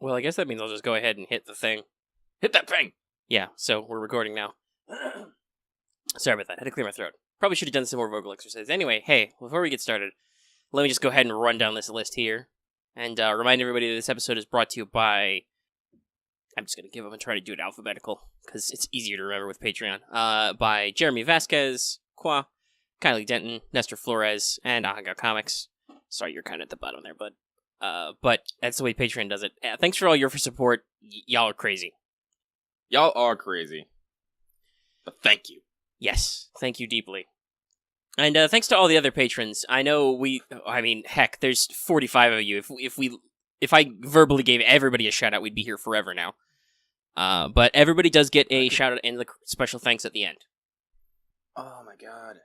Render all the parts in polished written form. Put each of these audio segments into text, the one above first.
Well, I guess that means I'll just go ahead and hit the thing. Hit that thing! Yeah, so we're recording now. Sorry about that. I had to clear my throat. Probably should have done some more vocal exercise. Anyway, hey, before we get started, let me just go ahead and run down this list here. And remind everybody that this episode is brought to you by... I'm just going to give them and try to do it alphabetical, because it's easier to remember with Patreon. By Jeremy Vasquez, Qua, Kylie Denton, Nestor Flores, and Ahanga Comics. Sorry, you're kind of at the bottom there, bud. But that's the way Patreon does it. Thanks for all your support. Y'all are crazy. Y'all are crazy. But thank you. Yes, thank you deeply. And thanks to all the other patrons. I know heck, there's 45 of you. If I verbally gave everybody a shout out, we'd be here forever now. But everybody does get a shout out and the special thanks at the end. Oh my god.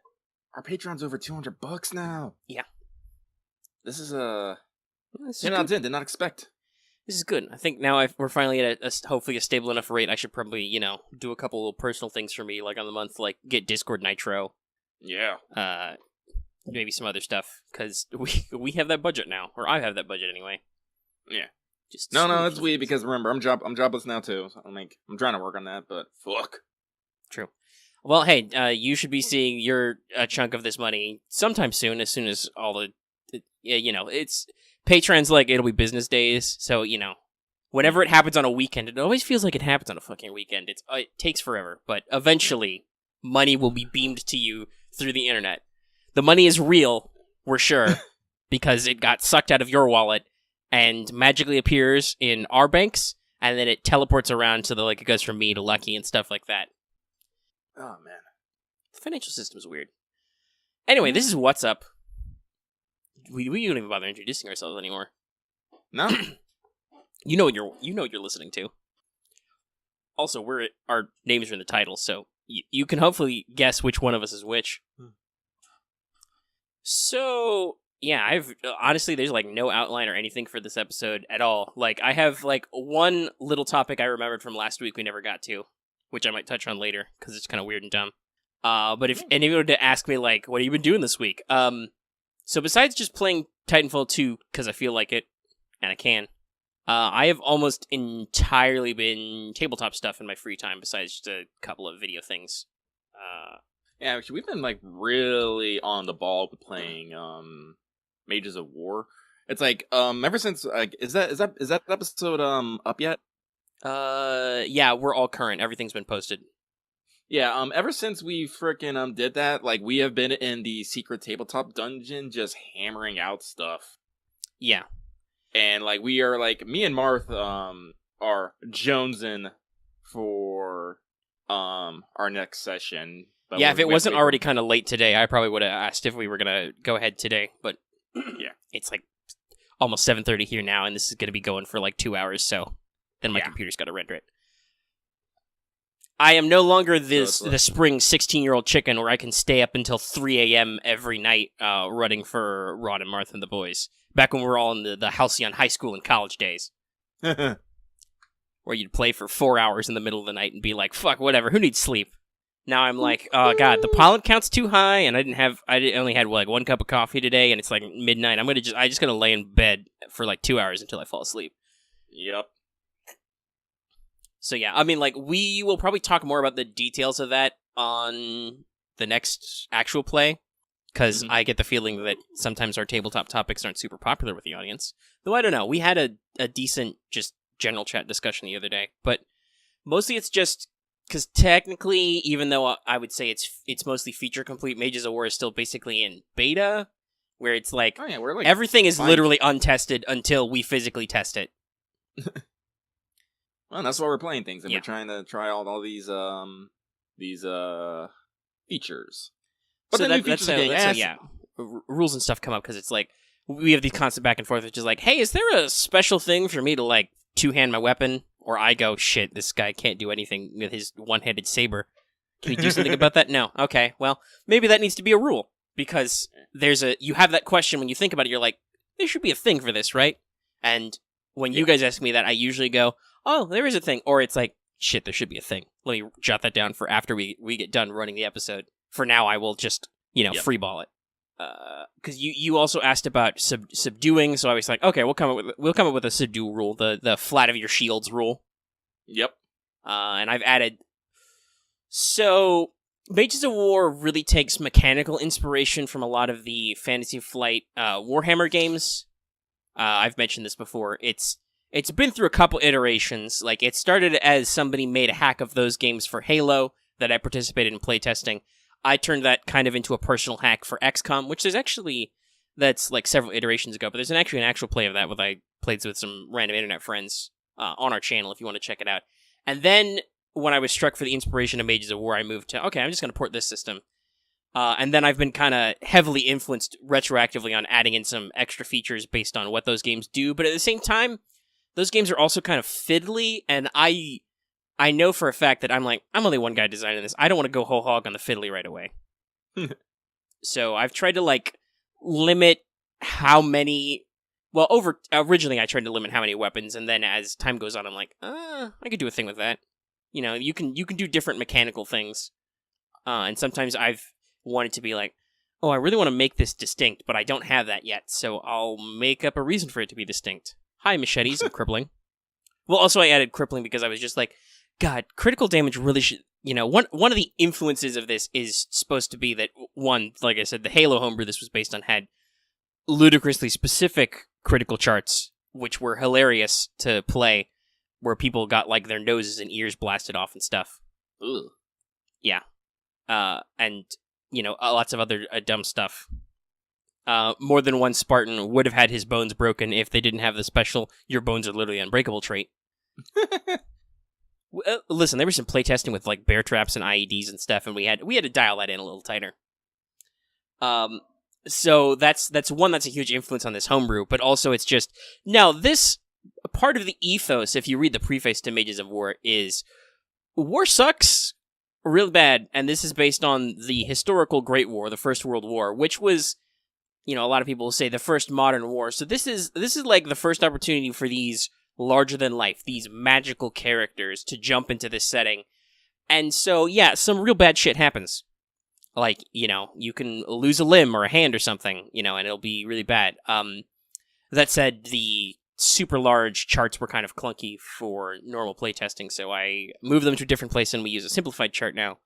Our Patreon's over $200 now. Yeah. This is 10 out of 10, did not expect. This is good. I think now we're finally at hopefully a stable enough rate. I should probably, do a couple of personal things for me, like on the month, like get Discord Nitro. Yeah. Maybe some other stuff, because we have that budget now, or I have that budget anyway. Yeah. Just no, it's weird because remember I'm jobless now too. So I'm trying to work on that, but fuck. True. Well, hey, you should be seeing your chunk of this money sometime soon. As soon as all the, it's Patreon's like it'll be business days, so whenever it happens on a weekend, it always feels like it happens on a fucking weekend. It takes forever, but eventually, money will be beamed to you through the internet. The money is real, we're sure, because it got sucked out of your wallet and magically appears in our banks, and then it teleports around to it goes from me to Lucky and stuff like that. Oh man, the financial system's weird. Anyway, this is What's Up. We don't even bother introducing ourselves anymore. No, you know what you're listening to. Also, our names are in the title, so you can hopefully guess which one of us is which. So yeah, honestly, there's no outline or anything for this episode at all. I have one little topic I remembered from last week we never got to, which I might touch on later because it's kind of weird and dumb. But if anyone were to ask me what have you been doing this week? So besides just playing Titanfall 2 because I feel like it and I can, I have almost entirely been tabletop stuff in my free time. Besides just a couple of video things. Yeah, actually, we've been really on the ball with playing Mages of War. It's ever since is that episode up yet? Yeah, we're all current. Everything's been posted. Yeah, ever since we frickin' did that, we have been in the secret tabletop dungeon just hammering out stuff. Yeah. And we are me and Marth are jonesing for our next session. But yeah, if it wasn't already kind of late today, I probably would have asked if we were gonna go ahead today. But yeah, it's almost 7:30 here now, and this is gonna be going for 2 hours. So then my computer's got to render it. I am no longer the spring 16-year-old chicken where I can stay up until 3 a.m. every night running for Rod and Martha and the boys. Back when we were all in the Halcyon High School and college days. Where you'd play for 4 hours in the middle of the night and be like, fuck, whatever, who needs sleep? Now I'm oh god, the pollen count's too high, and I only had 1 cup of coffee today, and it's midnight. I just gonna lay in bed for 2 hours until I fall asleep. Yep. So yeah, we will probably talk more about the details of that on the next actual play, because I get the feeling that sometimes our tabletop topics aren't super popular with the audience. Though I don't know, we had a decent, just general chat discussion the other day, but mostly it's just because technically, even though I would say it's mostly feature complete, Mages of War is still basically in beta, where it's we're everything is literally untested until we physically test it. Well, that's why we're playing things, and we're trying to try out all these features. But so the new features are getting rules and stuff come up because it's we have these constant back and forth, which is hey, is there a special thing for me to two-hand my weapon? Or I go, shit, this guy can't do anything with his one-handed saber. Can we do something about that? No. Okay, well, maybe that needs to be a rule. Because you have that question when you think about it, you're there should be a thing for this, right? And when you guys ask me that, I usually go, oh, there is a thing. Or it's shit, there should be a thing. Let me jot that down for after we get done running the episode. For now, I will just, freeball it. because you also asked about subduing, so I was like, okay, we'll come up with a subdue rule, the flat of your shields rule. Yep. And I've added. So Mages of War really takes mechanical inspiration from a lot of the Fantasy Flight Warhammer games. I've mentioned this before. It's been through a couple iterations. Like, it started as somebody made a hack of those games for Halo that I participated in playtesting. I turned that kind of into a personal hack for XCOM, which that's like several iterations ago, but there's an actual play of that where I played with some random internet friends on our channel if you want to check it out. And then when I was struck for the inspiration of Mages of War, I moved to, okay, I'm just going to port this system. And then I've been kind of heavily influenced retroactively on adding in some extra features based on what those games do, but at the same time, those games are also kind of fiddly, and I know for a fact that I'm only one guy designing this. I don't want to go whole hog on the fiddly right away. So I've tried to, like, limit how many... Well, originally I tried to limit how many weapons, and then as time goes on, I'm like, I could do a thing with that. You know, you can do different mechanical things. And sometimes I've wanted to be like, oh, I really want to make this distinct, but I don't have that yet, so I'll make up a reason for it to be distinct. Hi, machetes and crippling. Well, also I added crippling because I was just like, God, critical damage really should... You know, one of the influences of this is supposed to be that, one, like I said, the Halo homebrew this was based on had ludicrously specific critical charts, which were hilarious to play, where people got, like, their noses and ears blasted off and stuff. Ugh. Yeah. And, you know, lots of other dumb stuff. More than one Spartan would have had his bones broken if they didn't have the special "your bones are literally unbreakable" trait. Listen, there was some playtesting with like bear traps and IEDs and stuff, and we had to dial that in a little tighter. So that's one that's a huge influence on this homebrew, but also it's just now this part of the ethos. If you read the preface to Mages of War, is war sucks real bad, and this is based on the historical Great War, the First World War, which was, you know, a lot of people will say the first modern war. So this is like the first opportunity for these larger than life, these magical characters to jump into this setting. And so, yeah, some real bad shit happens. Like, you know, you can lose a limb or a hand or something, you know, and it'll be really bad. That said, the super large charts were kind of clunky for normal playtesting, so I moved them to a different place and we use a simplified chart now,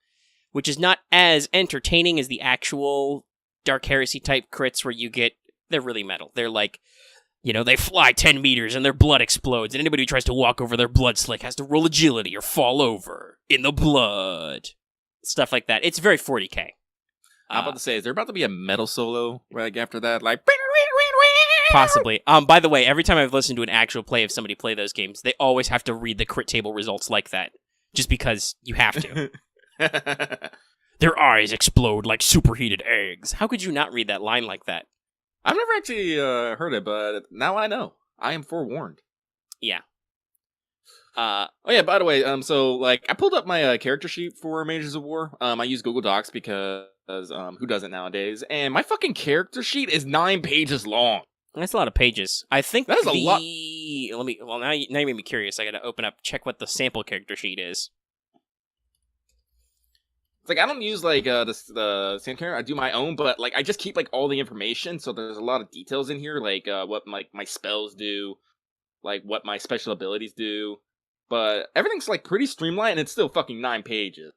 which is not as entertaining as the actual Dark Heresy type crits where they're really metal. They're like, you know, they fly 10 meters and their blood explodes, and anybody who tries to walk over their blood slick has to roll agility or fall over in the blood. Stuff like that. It's very 40k. I'm about to say, is there about to be a metal solo right after that? Like, possibly. By the way, every time I've listened to an actual play of somebody play those games, they always have to read the crit table results like that. Just because you have to. Their eyes explode like superheated eggs. How could you not read that line like that? I've never actually heard it, but now I know. I am forewarned. Yeah. Oh yeah, by the way, so like I pulled up my character sheet for Mages of War. I use Google Docs because who does it nowadays? And my fucking character sheet is 9 pages long. That's a lot of pages. I think that is a lot. Now you made me curious. I gotta open up, check what the sample character sheet is. It's like I don't use like the same character. I do my own, but like I just keep like all the information. So there's a lot of details in here, like what my spells do, like what my special abilities do. But everything's like pretty streamlined, and it's still fucking 9 pages.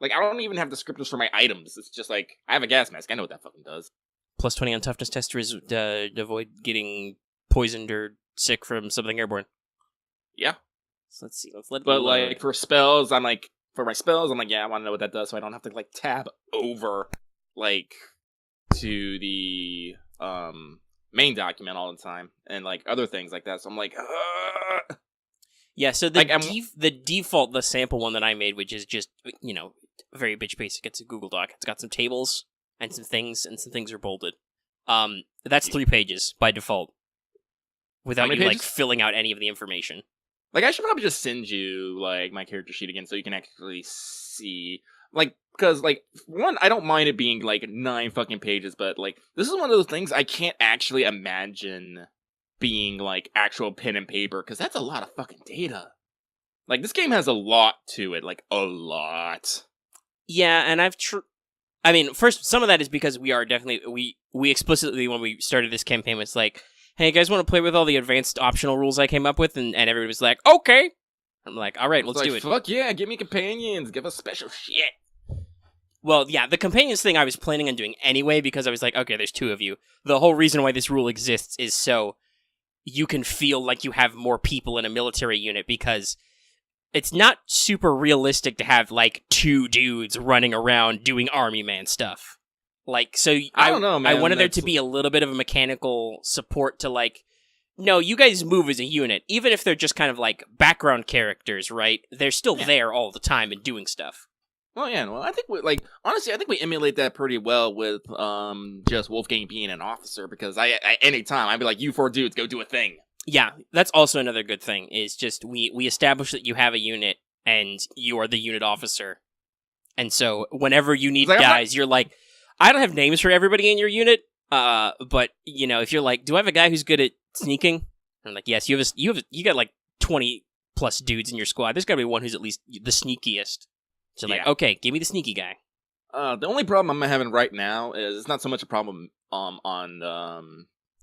Like I don't even have descriptors for my items. It's just like I have a gas mask. I know what that fucking does. Plus 20 on toughness testers to avoid getting poisoned or sick from something airborne. Yeah. So let's see. Let's let. But like for spells, I'm like. For my spells, I'm like, yeah, I want to know what that does, so I don't have to like tab over like to the main document all the time and like other things like that. So I'm like, yeah. So the default, the sample one that I made, which is just, you know, very bitch basic. It's a Google Doc. It's got some tables and some things are bolded. That's 3 pages by default, without you like filling out any of the information. Like, I should probably just send you, like, my character sheet again so you can actually see. Like, because, like, one, I don't mind it being, like, 9 fucking pages, but, like, this is one of those things I can't actually imagine being, like, actual pen and paper, because that's a lot of fucking data. Like, this game has a lot to it, like, a lot. Yeah, and I mean, first, some of that is because we are definitely we explicitly when we started this campaign was like, hey, you guys want to play with all the advanced optional rules I came up with, and everybody was like, okay. I'm like, all right, let's do it. Fuck yeah, give me companions, give us special shit. Well, yeah, the companions thing I was planning on doing anyway because I was like, okay, there's 2 of you. The whole reason why this rule exists is so you can feel like you have more people in a military unit because it's not super realistic to have, like, 2 dudes running around doing army man stuff. Like, so I don't know, man. I wanted there to be a little bit of a mechanical support to, like, no, you guys move as a unit. Even if they're just kind of, like, background characters, right? They're still there all the time and doing stuff. Well, yeah, well, I think honestly, I think we emulate that pretty well with just Wolfgang being an officer because any time I'd be like, you 4 dudes, go do a thing. Yeah, that's also another good thing, is just we establish that you have a unit and you are the unit officer. And so whenever you need guys, you're like, I don't have names for everybody in your unit, but, you know, if you're like, do I have a guy who's good at sneaking? I'm like, yes, you got like 20 plus dudes in your squad. There's got to be one who's at least the sneakiest. So, like, okay, give me the sneaky guy. The only problem I'm having right now is it's not so much a problem on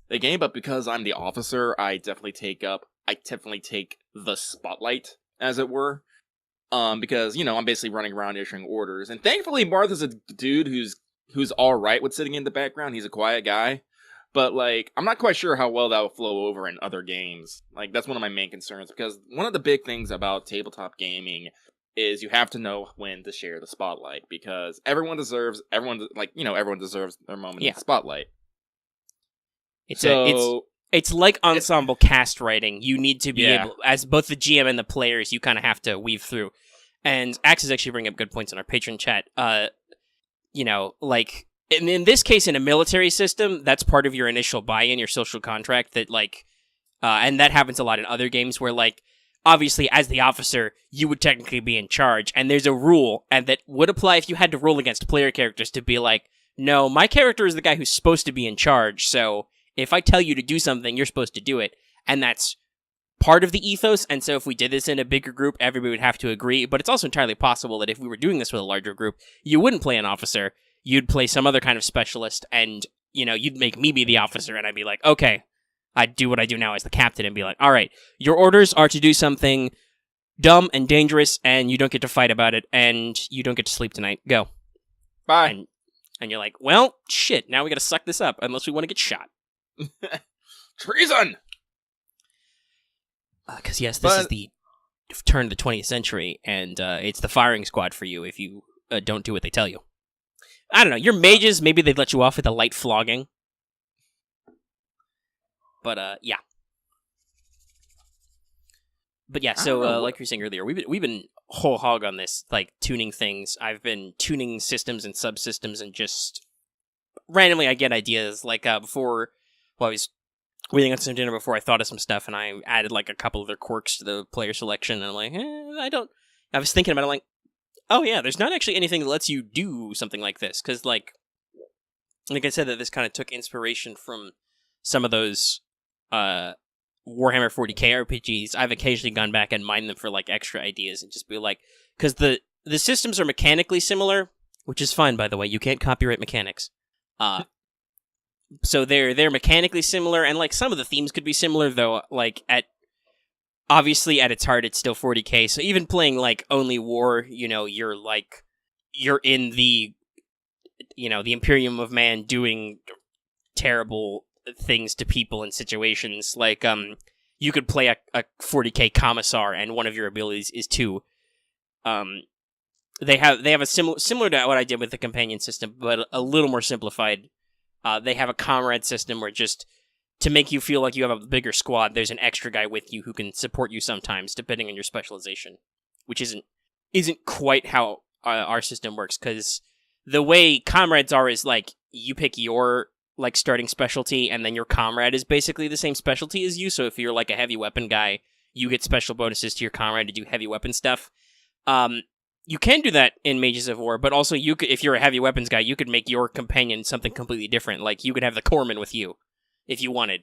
the game, but because I'm the officer, I definitely take the spotlight, as it were. Because, you know, I'm basically running around issuing orders. And thankfully, Martha's a dude who's alright with sitting in the background. He's a quiet guy. But, like, I'm not quite sure how well that will flow over in other games. Like, that's one of my main concerns, because one of the big things about tabletop gaming is you have to know when to share the spotlight, because everyone deserves their moment in the spotlight. It's like ensemble cast writing. You need to be able, as both the GM and the players, you kind of have to weave through. And Axe is actually bringing up good points in our patron chat. You know, like, in this case, in a military system, that's part of your initial buy-in, your social contract, that, like, and that happens a lot in other games where, like, obviously, as the officer, you would technically be in charge, and there's a rule, and that would apply if you had to roll against player characters to be like, no, my character is the guy who's supposed to be in charge, so if I tell you to do something, you're supposed to do it, and that's part of the ethos, and so if we did this in a bigger group, everybody would have to agree, but it's also entirely possible that if we were doing this with a larger group, you wouldn't play an officer, you'd play some other kind of specialist, and, you know, you'd make me be the officer, and I'd be like, okay, I'd do what I do now as the captain and be like, all right, your orders are to do something dumb and dangerous, and you don't get to fight about it, and you don't get to sleep tonight. Go. Bye. And you're like, well, shit, now we gotta suck this up, unless we want to get shot. Treason! Because, yes, this is the turn of the 20th century, and it's the firing squad for you if you don't do what they tell you. I don't know, your mages, maybe they'd let you off with a light flogging. But, yeah. But yeah, so, like you were saying earlier, we've been whole hog on this, like, tuning things. I've been tuning systems and subsystems, and just randomly I get ideas. Like, I was waiting on some dinner before I thought of some stuff, and I added, like, a couple other quirks to the player selection, and I'm like, I was thinking about it, like, oh yeah, there's not actually anything that lets you do something like this, because, like I said, that this kind of took inspiration from some of those Warhammer 40k RPGs. I've occasionally gone back and mined them for, like, extra ideas and just be like, because the systems are mechanically similar, which is fine, by the way. You can't copyright mechanics. So they're mechanically similar, and, like, some of the themes could be similar, though, like, obviously at its heart, it's still 40k, so even playing, like, only war, you know, you're in the, you know, the Imperium of Man doing terrible things to people in situations. Like, you could play a 40k commissar, and one of your abilities is to, they have a similar to what I did with the companion system, but a little more simplified. They have a comrade system where, just to make you feel like you have a bigger squad, there's an extra guy with you who can support you sometimes, depending on your specialization, which isn't quite how our system works, because the way comrades are is, like, you pick your, like, starting specialty, and then your comrade is basically the same specialty as you, so if you're, like, a heavy weapon guy, you get special bonuses to your comrade to do heavy weapon stuff. You can do that in Mages of War, but also you could, if you're a heavy weapons guy, you could make your companion something completely different. Like, you could have the corpsman with you, if you wanted,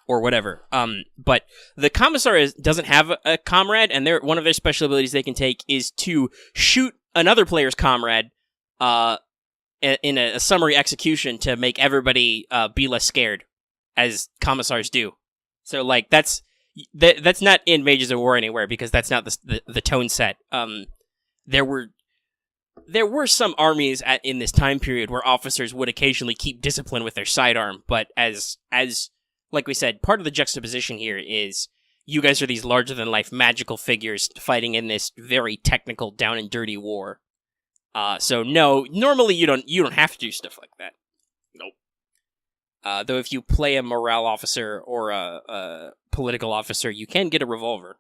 or whatever. But the commissar doesn't have a comrade, and one of their special abilities they can take is to shoot another player's comrade, in a summary execution to make everybody be less scared, as commissars do. So like that's not in Mages of War anywhere because that's not the tone set. There were some armies in this time period where officers would occasionally keep discipline with their sidearm, but as like we said, part of the juxtaposition here is you guys are these larger-than-life magical figures fighting in this very technical, down-and-dirty war. So no, normally you don't have to do stuff like that. Nope. Though if you play a morale officer or a political officer, you can get a revolver.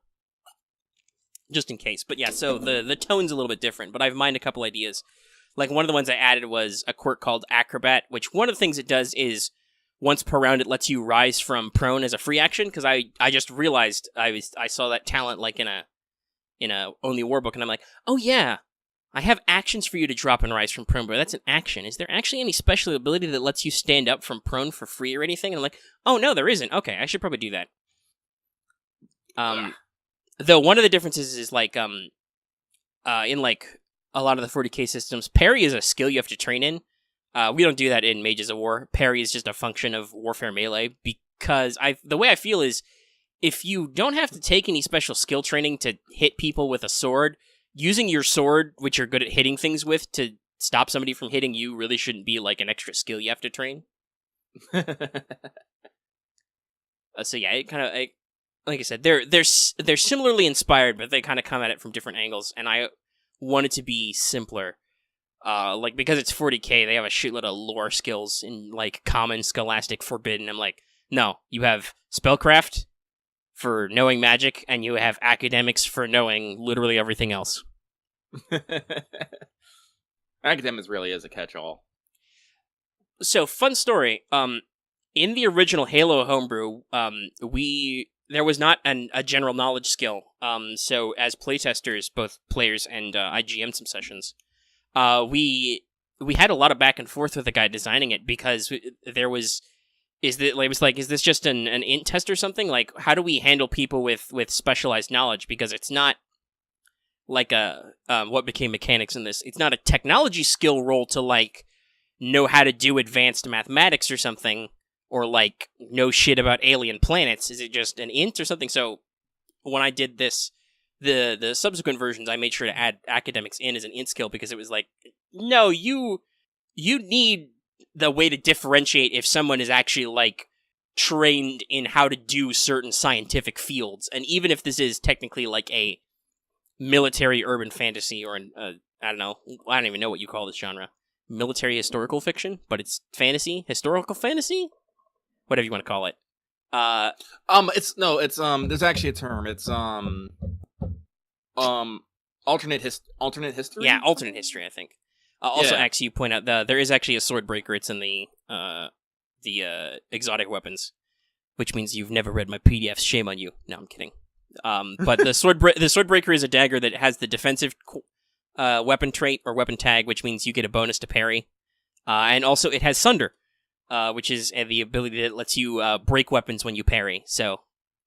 Just in case. But yeah, so the tone's a little bit different, but I've mined a couple ideas. Like, one of the ones I added was a quirk called Acrobat, which one of the things it does is once per round, it lets you rise from prone as a free action, because I just realized I saw that talent like in a Only War book, and I'm like, oh yeah, I have actions for you to drop and rise from prone, but that's an action. Is there actually any special ability that lets you stand up from prone for free or anything? And I'm like, oh no, there isn't. Okay, I should probably do that. Though one of the differences is like in like a lot of the 40k systems, parry is a skill you have to train in. We don't do that in Mages of War. Parry is just a function of Warfare Melee, because the way I feel is if you don't have to take any special skill training to hit people with a sword, using your sword, which you're good at hitting things with, to stop somebody from hitting you really shouldn't be like an extra skill you have to train. So yeah, it kind of like I said, they're similarly inspired, but they kind of come at it from different angles, and I want it to be simpler. Like, because it's 40k, they have a shitload of lore skills in, like, common, scholastic, forbidden. I'm like, no, you have spellcraft for knowing magic, and you have academics for knowing literally everything else. Academics really is a catch-all. So, fun story. In the original Halo homebrew, there was not a general knowledge skill. So, as playtesters, both players and I GM'd some sessions, we had a lot of back and forth with the guy designing it, because there was, is this just an int test or something? Like, how do we handle people with specialized knowledge? Because it's not like what became mechanics in this. It's not a technology skill roll to, like, know how to do advanced mathematics or something, or, like, know shit about alien planets. Is it just an int or something? So when I did this, the subsequent versions, I made sure to add academics in as an int skill, because it was like, no, you need the way to differentiate if someone is actually, like, trained in how to do certain scientific fields. And even if this is technically like a military urban fantasy, or I don't even know what you call this genre. Military historical fiction, but it's fantasy, historical fantasy, whatever you want to call it. There's actually a term. It's alternate history. Yeah, alternate history, I think. Also, actually, you point out there is actually a sword breaker. It's in the exotic weapons, which means you've never read my PDFs. Shame on you. No, I'm kidding. But the sword breaker is a dagger that has the defensive weapon trait or weapon tag, which means you get a bonus to parry. And also, it has sunder, which is the ability that lets you break weapons when you parry. So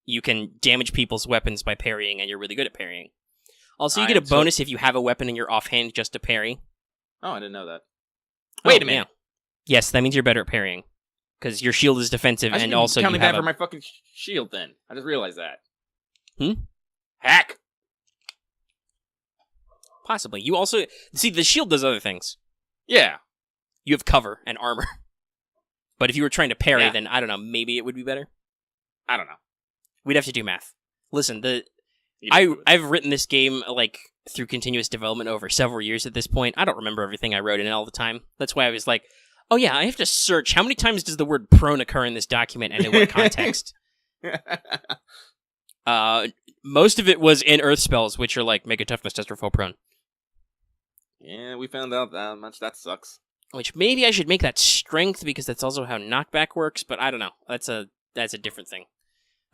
you can damage people's weapons by parrying, and you're really good at parrying. Also, you get a bonus if you have a weapon in your offhand just to parry. Oh, I didn't know that. Wait a minute. Yeah. Yes, that means you're better at parrying, because your shield is defensive, and also you have counting that for my fucking shield. Then I just realized that. Hack. Possibly. You also see the shield does other things. Yeah. You have cover and armor. But if you were trying to parry, then I don't know. Maybe it would be better. I don't know. We'd have to do math. Listen, I've written this game like through continuous development over several years at this point. I don't remember everything I wrote in it all the time. That's why I was like, oh yeah, I have to search. How many times does the word prone occur in this document, and in what context? Most of it was in earth spells, which are like make a toughness test or fall prone. Yeah, we found out that much. That sucks. Which maybe I should make that strength, because that's also how knockback works, but I don't know. That's a different thing.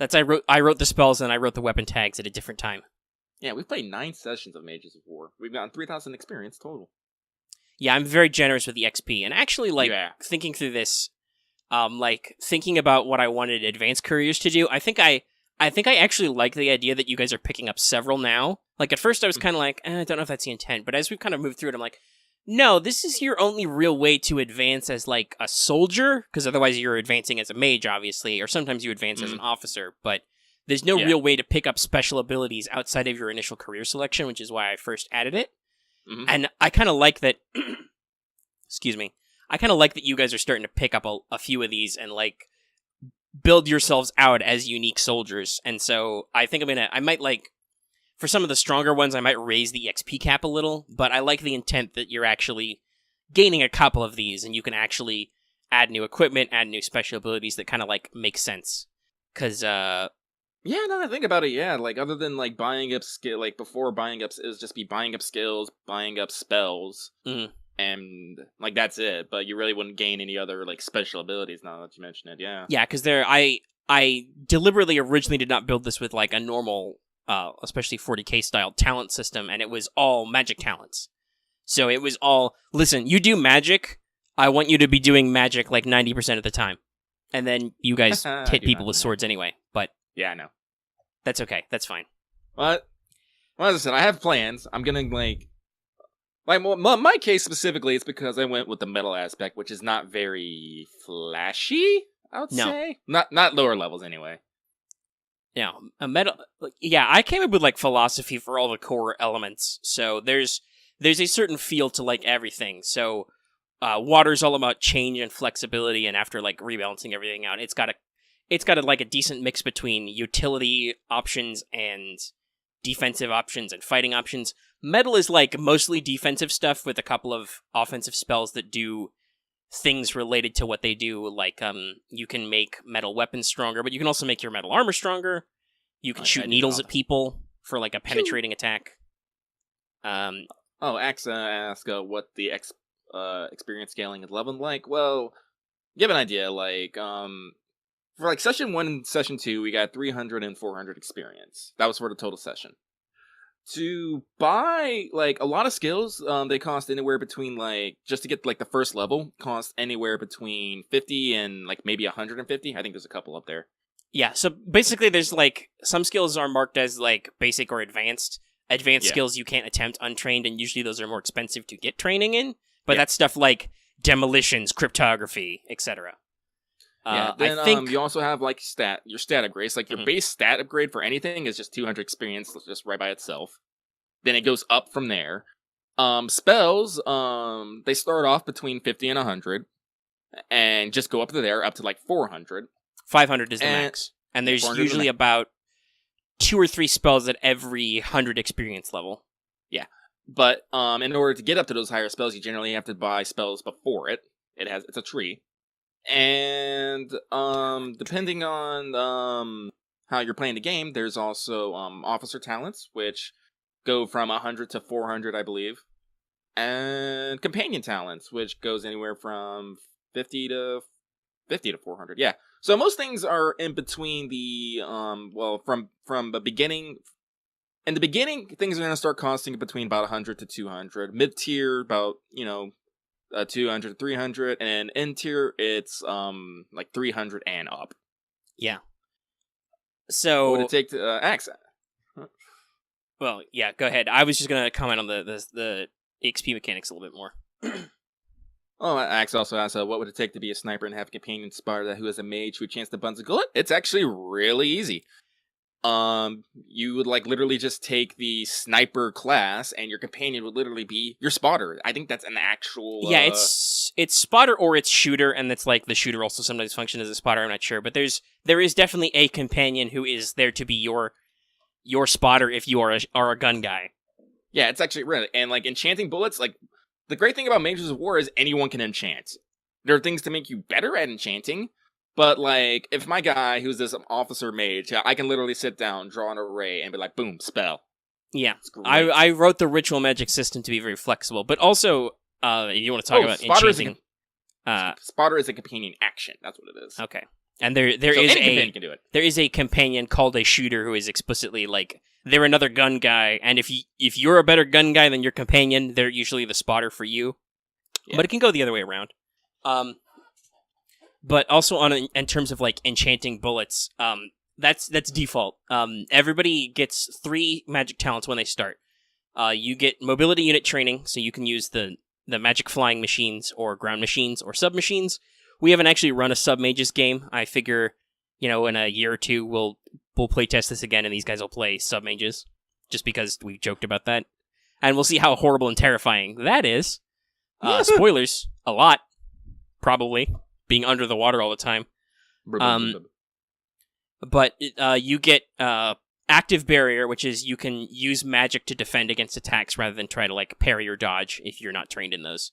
I wrote the spells and I wrote the weapon tags at a different time. Yeah, we've played 9 sessions of Mages of War. We've gotten 3,000 experience total. Yeah, I'm very generous with the XP, and actually, thinking through this, thinking about what I wanted advanced couriers to do, I think I actually like the idea that you guys are picking up several now. Like, at first I was kind of like, I don't know if that's the intent, but as we've kind of moved through it, I'm like, No, this is your only real way to advance as, like, a soldier, because otherwise you're advancing as a mage, obviously, or sometimes you advance as an officer, but there's no real way to pick up special abilities outside of your initial career selection, which is why I first added it. Mm-hmm. And I kind of like that... excuse me. I kind of like that you guys are starting to pick up a few of these and, like, build yourselves out as unique soldiers. And so I think I might, like... For some of the stronger ones, I might raise the XP cap a little, but I like the intent that you're actually gaining a couple of these, and you can actually add new equipment, add new special abilities that kind of, like, make sense. Because, Yeah, now that I think about it, yeah, like, other than, like, buying up skill, like, before buying up, it was just be buying up skills, buying up spells, and, like, that's it, but you really wouldn't gain any other, like, special abilities now that you mention it, yeah. Yeah, because I deliberately originally did not build this with, like, a normal... especially 40k style talent system, and it was all magic talents. So it was all, listen, you do magic, I want you to be doing magic like 90% of the time. And then you guys hit people with swords anyway, but... Yeah, I know. That's okay, that's fine. But, well, as I said, I have plans. I'm gonna, like my case specifically, it's because I went with the metal aspect, which is not very flashy, I would say. Not lower levels, anyway. Yeah, I came up with, like, philosophy for all the core elements. So there's a certain feel to, like, everything. So water's all about change and flexibility, and after, like, rebalancing everything out, it's got a decent mix between utility options and defensive options and fighting options. Metal is, like, mostly defensive stuff with a couple of offensive spells that do things related to what they do, like, you can make metal weapons stronger, but you can also make your metal armor stronger. You can shoot needles at people for, like, a penetrating attack. Ax ask what the experience scaling is level like. Well, give an idea, like, for, like, session 1 and session 2, we got 300 and 400 experience. That was for the total session. To buy, like, a lot of skills, they cost anywhere between, like, just to get, like, the first level, cost anywhere between 50 and, like, maybe 150. I think there's a couple up there. Yeah, so basically there's, like, some skills are marked as, like, basic or advanced. Advanced skills you can't attempt untrained, and usually those are more expensive to get training in. But that's stuff like demolitions, cryptography, etc. Then I think you also have, like, your stat upgrades. Like, your base stat upgrade for anything is just 200 experience, just right by itself. Then it goes up from there. Spells, they start off between 50 and 100, and just go up to there, up to, like, 400. 500 is the max. And there's usually about 2 or 3 spells at every 100 experience level. Yeah. But in order to get up to those higher spells, you generally have to buy spells before it. It's a tree. And depending on how you're playing the game, there's also officer talents, which go from 100 to 400, I believe. And companion talents, which goes anywhere from 50 to 400. Yeah. So most things are in between the from the beginning. In the beginning, things are going to start costing between about 100 to 200. Mid-tier, about, 200 to 300, and end tier, it's like 300 and up. Yeah. So what would it take to access? Well, yeah, go ahead. I was just gonna comment on the XP mechanics a little bit more. Axe also asks, what would it take to be a sniper and have a companion Sparta who has a mage who chance to buns a gullet? It's actually really easy. You would, like, literally just take the sniper class, and your companion would literally be your spotter. I think that's an actual... Yeah, it's spotter or it's shooter, and it's like the shooter also sometimes functions as a spotter, I'm not sure. But there is definitely a companion who is there to be your spotter if you are a gun guy. Yeah, it's actually really... And, like, enchanting bullets, like, the great thing about Mages of War is anyone can enchant. There are things to make you better at enchanting, but, like, if my guy, who's this officer mage, I can literally sit down, draw an array, and be like, boom, spell. Yeah. I wrote the ritual magic system to be very flexible, but also, if you want to talk about enchanting... Spotter is a companion action. That's what it is. Okay. And there is a companion called a shooter who is explicitly, like, they're another gun guy, and if you're a better gun guy than your companion, they're usually the spotter for you. Yeah. But it can go the other way around. But also in terms of, like, enchanting bullets, that's default. Everybody gets 3 magic talents when they start. You get mobility unit training, so you can use the the magic flying machines or ground machines or sub machines. We haven't actually run a sub mages game. I figure, in a year or two we'll play test this again, and these guys will play sub mages, just because we joked about that, and we'll see how horrible and terrifying that is. Spoilers, a lot, probably being under the water all the time. But you get active barrier, which is you can use magic to defend against attacks rather than try to like parry or dodge if you're not trained in those.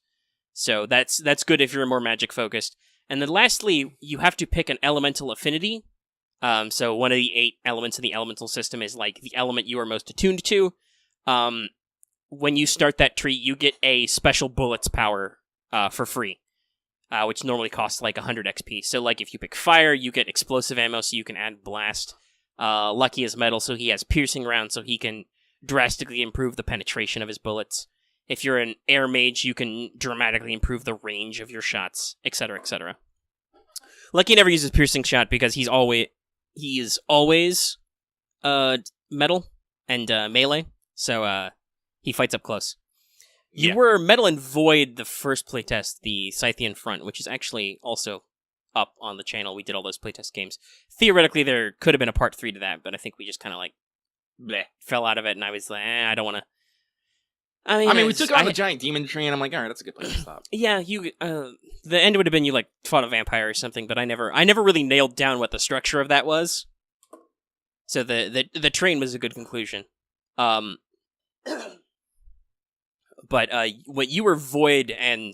So that's good if you're more magic focused. And then lastly, you have to pick an elemental affinity. So one of the 8 elements in the elemental system is like the element you are most attuned to. When you start that tree, you get a special bullets power for free, which normally costs like 100 XP. So like if you pick fire, you get explosive ammo, so you can add blast. Lucky is metal, so he has piercing rounds, so he can drastically improve the penetration of his bullets. If you're an air mage, you can dramatically improve the range of your shots, etc., etc. Lucky never uses piercing shot because he is always metal and melee, so he fights up close. You were metal and void the first playtest, the Scythian Front, which is actually also up on the channel. We did all those playtest games. Theoretically, there could have been a part 3 to that, but I think we just kind of like fell out of it, and I was like, I don't want to. I mean, we took on a giant demon tree, and I'm like, all right, that's a good place to stop. Yeah, the end would have been you like fought a vampire or something, but I never really nailed down what the structure of that was. So the train was a good conclusion. But what you were void and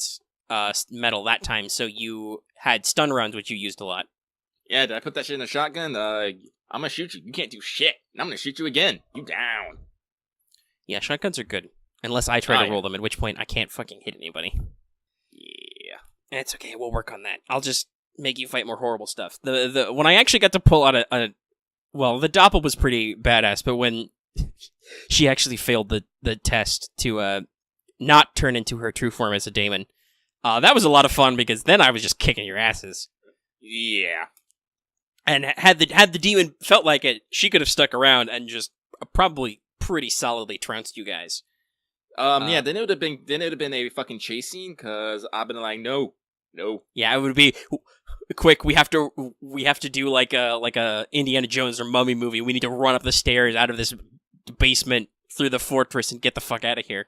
metal that time, so you had stun rounds, which you used a lot. Yeah, did I put that shit in a shotgun? I'm gonna shoot you. You can't do shit. And I'm gonna shoot you again. You down. Yeah, shotguns are good. Unless I try to roll them, at which point I can't fucking hit anybody. Yeah. It's okay, we'll work on that. I'll just make you fight more horrible stuff. When I actually got to pull out well, the Doppel was pretty badass, but when she actually failed the test to not turn into her true form as a daemon, that was a lot of fun, because then I was just kicking your asses. Yeah. And had the demon felt like it, she could have stuck around and just probably pretty solidly trounced you guys. Yeah, then it would have been a fucking chase scene, because I've been like, no. Yeah, it would be quick. We have to do like a Indiana Jones or Mummy movie. We need to run up the stairs out of this basement through the fortress and get the fuck out of here.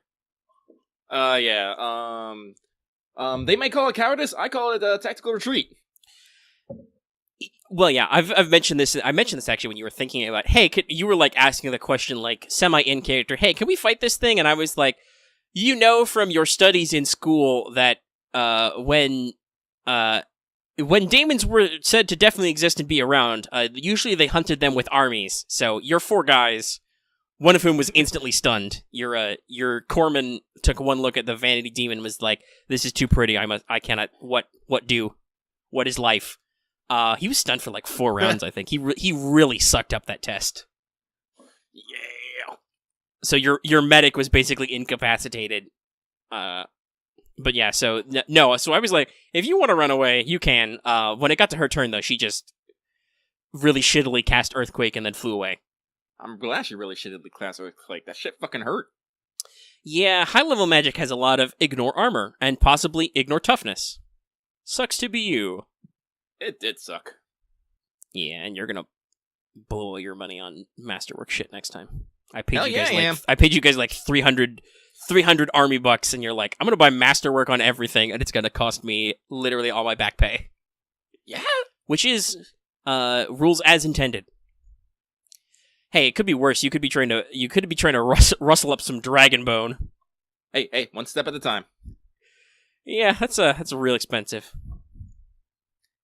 Yeah. They might call it cowardice. I call it a tactical retreat. Well, yeah, I've mentioned this. I mentioned this actually when you were thinking about, hey, you were like asking the question like semi in character, hey, can we fight this thing? And I was like, from your studies in school that when daemons were said to definitely exist and be around, usually they hunted them with armies. So your 4 guys, one of whom was instantly stunned. Your corpsman took one look at the vanity demon and was like, this is too pretty. I cannot. What do? What is life? He was stunned for like 4 rounds, I think. He really sucked up that test. Yeah. So your medic was basically incapacitated. But yeah, so no. So I was like, if you want to run away, you can. When it got to her turn, though, she just really shittily cast Earthquake and then flew away. I'm glad she really shittily cast Earthquake. That shit fucking hurt. Yeah, high-level magic has a lot of ignore armor and possibly ignore toughness. Sucks to be you. It did suck. Yeah, and you're gonna blow all your money on masterwork shit next time. I paid you guys like 300 army bucks, and you're like, I'm gonna buy masterwork on everything, and it's gonna cost me literally all my back pay. Yeah, which is rules as intended. Hey, it could be worse. You could be trying to rustle up some dragon bone. Hey, one step at a time. Yeah, that's real expensive.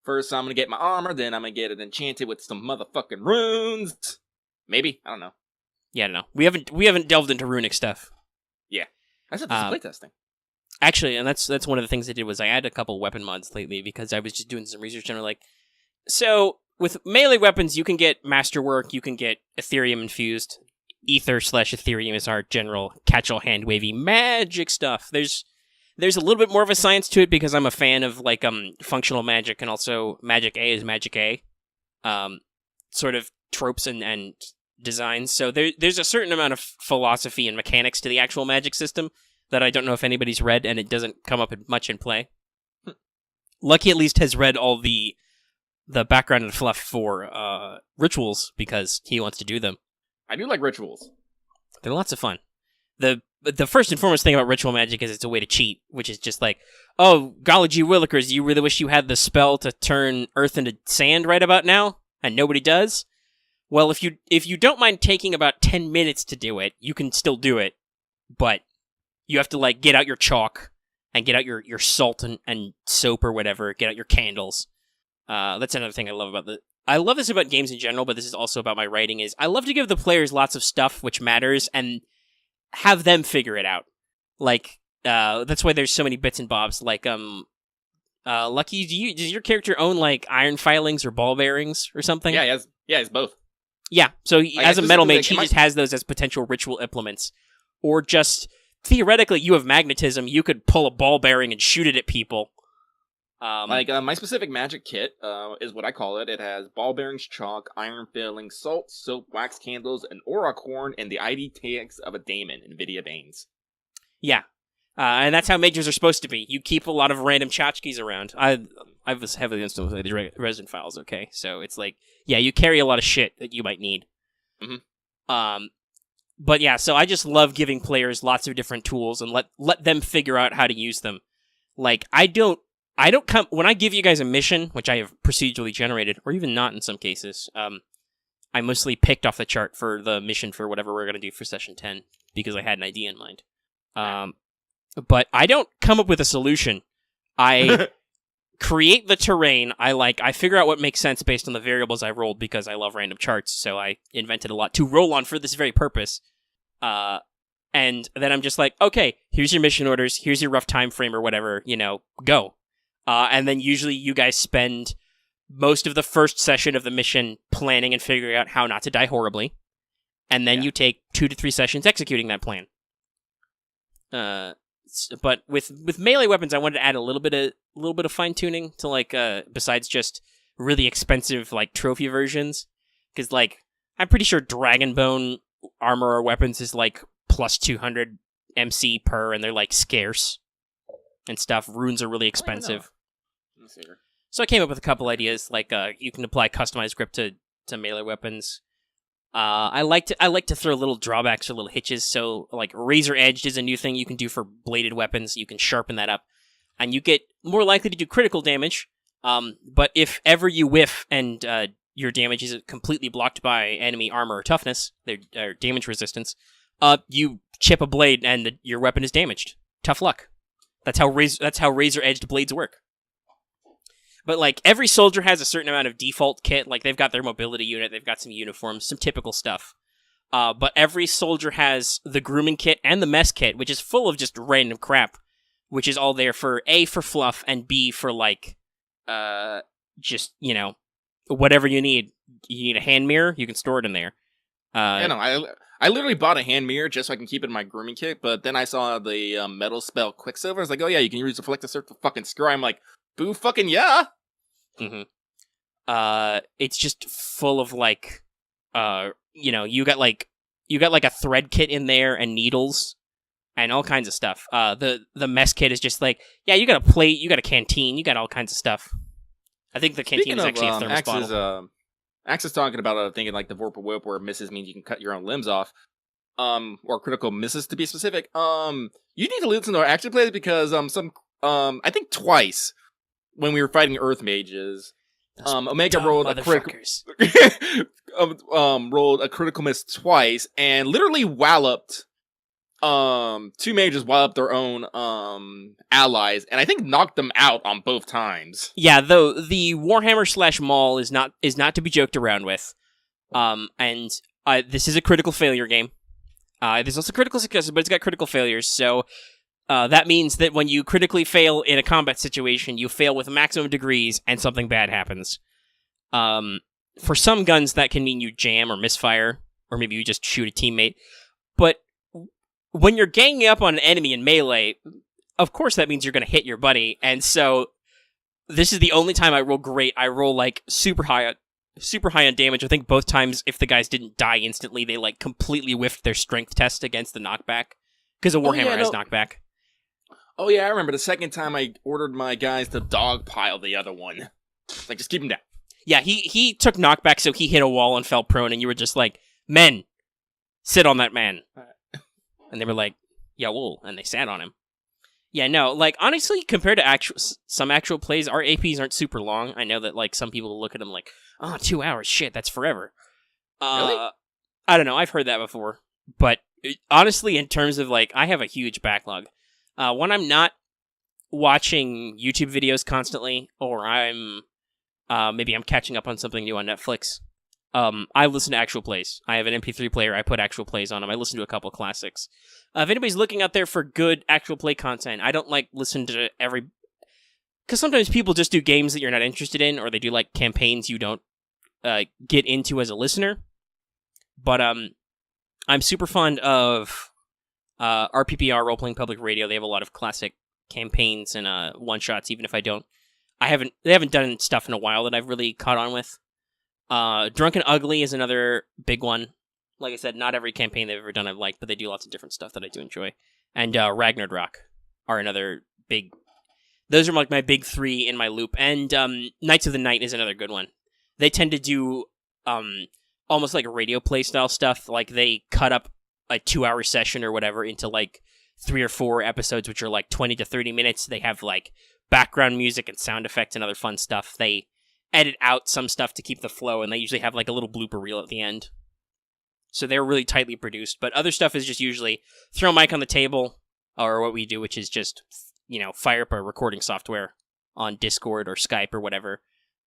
First, I'm gonna get my armor, then I'm gonna get it enchanted with some motherfucking runes. Maybe, I don't know. Yeah, I don't know. We haven't delved into runic stuff. Yeah, I said this is playtesting. Actually, and that's one of the things I did was I added a couple weapon mods lately because I was just doing some research and we're like, so with melee weapons, you can get masterwork, you can get Ethereum infused. Ether/Ethereum is our general catch-all hand-wavy magic stuff. There's a little bit more of a science to it because I'm a fan of like functional magic, and also Magic A is Magic A, sort of tropes and designs. So there's a certain amount of philosophy and mechanics to the actual magic system that I don't know if anybody's read, and it doesn't come up much in play. Lucky at least has read all the background and fluff for rituals because he wants to do them. I do like rituals. They're lots of fun. The first and foremost thing about ritual magic is it's a way to cheat, which is just like, oh, golly gee willikers, you really wish you had the spell to turn earth into sand right about now, and nobody does? Well, if you don't mind taking about 10 minutes to do it, you can still do it, but you have to like get out your chalk and get out your salt and soap or whatever, get out your candles. That's another thing I love about I love this about games in general, but this is also about my writing, is I love to give the players lots of stuff which matters and have them figure it out. Like, that's why there's so many bits and bobs. Like, Lucky, does your character own, like, iron filings or ball bearings or something? Yeah, he has both. Yeah, so as a metal mage, he just has those as potential ritual implements. Or just, theoretically, you have magnetism, you could pull a ball bearing and shoot it at people. My specific magic kit is what I call it. It has ball bearings, chalk, iron filling, salt, soap, wax candles, an auroch horn, and the ID tags of a daemon, NVIDIA Banes. Yeah, and that's how mages are supposed to be. You keep a lot of random tchotchkes around. I was heavily installed with the resin files, okay? So it's like, yeah, you carry a lot of shit that you might need. Mm-hmm. But yeah, so I just love giving players lots of different tools and let them figure out how to use them. Like, I don't come when I give you guys a mission, which I have procedurally generated, or even not in some cases. I mostly picked off the chart for the mission for whatever we're going to do for session 10 because I had an idea in mind. But I don't come up with a solution. I create the terrain. I figure out what makes sense based on the variables I rolled because I love random charts. So I invented a lot to roll on for this very purpose. And then I'm just like, okay, here's your mission orders. Here's your rough time frame or whatever. Go. And then usually you guys spend most of the first session of the mission planning and figuring out how not to die horribly. And then you take 2 to 3 sessions executing that plan. But with melee weapons, I wanted to add a little bit of fine tuning to like besides just really expensive like trophy versions, because like I'm pretty sure Dragonbone armor or weapons is like plus 200 MC per, and they're like scarce and stuff. Runes are really expensive. So I came up with a couple ideas, like you can apply customized grip to melee weapons. I like to throw little drawbacks or little hitches. So like razor edged is a new thing you can do for bladed weapons. You can sharpen that up, and you get more likely to do critical damage. But if ever you whiff and your damage is completely blocked by enemy armor or toughness, their damage resistance, you chip a blade and your weapon is damaged. Tough luck. That's how razor edged blades work. But like every soldier has a certain amount of default kit. Like they've got their mobility unit, they've got some uniforms, some typical stuff. But every soldier has the grooming kit and the mess kit, which is full of just random crap, which is all there for A, for fluff, and B, for like, just, whatever you need. You need a hand mirror, you can store it in there. I literally bought a hand mirror just so I can keep it in my grooming kit, but then I saw the metal spell Quicksilver. I was like, oh yeah, you can use the Reflect to Surf the fucking screw. I'm like, boo fucking yeah! Mm-hmm. It's just full of like, you got like a thread kit in there and needles and all kinds of stuff. The mess kit is just like, yeah, you got a plate, you got a canteen, you got all kinds of stuff. I think the canteen is actually a thermos bottle. Axe is talking about thinking like the Vorpal Whip, where misses means you can cut your own limbs off. Or critical misses to be specific. You need to listen to our action plays because I think twice when we were fighting Earth Mages, Omega rolled a rolled a critical miss twice and literally walloped 2 mages walloped their own allies, and I think knocked them out on both times. Yeah, though the Warhammer / Maul is not to be joked around with. And this is a critical failure game. There's also critical successes, but it's got critical failures, so that means that when you critically fail in a combat situation, you fail with maximum degrees and something bad happens. For some guns, that can mean you jam or misfire, or maybe you just shoot a teammate. But when you're ganging up on an enemy in melee, of course that means you're going to hit your buddy, and so this is the only time I roll great. I roll like super high on damage. I think both times, if the guys didn't die instantly, they like completely whiffed their strength test against the knockback, because a Warhammer has knockback. Oh yeah, I remember the second time I ordered my guys to dogpile the other one. Like, just keep him down. Yeah, he took knockback, so he hit a wall and fell prone, and you were just like, men, sit on that man. And they were like, yeah, well, and they sat on him. Yeah, no, like, honestly, compared to some actual plays, our APs aren't super long. I know that, like, some people look at them like, oh, 2 hours, shit, that's forever. Really? I don't know, I've heard that before. But, honestly, in terms of, like, I have a huge backlog. When I'm not watching YouTube videos constantly, or maybe I'm catching up on something new on Netflix, I listen to actual plays. I have an MP3 player. I put actual plays on them. I listen to a couple of classics. If anybody's looking out there for good actual play content, I don't like listen to every... Because sometimes people just do games that you're not interested in, or they do like campaigns you don't get into as a listener. But I'm super fond of RPPR, Role Playing Public Radio. They have a lot of classic campaigns and one-shots, even if I don't... They haven't done stuff in a while that I've really caught on with. Drunk and Ugly is another big one. Like I said, not every campaign they've ever done I've liked, but they do lots of different stuff that I do enjoy. And Ragnarok are another big... Those are like my big three in my loop. And Knights of the Night is another good one. They tend to do almost like a radio play style stuff. Like they cut up a 2-hour session or whatever into like 3 or 4 episodes, which are like 20 to 30 minutes. They have like background music and sound effects and other fun stuff. They edit out some stuff to keep the flow, and they usually have like a little blooper reel at the end. So they're really tightly produced, but other stuff is just usually throw a mic on the table, or what we do, which is just, fire up a recording software on Discord or Skype or whatever,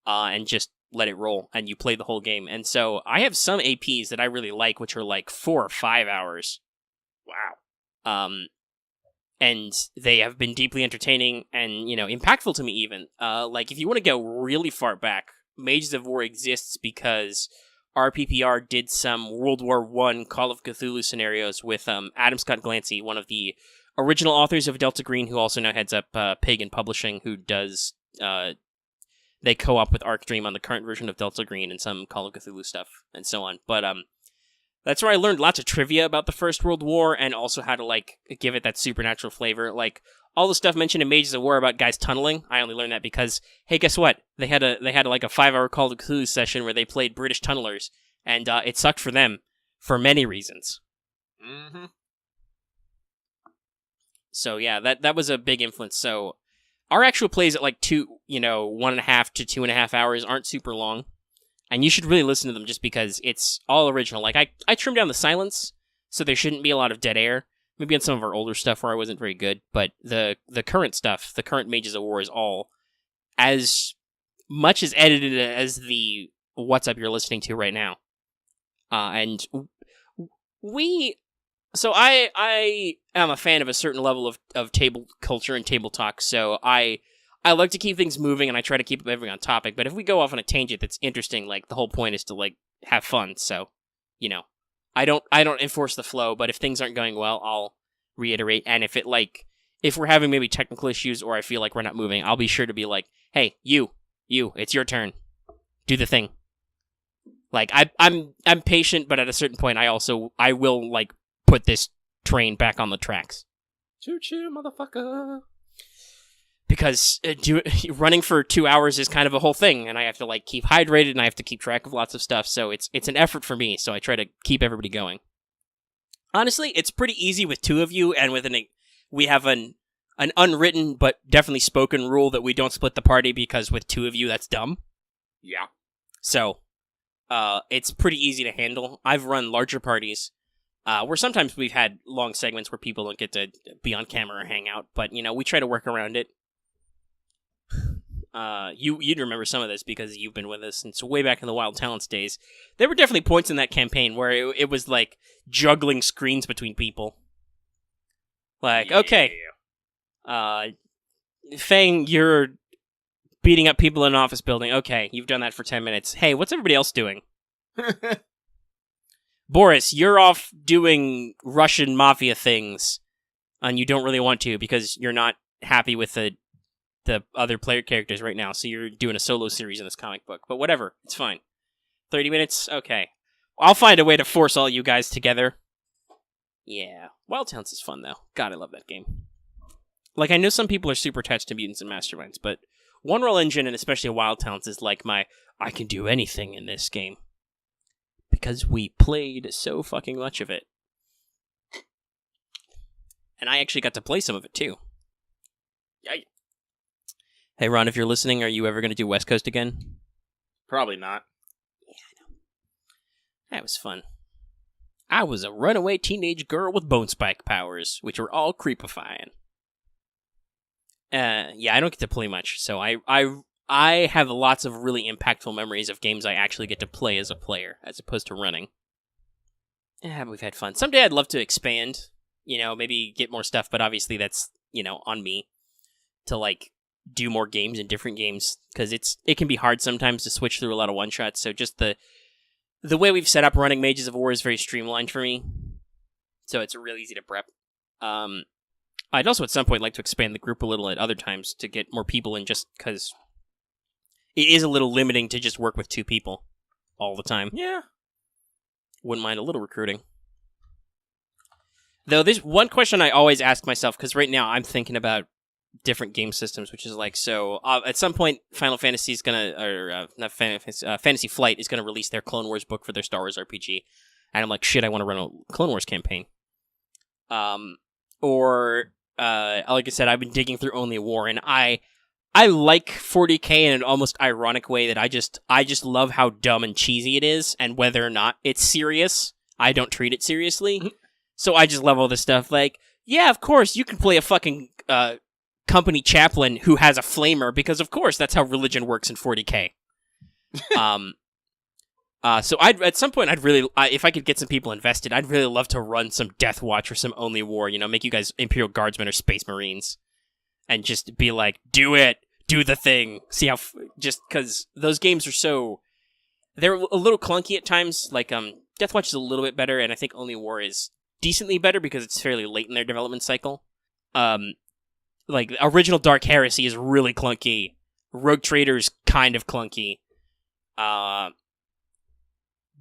and just let it roll, and you play the whole game. And so I have some APs that I really like, which are like 4 or 5 hours. Wow. And they have been deeply entertaining and, impactful to me even. Like, if you want to go really far back, Mages of War exists because RPPR did some World War I Call of Cthulhu scenarios with Adam Scott Glancy, one of the original authors of Delta Green, who also now heads up Pagan Publishing, who does... they co-op with Arc Dream on the current version of Delta Green and some Call of Cthulhu stuff and so on. But that's where I learned lots of trivia about the First World War and also how to, like, give it that supernatural flavor. Like, all the stuff mentioned in Mages of War about guys tunneling, I only learned that because, hey, guess what? They had like a 5-hour Call of Cthulhu session where they played British tunnelers, and it sucked for them for many reasons. Mm-hmm. So, yeah, that was a big influence. So, our actual plays at like 1.5 to 2.5 hours aren't super long. And you should really listen to them just because it's all original. Like, I trimmed down the silence, so there shouldn't be a lot of dead air. Maybe on some of our older stuff where I wasn't very good. But the current stuff, the current Mages of War, is all as much as edited as the What's Up you're listening to right now. And So I am a fan of a certain level of table culture and table talk, so I like to keep things moving, and I try to keep everything on topic, but if we go off on a tangent that's interesting, like, the whole point is to, like, have fun, so, I don't enforce the flow, but if things aren't going well, I'll reiterate, and if we're having maybe technical issues, or I feel like we're not moving, I'll be sure to be like, hey, you, it's your turn. Do the thing. Like, I'm patient, but at a certain point, I will, like, put this train back on the tracks. Choo-choo, motherfucker. Because running for 2 hours is kind of a whole thing, and I have to, like, keep hydrated, and I have to keep track of lots of stuff, so it's an effort for me, so I try to keep everybody going. Honestly, it's pretty easy with 2 of you, and we have an unwritten but definitely spoken rule that we don't split the party, because with 2 of you, that's dumb. Yeah. So, it's pretty easy to handle. I've run larger parties, where sometimes we've had long segments where people don't get to be on camera or hang out, but, we try to work around it. You'd remember some of this because you've been with us since way back in the Wild Talents days. There were definitely points in that campaign where it was like juggling screens between people. Like, yeah. Okay, Fang, you're beating up people in an office building. Okay, you've done that for 10 minutes. Hey, what's everybody else doing? Boris, you're off doing Russian mafia things, and you don't really want to because you're not happy with the other player characters right now, so you're doing a solo series in this comic book. But whatever, it's fine. 30 minutes? Okay. I'll find a way to force all you guys together. Yeah. Wild Talents is fun, though. God, I love that game. like, I know some people are super attached to Mutants and Masterminds, but One Roll Engine, and especially Wild Talents, is like my, I can do anything in this game. Because we played so fucking much of it. And I actually got to play some of it, too. Yeah. Hey, Ron, if you're listening, are you ever going to do West Coast again? Probably not. Yeah, I know. That was fun. I was a runaway teenage girl with bone spike powers, which were all creepifying. Yeah, I don't get to play much, so I have lots of really impactful memories of games I actually get to play as a player, as opposed to running. Yeah, we've had fun. Someday I'd love to expand, maybe get more stuff, but obviously that's, on me to, like, do more games and different games, because it can be hard sometimes to switch through a lot of one-shots, so just the way we've set up running Mages of War is very streamlined for me, so it's real easy to prep. I'd also at some point like to expand the group a little at other times to get more people in, just because it is a little limiting to just work with 2 people all the time. Yeah. Wouldn't mind a little recruiting. Though there's one question I always ask myself, because right now I'm thinking about different game systems, which is like, so at some point Final Fantasy is going to, or not Fantasy Flight is going to release their Clone Wars book for their Star Wars RPG. And I'm like, shit, I want to run a Clone Wars campaign. Or like I said, I've been digging through Only War, and I like 40K in an almost ironic way that I just love how dumb and cheesy it is, and whether or not it's serious, I don't treat it seriously. Mm-hmm. So I just love all this stuff. Like, yeah, of course you can play a fucking company chaplain who has a flamer, because of course that's how religion works in 40K. So at some point I'd really, if I could get some people invested, I'd really love to run some Death Watch or some Only War. Make you guys Imperial Guardsmen or Space Marines, and just be like, do it, do the thing. See how just because those games are they're a little clunky at times. Like Death Watch is a little bit better, and I think Only War is decently better because it's fairly late in their development cycle. Like original Dark Heresy is really clunky. Rogue Trader's kind of clunky.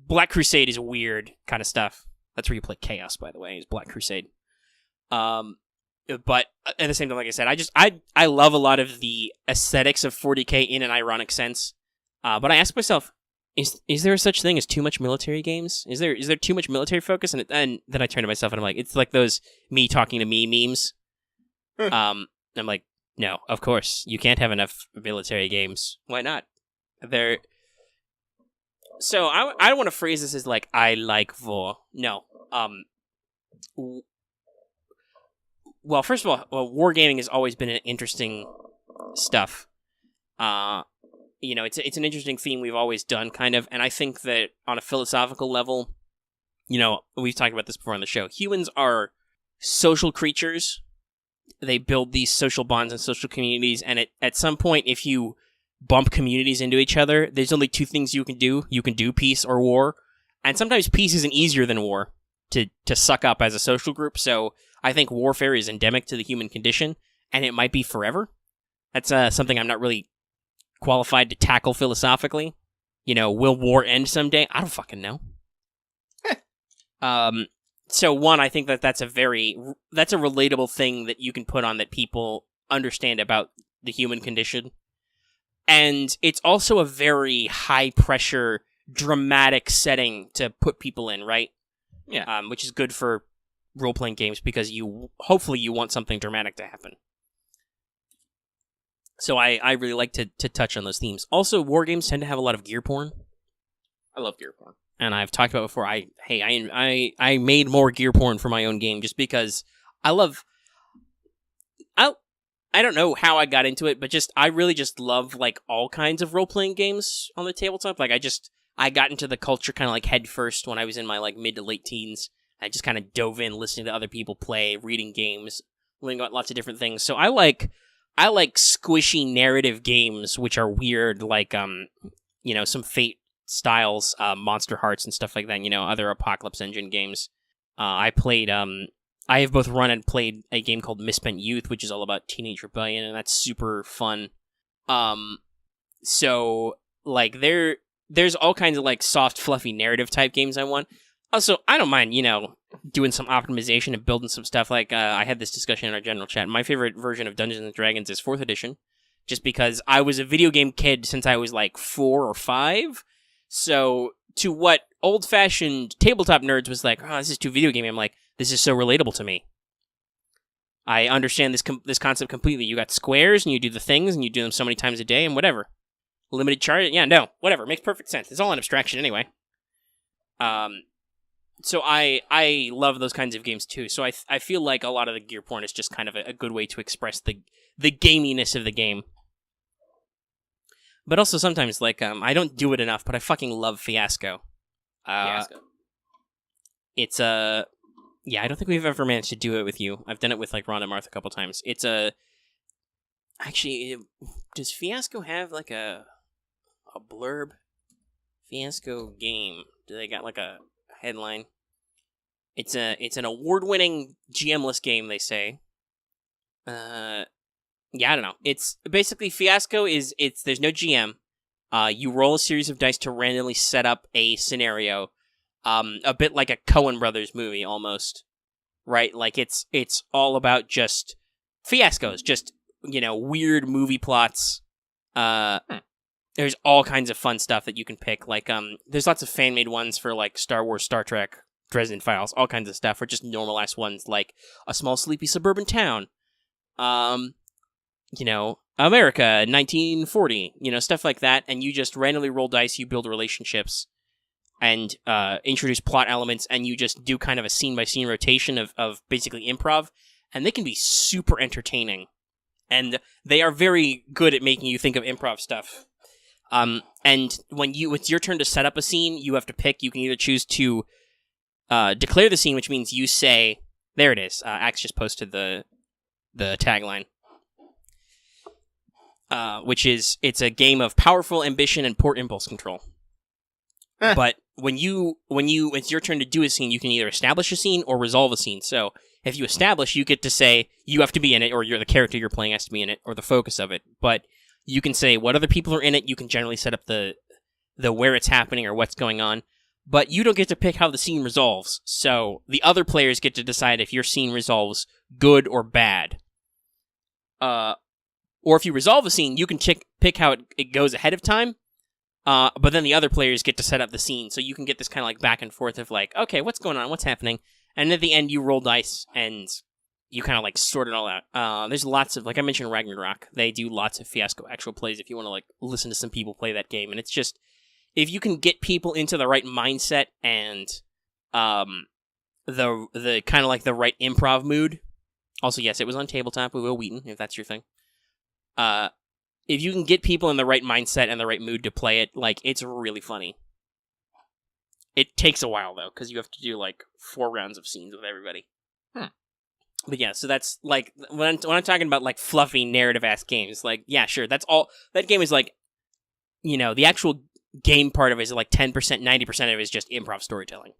Black Crusade is weird kind of stuff. That's where you play Chaos, by the way, is Black Crusade. But at the same time, like I said, I love a lot of the aesthetics of 40K in an ironic sense. But I ask myself, is there such thing as too much military games? Is there too much military focus? And then I turn to myself and I'm like, it's like those me talking to me memes. I'm like, no, of course you can't have enough military games. Why not? So I don't want to phrase this as like, I like war. No. Well, first of all, wargaming has always been an interesting stuff. It's an interesting theme we've always done, kind of, and I think that on a philosophical level, we've talked about this before on the show, humans are social creatures. They build these social bonds and social communities, and at some point, if you bump communities into each other, there's only 2 things you can do. You can do peace or war, and sometimes peace isn't easier than war to suck up as a social group, so I think warfare is endemic to the human condition, and it might be forever. That's something I'm not really qualified to tackle philosophically. Will war end someday? I don't fucking know. So one, I think that's a relatable thing that you can put on that people understand about the human condition. And it's also a very high pressure, dramatic setting to put people in, right? Yeah. Which is good for role-playing games because hopefully you want something dramatic to happen. So I really like to touch on those themes. Also, war games tend to have a lot of gear porn. I love gear porn. And I've talked about before, I made more gear porn for my own game just because I don't know how I got into it, but I really just love like all kinds of role-playing games on the tabletop. Like I got into the culture kind of like head first when I was in my like mid to late teens. I just kind of dove in, listening to other people play, reading games, learning about lots of different things. So I like squishy narrative games, which are weird, like some Fate styles, Monster Hearts and stuff like that. Other Apocalypse Engine games. I have both run and played a game called Misspent Youth, which is all about teenage rebellion, and that's super fun. So like there's all kinds of like soft, fluffy narrative type games I want. Also, I don't mind, doing some optimization and building some stuff. Like, I had this discussion in our general chat. My favorite version of Dungeons & Dragons is 4th edition, just because I was a video game kid since I was like 4 or 5. So, to what old-fashioned tabletop nerds was like, oh, this is too video game, I'm like, this is so relatable to me. I understand this concept completely. You got squares, and you do the things, and you do them so many times a day, and whatever. Limited charge, yeah, no, whatever. It makes perfect sense. It's all an abstraction anyway. So I love those kinds of games too. So I feel like a lot of the gear porn is just kind of a good way to express the gaminess of the game. But also sometimes, like, I don't do it enough, but I fucking love Fiasco. Fiasco. It's yeah, I don't think we've ever managed to do it with you. I've done it with, like, Ron and Martha a couple times. It's actually, does Fiasco have, like, a blurb? Fiasco game. Do they got, like, a headline? It's an award-winning GM-less game, they say. Yeah, I don't know. It's basically Fiasco there's no GM. You roll a series of dice to randomly set up a scenario. A bit like a Coen Brothers movie almost. Right? Like it's all about just fiascos, just, weird movie plots. There's all kinds of fun stuff that you can pick. Like there's lots of fan-made ones for like Star Wars, Star Trek, Dresden Files, all kinds of stuff, or just normal-ass ones like a small sleepy suburban town. America, 1940, stuff like that, and you just randomly roll dice, you build relationships, and introduce plot elements, and you just do kind of a scene-by-scene rotation of basically improv, and they can be super entertaining, and they are very good at making you think of improv stuff. And when it's your turn to set up a scene, you have to pick, you can either choose to declare the scene, which means you say, there it is, Axe just posted the tagline. Which is, it's a game of powerful ambition and poor impulse control. But when it's your turn to do a scene, you can either establish a scene or resolve a scene. So if you establish, you get to say you have to be in it, or the character you're playing has to be in it, or the focus of it. But you can say what other people are in it. You can generally set up the where it's happening or what's going on. But you don't get to pick how the scene resolves. So the other players get to decide if your scene resolves good or bad. Or if you resolve a scene, you can pick how it goes ahead of time, but then the other players get to set up the scene, so you can get this kind of like back and forth of like, okay, what's going on, what's happening, and at the end you roll dice, and you kind of like sort it all out. There's lots of, like I mentioned Ragnarok, they do lots of Fiasco actual plays if you want to like listen to some people play that game, and it's just, if you can get people into the right mindset and the kind of like the right improv mood. Also, yes, it was on Tabletop with Will Wheaton, if that's your thing. If you can get people in the right mindset and the right mood to play it, like, it's really funny. It takes a while, though, because you have to do, like, 4 rounds of scenes with everybody. But yeah, so that's, like, when I'm talking about, like, fluffy narrative-ass games, like, yeah, sure, that's all, that game is, like, the actual game part of it is, like, 10%, 90% of it is just improv storytelling.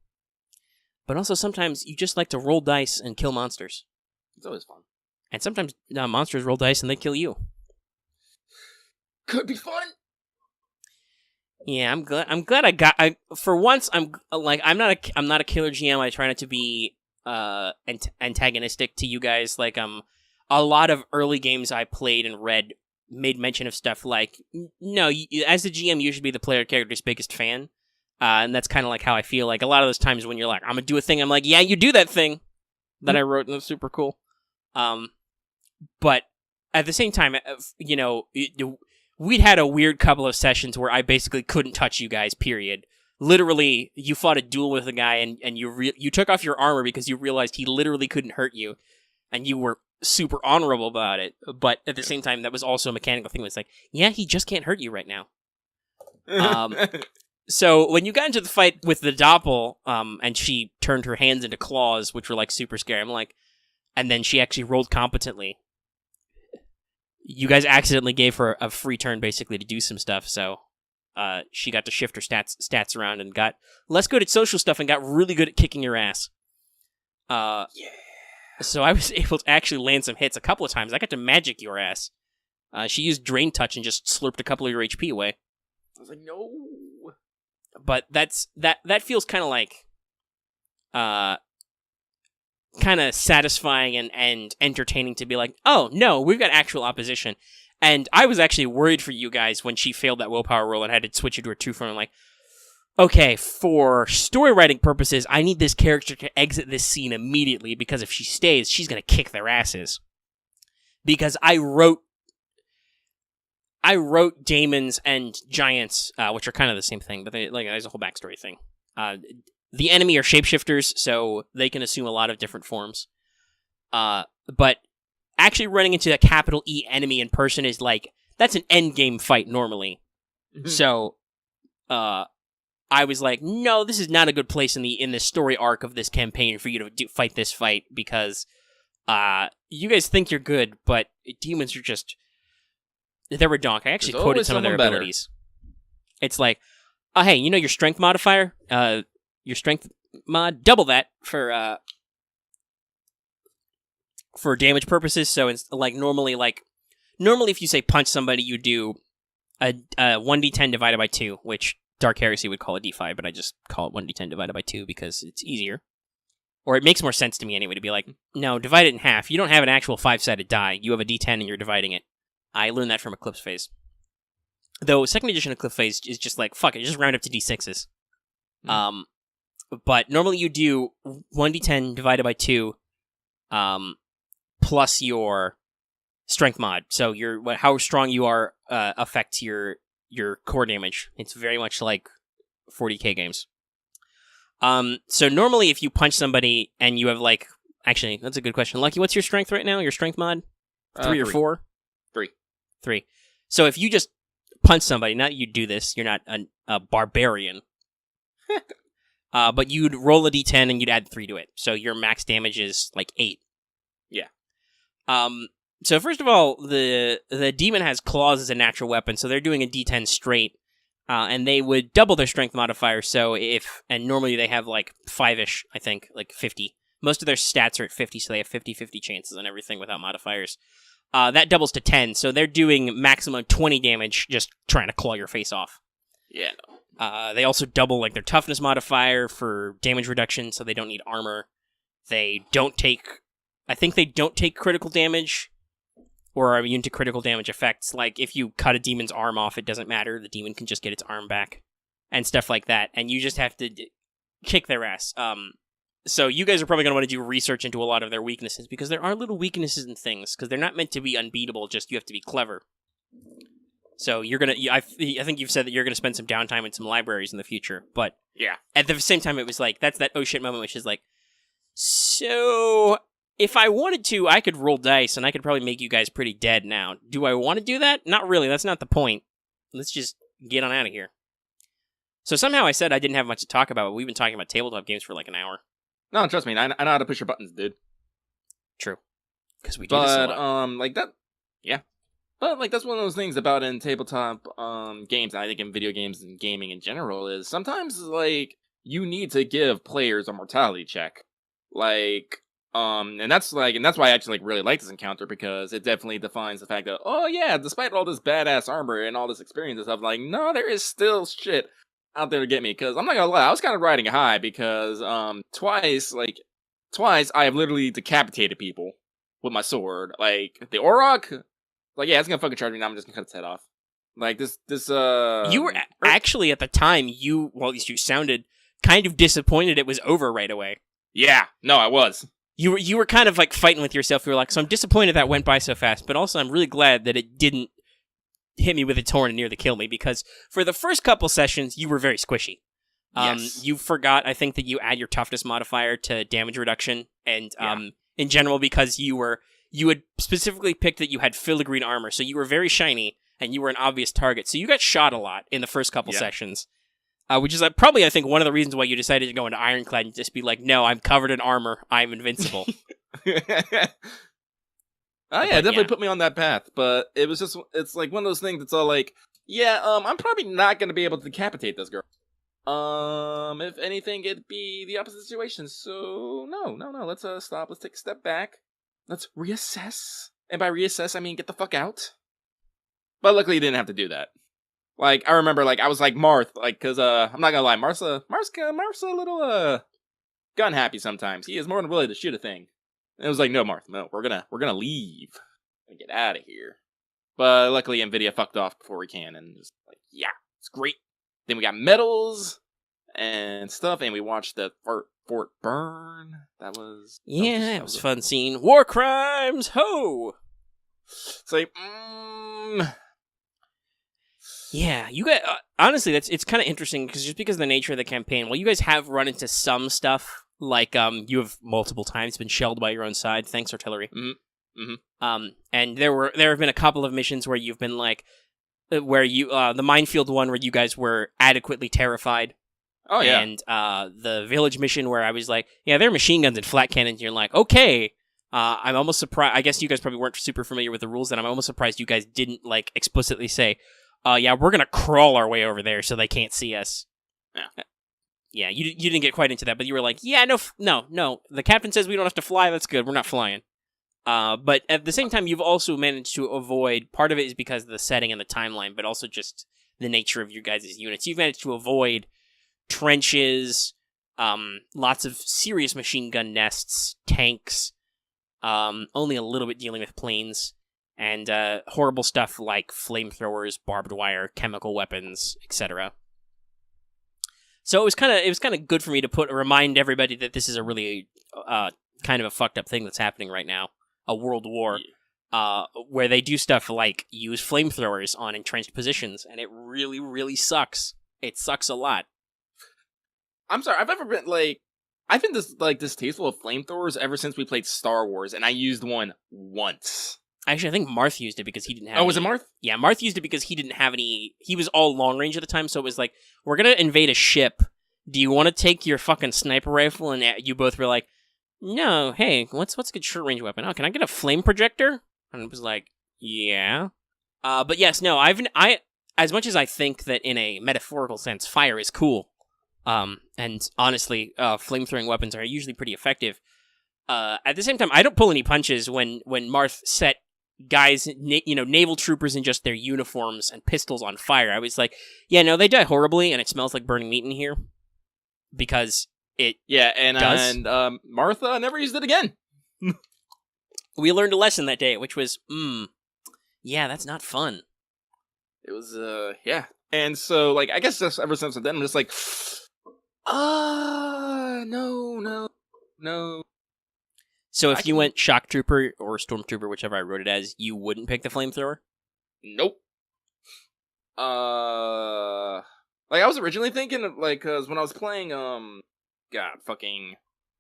But also, sometimes you just like to roll dice and kill monsters. It's always fun. And sometimes monsters roll dice and they kill you. Could be fun. Yeah, I'm glad for once I'm not a killer GM. I try not to be antagonistic to you guys. Like a lot of early games I played and read made mention of stuff like, no, as the GM you should be the player character's biggest fan. And that's kind of like how I feel. Like a lot of those times when you're like, I'm gonna do a thing, I'm like, yeah, you do that thing that I wrote and it's super cool. But at the same time, we'd had a weird couple of sessions where I basically couldn't touch you guys, period. Literally, you fought a duel with a guy and you took off your armor because you realized he literally couldn't hurt you. And you were super honorable about it. But at the same time, that was also a mechanical thing. It was like, yeah, he just can't hurt you right now. So when you got into the fight with the Doppel, and she turned her hands into claws, which were like super scary, I'm like, and then she actually rolled competently. You guys accidentally gave her a free turn, basically, to do some stuff, so she got to shift her stats around and got less good at social stuff and got really good at kicking your ass. Yeah. So I was able to actually land some hits a couple of times. I got to magic your ass. She used Drain Touch and just slurped a couple of your HP away. I was like, no. But that feels kind of like kind of satisfying and entertaining to be like, oh, no, we've got actual opposition. And I was actually worried for you guys when she failed that willpower roll and had to switch it to her 2 form. I'm like, okay, for story writing purposes, I need this character to exit this scene immediately because if she stays, she's going to kick their asses. Because I wrote daemons and giants, which are kind of the same thing, but there's a whole backstory thing. The enemy are shapeshifters, so they can assume a lot of different forms. But actually running into a capital E enemy in person is like, that's an endgame fight normally. Mm-hmm. So, I was like, no, this is not a good place in the story arc of this campaign for you to fight this fight, because you guys think you're good, but demons are just... They're redonk. I actually quoted some of their abilities. It's like, hey, you know your strength modifier? Your strength mod, double that for damage purposes. So it's normally if you say punch somebody, you do a 1d10 divided by 2, which Dark Heresy would call a d5, but I just call it 1d10 divided by 2 because it's easier. Or it makes more sense to me anyway to be like, no, divide it in half. You don't have an actual 5-sided die. You have a d10 and you're dividing it. I learned that from Eclipse Phase. Though, 2nd edition Eclipse Phase is just like, fuck it, just round up to d6s. But normally you do 1d10 divided by 2, plus your strength mod. So how strong you are affects your core damage. It's very much like 40k games. So normally if you punch somebody and you have actually, that's a good question. Lucky, what's your strength right now? Your strength mod? 3 or 4? 3. So if you just punch somebody, not you do this, you're not a barbarian. But you'd roll a d10 and you'd add 3 to it. So your max damage is 8. Yeah. So first of all, the demon has claws as a natural weapon, so they're doing a d10 straight. And they would double their strength modifier, and normally they have 5-ish, I think, 50. Most of their stats are at 50, so they have 50-50 chances on everything without modifiers. That doubles to 10, so they're doing maximum 20 damage just trying to claw your face off. Yeah. They also double their toughness modifier for damage reduction, so they don't need armor. I think they don't take critical damage, or are immune to critical damage effects. If you cut a demon's arm off, it doesn't matter. The demon can just get its arm back, and stuff like that. And you just have to kick their ass. So you guys are probably going to want to do research into a lot of their weaknesses, because there are little weaknesses in things, because they're not meant to be unbeatable, just you have to be clever. So I think you've said that you're going to spend some downtime in some libraries in the future, but yeah. At the same time, it was that's that oh shit moment, which is so if I wanted to, I could roll dice, and I could probably make you guys pretty dead now. Do I want to do that? Not really, that's not the point. Let's just get on out of here. So somehow I said I didn't have much to talk about, but we've been talking about tabletop games for an hour. No, trust me, I know how to push your buttons, dude. True. Because we do this a lot. That... Yeah. But, that's one of those things about in tabletop games, and I think in video games and gaming in general, is sometimes, you need to give players a mortality check. And that's why I actually, really like this encounter, because it definitely defines the fact that, oh yeah, despite all this badass armor and all this experience and stuff, no, there is still shit out there to get me, because I'm not gonna lie, I was kind of riding high, because, twice I have literally decapitated people with my sword. The Auroch, yeah, it's gonna fucking charge me now, I'm just gonna cut its head off. You were actually, at the time, at least you sounded kind of disappointed it was over right away. Yeah, no, I was. You were kind of, fighting with yourself, you were so I'm disappointed that went by so fast, but also I'm really glad that it didn't hit me with its horn and nearly kill me, because for the first couple sessions, you were very squishy. Yes. You forgot, I think, that you add your toughness modifier to damage reduction, and in general, because you had specifically picked that you had filigree armor, so you were very shiny, and you were an obvious target, so you got shot a lot in the first couple sessions. Which is probably, I think, one of the reasons why you decided to go into Ironclad and just be no, I'm covered in armor, I'm invincible. Definitely put me on that path, but it was just, it's one of those things that's all I'm probably not going to be able to decapitate this girl. If anything, it'd be the opposite situation, so no, let's stop, let's take a step back, let's reassess, and by reassess, I mean get the fuck out. But luckily, you didn't have to do that. I remember, I was Marth, because, I'm not gonna lie, Marth's a little, gun happy sometimes. He is more than willing to shoot a thing. And it was like, no, Marth, no, we're gonna leave and get out of here. But luckily, Nvidia fucked off before we can, and just like, yeah, it's great. Then we got medals and stuff, and we watched the fort burn. That was it was a fun scene. War crimes, ho! It's like, yeah, you guys. Honestly, it's kind of interesting because of the nature of the campaign. Well, you guys have run into some stuff. Like, you have multiple times been shelled by your own side. Thanks, artillery. And there have been a couple of missions where you've been like, where you, the minefield one where you guys were adequately terrified. Oh yeah. And the village mission where I was like, yeah, there are machine guns and flat cannons. And you're like, okay. I'm almost surprised. I guess you guys probably weren't super familiar with the rules, and I'm almost surprised you guys didn't like explicitly say, yeah, we're gonna crawl our way over there so they can't see us. Yeah. Yeah, you didn't get quite into that, but you were like, yeah, no. The captain says we don't have to fly. That's good. We're not flying. But at the same time, you've also managed to avoid. Part of it is because of the setting and the timeline, but also just the nature of your guys' units. You've managed to avoid trenches, lots of serious machine gun nests, tanks, only a little bit dealing with planes, and horrible stuff like flamethrowers, barbed wire, chemical weapons, etc. So it was kind of good for me to remind everybody that this is a really kind of a fucked up thing that's happening right now, a world war, where they do stuff like use flamethrowers on entrenched positions, and it really, really sucks. It sucks a lot. I'm sorry, I've been distasteful of flamethrowers ever since we played Star Wars, and I used one once. Actually, I think Marth used it because he didn't have any. Was it Marth? Yeah, Marth used it because he didn't have any. He was all long range at the time, so it was like, we're gonna invade a ship. Do you want to take your fucking sniper rifle? And you both were like, no, hey, what's a good short range weapon? Oh, can I get a flame projector? And it was like, yeah. But yes, no, I as much as I think that in a metaphorical sense, fire is cool, and honestly, flamethrowing weapons are usually pretty effective. At the same time, I don't pull any punches when Marth set guys, naval troopers in just their uniforms and pistols on fire. I was like, yeah, no, they die horribly, and it smells like burning meat in here. Because it does. And Martha never used it again. We learned a lesson that day, which was, yeah, that's not fun. It was, yeah. And so, like, I guess just ever since then, I'm just like, no. So if you went Shock Trooper or Stormtrooper, whichever I wrote it as, you wouldn't pick the flamethrower? Nope. Like, I was originally thinking, like, cause when I was playing, fucking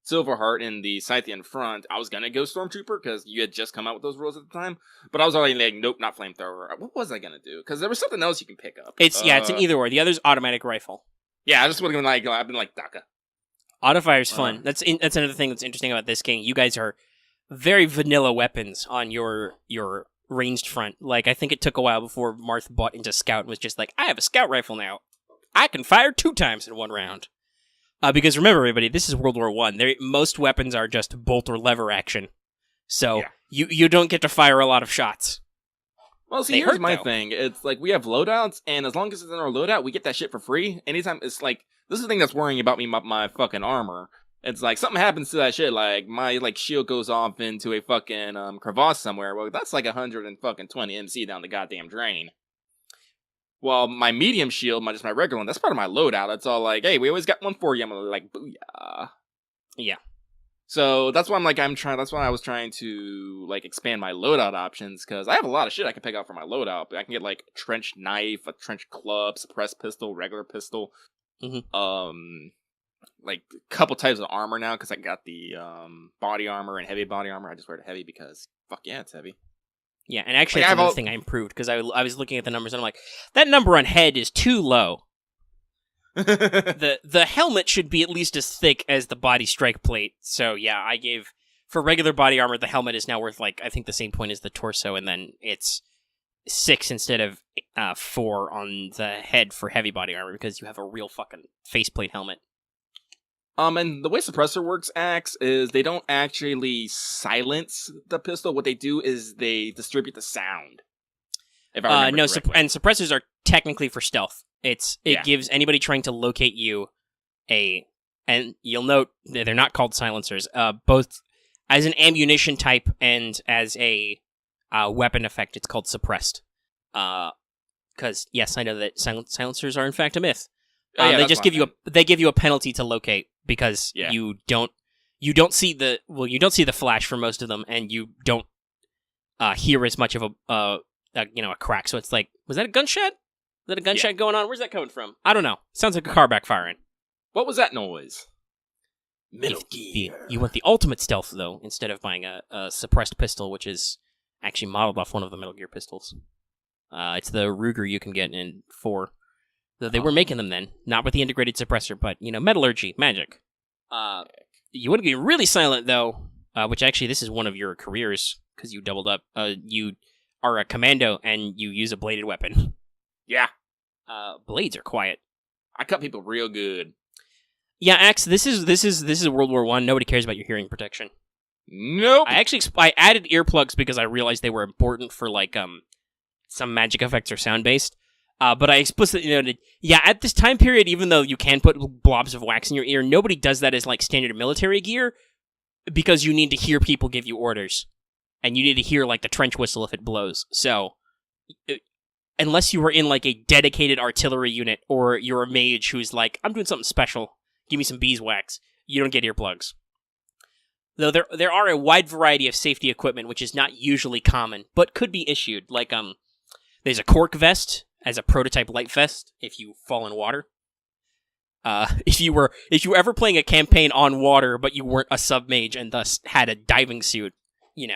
Silverheart in the Scythian front, I was gonna go Stormtrooper, cause you had just come out with those rules at the time, but I was already like, nope, not flamethrower. What was I gonna do? Cause there was something else you can pick up. It's an either or. The other's automatic rifle. Yeah, I just would have been like, I've been like, DACA. Autofire's fun. That's another thing that's interesting about this game. You guys are very vanilla weapons on your ranged front. Like, I think it took a while before Marth bought into Scout and was just like, I have a Scout rifle now. I can fire 2 times in one round. Because remember, everybody, this is World War I. Most weapons are just bolt or lever action. So you don't get to fire a lot of shots. Well, see, here's my thing. It's like, we have loadouts, and as long as it's in our loadout, we get that shit for free. Anytime, it's like, this is the thing that's worrying about me, my fucking armor. It's like, something happens to that shit, like, my, like, shield goes off into a fucking, crevasse somewhere. Well, that's like 120 MC down the goddamn drain. Well, my medium shield, just my regular one, that's part of my loadout. It's all like, hey, we always got one for you. I'm like, booyah. Yeah. So that's why that's why I was trying to, like, expand my loadout options, because I have a lot of shit I can pick out for my loadout. I can get, like, a trench knife, a trench club, suppressed pistol, regular pistol. Mm-hmm. Like, a couple types of armor now, because I got the, body armor and heavy body armor. I just wear it heavy because, fuck yeah, it's heavy. Yeah, and actually, that's another thing I improved, because I was looking at the numbers, and I'm like, that number on head is too low. The helmet should be at least as thick as the body strike plate. So yeah, I gave, for regular body armor, the helmet is now worth, like, I think the same point as the torso, and then it's 6 instead of 4 on the head for heavy body armor, because you have a real fucking faceplate helmet. And the way suppressor works, Axe, is they don't actually silence the pistol. What they do is they distribute the sound. If I remember correctly. And suppressors are technically for stealth. It gives anybody trying to locate you a And you'll note they're not called silencers. Both as an ammunition type and as a weapon effect, it's called suppressed. Because yes, I know that silencers are in fact a myth. They just give you a penalty to locate because you don't see the flash for most of them, and you don't hear as much of a crack. So it's like, was that a gunshot? Is that a gunshot going on? Where's that coming from? I don't know. Sounds like a car backfiring. What was that noise? Metal Gear. You want the ultimate stealth, though, instead of buying a suppressed pistol, which is actually modeled off one of the Metal Gear pistols. It's the Ruger you can get in 4. Though they were making them then, not with the integrated suppressor, but, metallurgy, magic. You want to be really silent, though, which actually this is one of your careers, because you doubled up. You are a commando, and you use a bladed weapon. Yeah. Blades are quiet. I cut people real good. Yeah, Axe, this is World War I. Nobody cares about your hearing protection. Nope. I added earplugs because I realized they were important for, some magic effects or sound-based. But I explicitly noted, at this time period, even though you can put blobs of wax in your ear, nobody does that as, standard military gear, because you need to hear people give you orders. And you need to hear, the trench whistle if it blows. So, unless you were in, a dedicated artillery unit, or you're a mage who's I'm doing something special, give me some beeswax, you don't get earplugs. Though there are a wide variety of safety equipment, which is not usually common, but could be issued. There's a cork vest as a prototype light vest if you fall in water. If you were ever playing a campaign on water, but you weren't a sub-mage and thus had a diving suit, you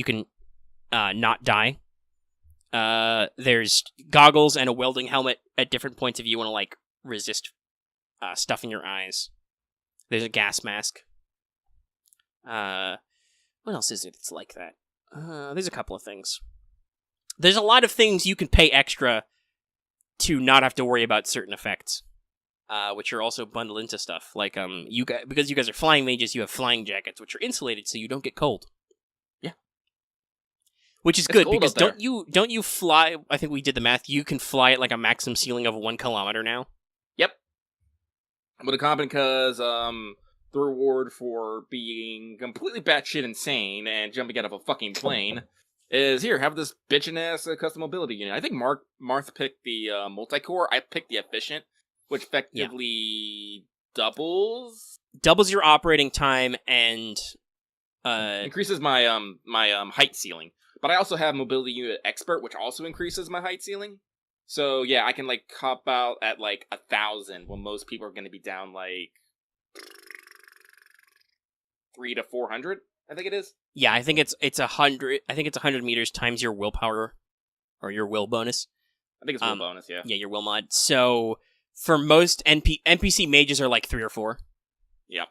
can not die. There's goggles and a welding helmet at different points if you want to, resist stuff in your eyes. There's a gas mask. What else is it? It's like that. There's a couple of things. There's a lot of things you can pay extra to not have to worry about certain effects, which are also bundled into stuff. Because you guys are flying mages, you have flying jackets, which are insulated so you don't get cold. Yeah, which is good because don't you fly? I think we did the math. You can fly at a maximum ceiling of 1 kilometer now. Yep. But a competent because the reward for being completely batshit insane and jumping out of a fucking plane is here. Have this bitchin' ass custom mobility unit. I think Marth picked the multi-core. I picked the efficient, which effectively doubles your operating time and increases my my height ceiling. But I also have mobility unit expert, which also increases my height ceiling. So yeah, I can cop out at 1,000 when most people are going to be down 300 to 400. I think it is. Yeah, I think it's 100. I think it's 100 meters times your willpower, or your will bonus. I think it's will bonus. Yeah. Yeah, your will mod. So for most NPC mages are 3 or 4. Yep.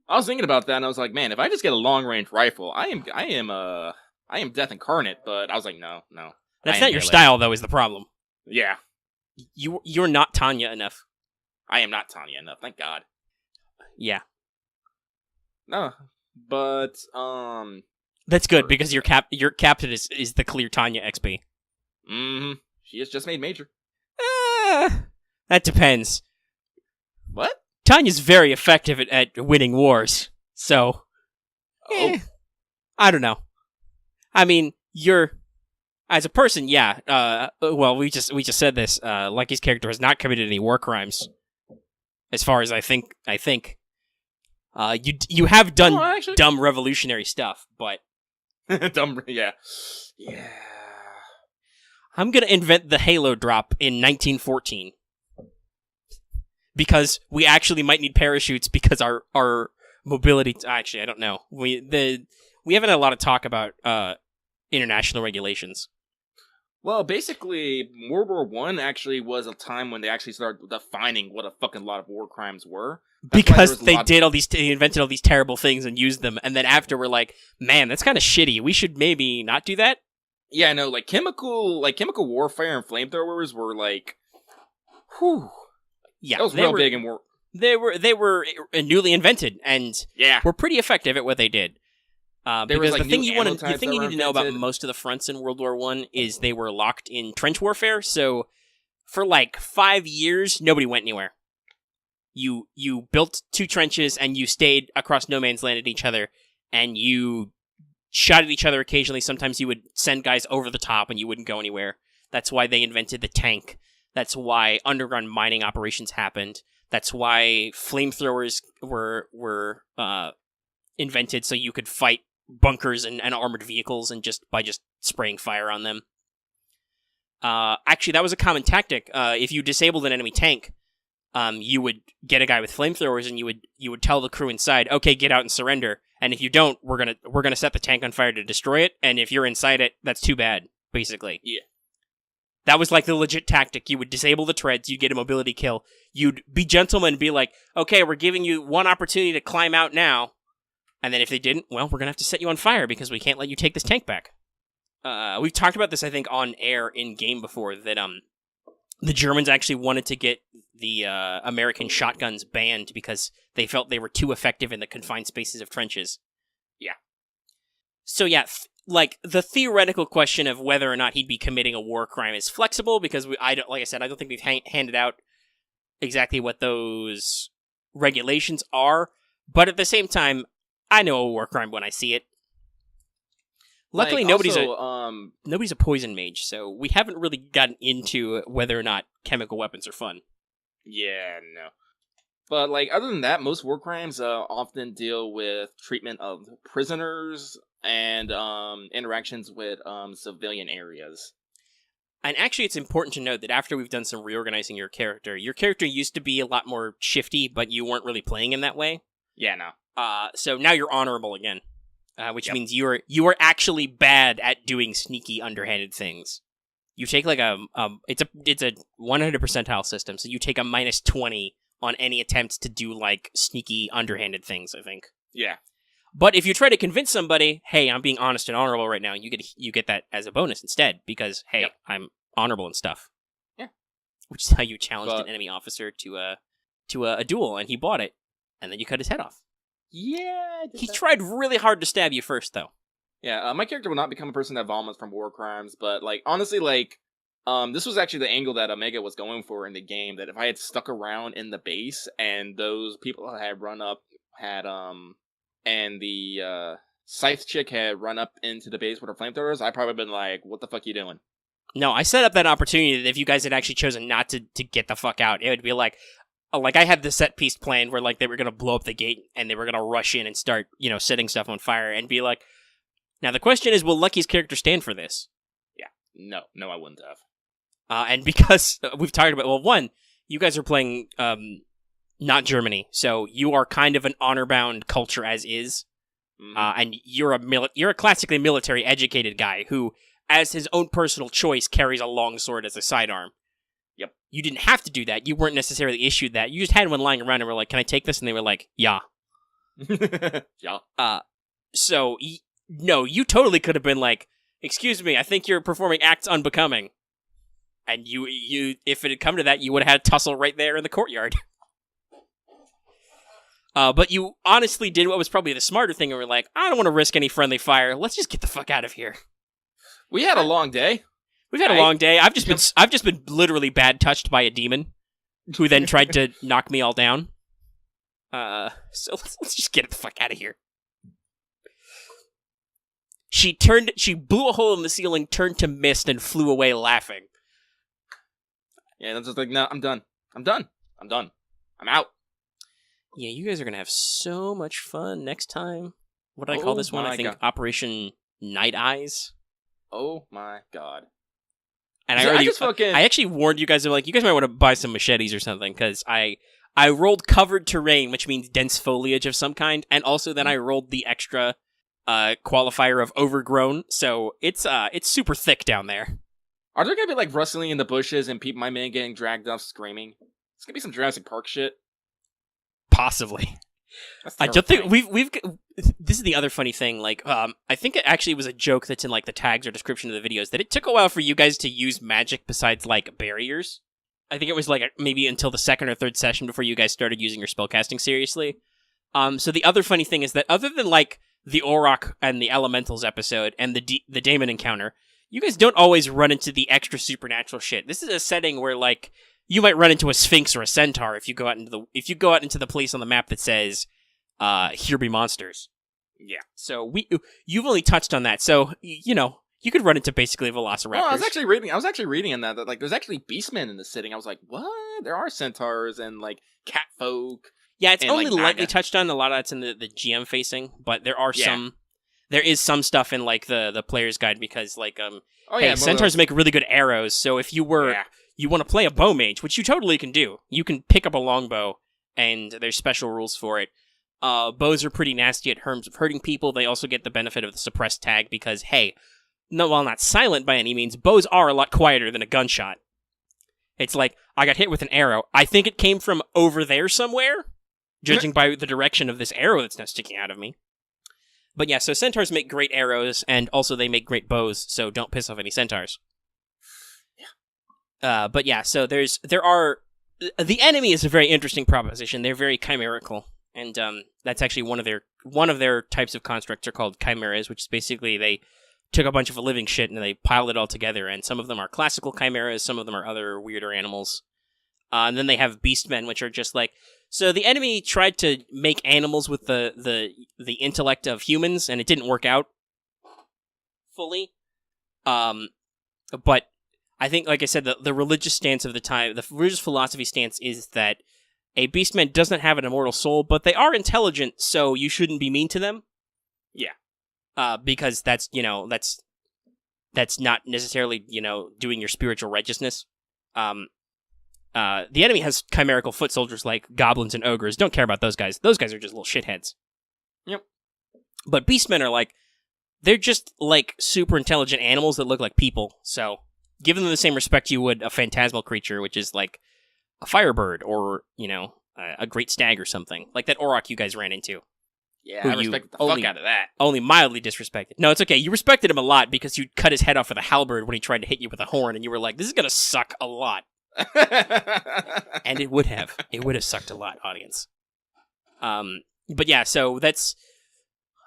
I was thinking about that, and I was like, man, if I just get a long range rifle, I am Death Incarnate. But I was like, no. That's not your style, though. Is the problem? Yeah. You're not Tanya enough. I am not Tanya enough. Thank God. Yeah. No, but that's good because your captain is the clear Tanya XP. Mm-hmm. She has just made major. That depends. What? Tanya's very effective at winning wars, so I don't know. I mean, you're as a person, yeah. Well, we just said this. Lucky's character has not committed any war crimes, as far as I think. You have done dumb revolutionary stuff, but dumb, yeah. I'm gonna invent the Halo drop in 1914 because we actually might need parachutes because our mobility. Actually, I don't know. We haven't had a lot of talk about international regulations. Well, basically, World War I actually was a time when they actually started defining what a fucking lot of war crimes were. Because they invented all these terrible things and used them, and then after we're like, man, that's kind of shitty. We should maybe not do that. Yeah, no, chemical warfare and flamethrowers were whew. Yeah, that was real big in war. They were newly invented and were pretty effective at what they did. Because the thing you need to know about most of the fronts in World War I is they were locked in trench warfare. So for like 5 years, nobody went anywhere. You built 2 trenches and you stayed across no man's land at each other, and you shot at each other occasionally. Sometimes you would send guys over the top and you wouldn't go anywhere. That's why they invented the tank. That's why underground mining operations happened. That's why flamethrowers were invented, so you could fight bunkers and armored vehicles and just spraying fire on them. Actually, that was a common tactic. If you disabled an enemy tank, you would get a guy with flamethrowers, and you would tell the crew inside, "Okay, get out and surrender." And if you don't, we're gonna set the tank on fire to destroy it. And if you're inside it, that's too bad. Basically, yeah. That was like the legit tactic. You would disable the treads, you'd get a mobility kill, you'd be gentleman and be like, "Okay, we're giving you one opportunity to climb out now." And then if they didn't, well, we're gonna have to set you on fire because we can't let you take this tank back. We've talked about this, I think, on air in game before, that the Germans actually wanted to get the American shotguns banned because they felt they were too effective in the confined spaces of trenches. Yeah. So yeah, like the theoretical question of whether or not he'd be committing a war crime is flexible because I don't think we've handed out exactly what those regulations are. But at the same time, I know a war crime when I see it. Luckily, nobody's a poison mage, so we haven't really gotten into whether or not chemical weapons are fun. Yeah, no. But, like, other than that, most war crimes often deal with treatment of prisoners and interactions with civilian areas. And actually, it's important to note that after we've done some reorganizing your character used to be a lot more shifty, but you weren't really playing him that way. Yeah, no. So now you're honorable again, which means you are actually bad at doing sneaky, underhanded things. You take like it's a 100 percentile system, so you take a -20 on any attempts to do like sneaky, underhanded things, I think. Yeah. But if you try to convince somebody, "Hey, I'm being honest and honorable right now," you get that as a bonus instead because, hey, yep, I'm honorable and stuff. Yeah. Which is how you challenged an enemy officer to a duel, and he bought it, and then you cut his head off. Yeah. He tried really hard to stab you first, though. Yeah, my character will not become a person that vomits from war crimes, but, like, honestly, like, this was actually the angle that Omega was going for in the game, that if I had stuck around in the base and those people had run up, and the scythe chick had run up into the base with her flamethrowers, I'd probably been like, "What the fuck you doing?" No, I set up that opportunity that if you guys had actually chosen not to get the fuck out, it would be like I had the set piece planned where, like, they were going to blow up the gate and they were going to rush in and start, setting stuff on fire and be like, now the question is, will Lucky's character stand for this? Yeah. No, I wouldn't have. And because we've talked about, well, one, you guys are playing not Germany, so you are kind of an honor-bound culture as is, and you're a classically military educated guy who, as his own personal choice, carries a long sword as a sidearm. Yep. You didn't have to do that. You weren't necessarily issued that. You just had one lying around and were like, "Can I take this?" And they were like, "Yeah." Yeah. So, no, you totally could have been like, "Excuse me, I think you're performing acts unbecoming." And you, if it had come to that, you would have had a tussle right there in the courtyard. But you honestly did what was probably the smarter thing, and were like, "I don't want to risk any friendly fire. Let's just get the fuck out of here." We had a long day. We've had a long day. I've just been literally bad touched by a demon, who then tried to knock me all down. So let's just get the fuck out of here. She blew a hole in the ceiling, turned to mist, and flew away laughing. Yeah, that's just like, no, I'm done. I'm out. Yeah, you guys are gonna have so much fun next time. What did I call this one? I think God. Operation Night Eyes. Oh my God. And I actually warned you guys, like, you guys might want to buy some machetes or something, because I rolled covered terrain, which means dense foliage of some kind, and also then I rolled the extra qualifier of overgrown, so it's super thick down there. Are there gonna be like rustling in the bushes and my man getting dragged off screaming? It's gonna be some Jurassic Park shit. Possibly. I don't think we've. This is the other funny thing. Like, I think it actually was a joke that's in like the tags or description of the videos that it took a while for you guys to use magic besides like barriers. I think it was like maybe until the second or third session before you guys started using your spellcasting seriously. So the other funny thing is that other than like the Auroch and the Elementals episode and the Daemon encounter, you guys don't always run into the extra supernatural shit. This is a setting where, like, you might run into a sphinx or a centaur if you go out into the place on the map that says, "Here be monsters." Yeah. So you've only touched on that. So you could run into basically velociraptors. Well, I was actually reading in that like there's actually beastmen in the setting. I was like, what? There are centaurs and like cat folk. Yeah, it's and, only like, lightly touched on. A lot of that's in the GM facing, but there are some. There is some stuff in like the player's guide because like centaurs make really good arrows. So if you want to play a bow mage, which you totally can do, you can pick up a longbow, and there's special rules for it. Bows are pretty nasty in terms of hurting people. They also get the benefit of the suppressed tag because while not silent by any means, bows are a lot quieter than a gunshot. It's like I got hit with an arrow. I think it came from over there somewhere, judging by the direction of this arrow that's now sticking out of me. But yeah, so centaurs make great arrows, and also they make great bows, so don't piss off any centaurs. Yeah. But yeah, so the enemy is a very interesting proposition. They're very chimerical, and that's actually one of their types of constructs are called chimeras, which is basically they took a bunch of living shit and they piled it all together, and some of them are classical chimeras, some of them are other weirder animals. And then they have beastmen, which are just like... So the enemy tried to make animals with the intellect of humans, and it didn't work out fully. But I think, like I said, the religious stance of the time, the religious philosophy stance is that a beastman doesn't have an immortal soul, but they are intelligent, so you shouldn't be mean to them. Yeah. Because that's not necessarily, doing your spiritual righteousness. The enemy has chimerical foot soldiers like goblins and ogres. Don't care about those guys. Those guys are just little shitheads. Yep. But beastmen are they're just like super intelligent animals that look like people. So give them the same respect you would a phantasmal creature, which is like a firebird or, a great stag or something. Like that Auroch you guys ran into. Yeah, I respect the fuck out of that. Only mildly disrespected. No, it's okay. You respected him a lot because you cut his head off with a halberd when he tried to hit you with a horn, and you were like, this is going to suck a lot. And it would have sucked a lot, audience. But yeah, so that's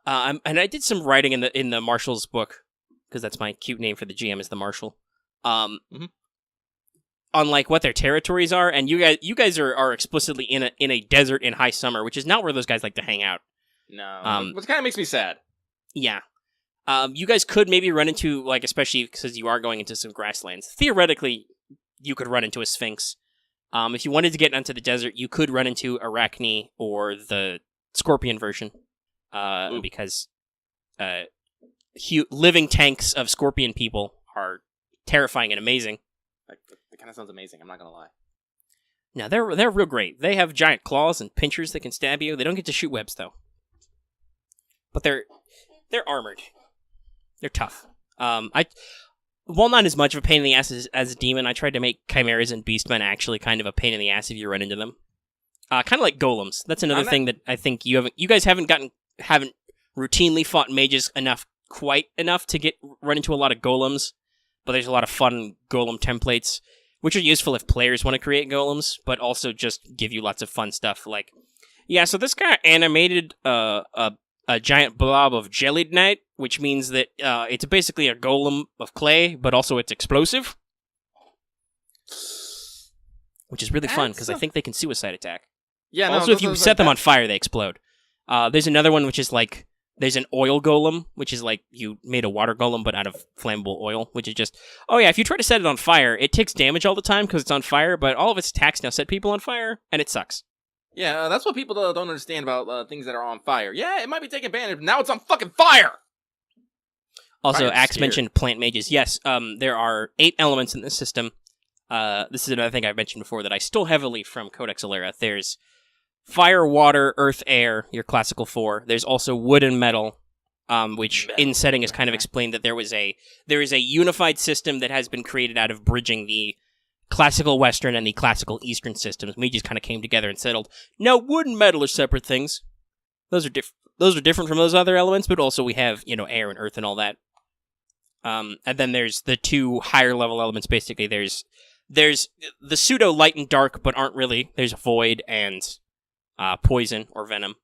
and I did some writing in the Marshal's book because that's my cute name for the GM is the Marshal. On like what their territories are, and you guys are explicitly in a desert in high summer, which is not where those guys like to hang out. No, which kind of makes me sad. Yeah. You guys could maybe run into like, especially because you are going into some grasslands. Theoretically, you could run into a sphinx. If you wanted to get onto the desert, you could run into Arachne or the scorpion version. Because living tanks of scorpion people are terrifying and amazing. That kind of sounds amazing, I'm not gonna lie. No, they're real great. They have giant claws and pinchers that can stab you. They don't get to shoot webs, though. But they're armored. They're tough. While not as much of a pain in the ass as a demon, I tried to make chimeras and beastmen actually kind of a pain in the ass if you run into them. Kind of like golems. That's another thing that I think you guys haven't routinely fought mages quite enough to run into a lot of golems. But there's a lot of fun golem templates, which are useful if players want to create golems, but also just give you lots of fun stuff. Like, yeah, so this guy animated a giant blob of jellied night, which means that it's basically a golem of clay, but also it's explosive. Which is really fun, because I think they can suicide attack. Yeah. Also, if you set them on fire, they explode. There's another one, which is like, there's an oil golem, which is like you made a water golem, but out of flammable oil, which is just, oh yeah, if you try to set it on fire, it takes damage all the time because it's on fire, but all of its attacks now set people on fire, and it sucks. Yeah, that's what people don't understand about things that are on fire. Yeah, it might be taking advantage, but now it's on fucking fire! Also, Axe mentioned plant mages. Yes, there are 8 elements in this system. This is another thing I've mentioned before that I stole heavily from Codex Alera. There's fire, water, earth, air, your classical 4. There's also wood and metal, which in setting is kind of explained that there is a unified system that has been created out of bridging the classical Western and the classical Eastern systems. We just kind of came together and settled, no, wood and metal are separate things. Those are different from those other elements, but also we have, air and earth and all that. And then there's the 2 higher level elements, basically. There's the pseudo light and dark, but aren't really. There's void and poison or venom,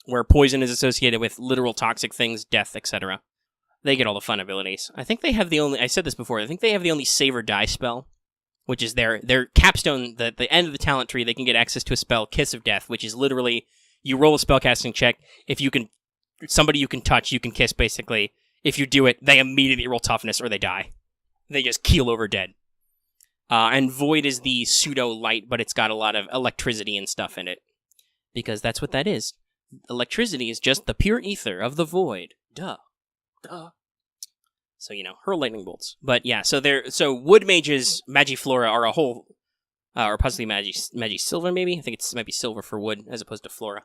where poison is associated with literal toxic things, death, etc. They get all the fun abilities. I think they have the only... I said this before. I think they have the only Save or Die spell, which is their capstone. The end of the talent tree, they can get access to a spell, Kiss of Death, which is literally... You roll a spellcasting check. If you can... Somebody you can touch, you can kiss, basically. If you do it, they immediately roll toughness or they die. They just keel over dead. And Void is the pseudo-light, but it's got a lot of electricity and stuff in it. Because that's what that is. Electricity is just the pure ether of the Void. Duh. So, hurl lightning bolts. But yeah, so Wood Mages, Magiflora, are a whole... or possibly Magisilver, maybe? I think it might be silver for wood, as opposed to flora.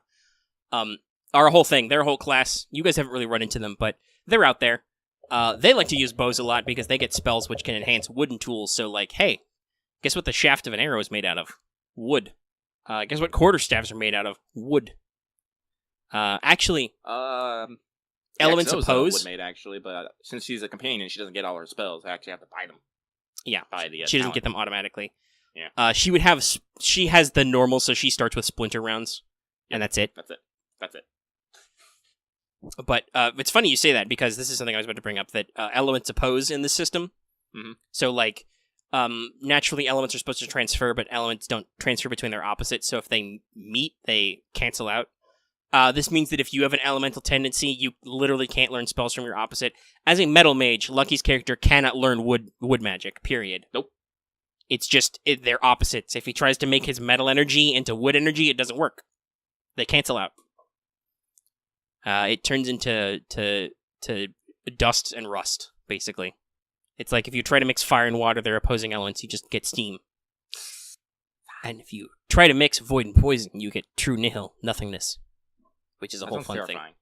Are a whole thing. They're a whole class. You guys haven't really run into them, but they're out there. They like to use bows a lot because they get spells which can enhance wooden tools. So, hey, guess what the shaft of an arrow is made out of? Wood. Guess what quarterstaffs are made out of? Wood. Actually, Elements Oppose. Wood made, actually, but since she's a companion, she doesn't get all her spells. I actually have to buy them. Yeah, she doesn't talent. get them automatically. Yeah. She has the normal, so she starts with splinter rounds, and that's it. That's it. But it's funny you say that, because this is something I was about to bring up, that elements oppose in the system. Mm-hmm. So, naturally elements are supposed to transfer, but elements don't transfer between their opposites, so if they meet, they cancel out. This means that if you have an elemental tendency, you literally can't learn spells from your opposite. As a metal mage, Lucky's character cannot learn wood magic, period. Nope. It's just, they're opposites. If he tries to make his metal energy into wood energy, it doesn't work. They cancel out. It turns into dust and rust, basically. It's like if you try to mix fire and water, they're opposing elements, you just get steam. And if you try to mix void and poison, you get true nihil, nothingness. Which is a whole fun terrifying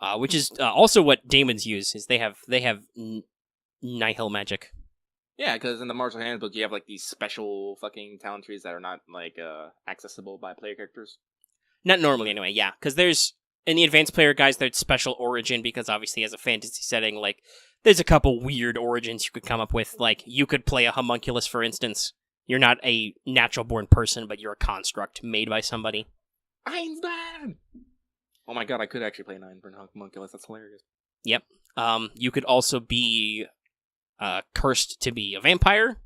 thing. Which is also what Daemons use, is they have nihil magic. Yeah, because in the Martial Handbook, you have these special fucking talent trees that are not accessible by player characters. Not normally, anyway. Yeah, because there's in the advanced player guys, there's special origin, because obviously as a fantasy setting, there's a couple weird origins you could come up with. You could play a homunculus, for instance. You're not a natural born person, but you're a construct made by somebody. Einstein! Oh my god, I could actually play an Einstein homunculus. That's hilarious. Yep. You could also be cursed to be a vampire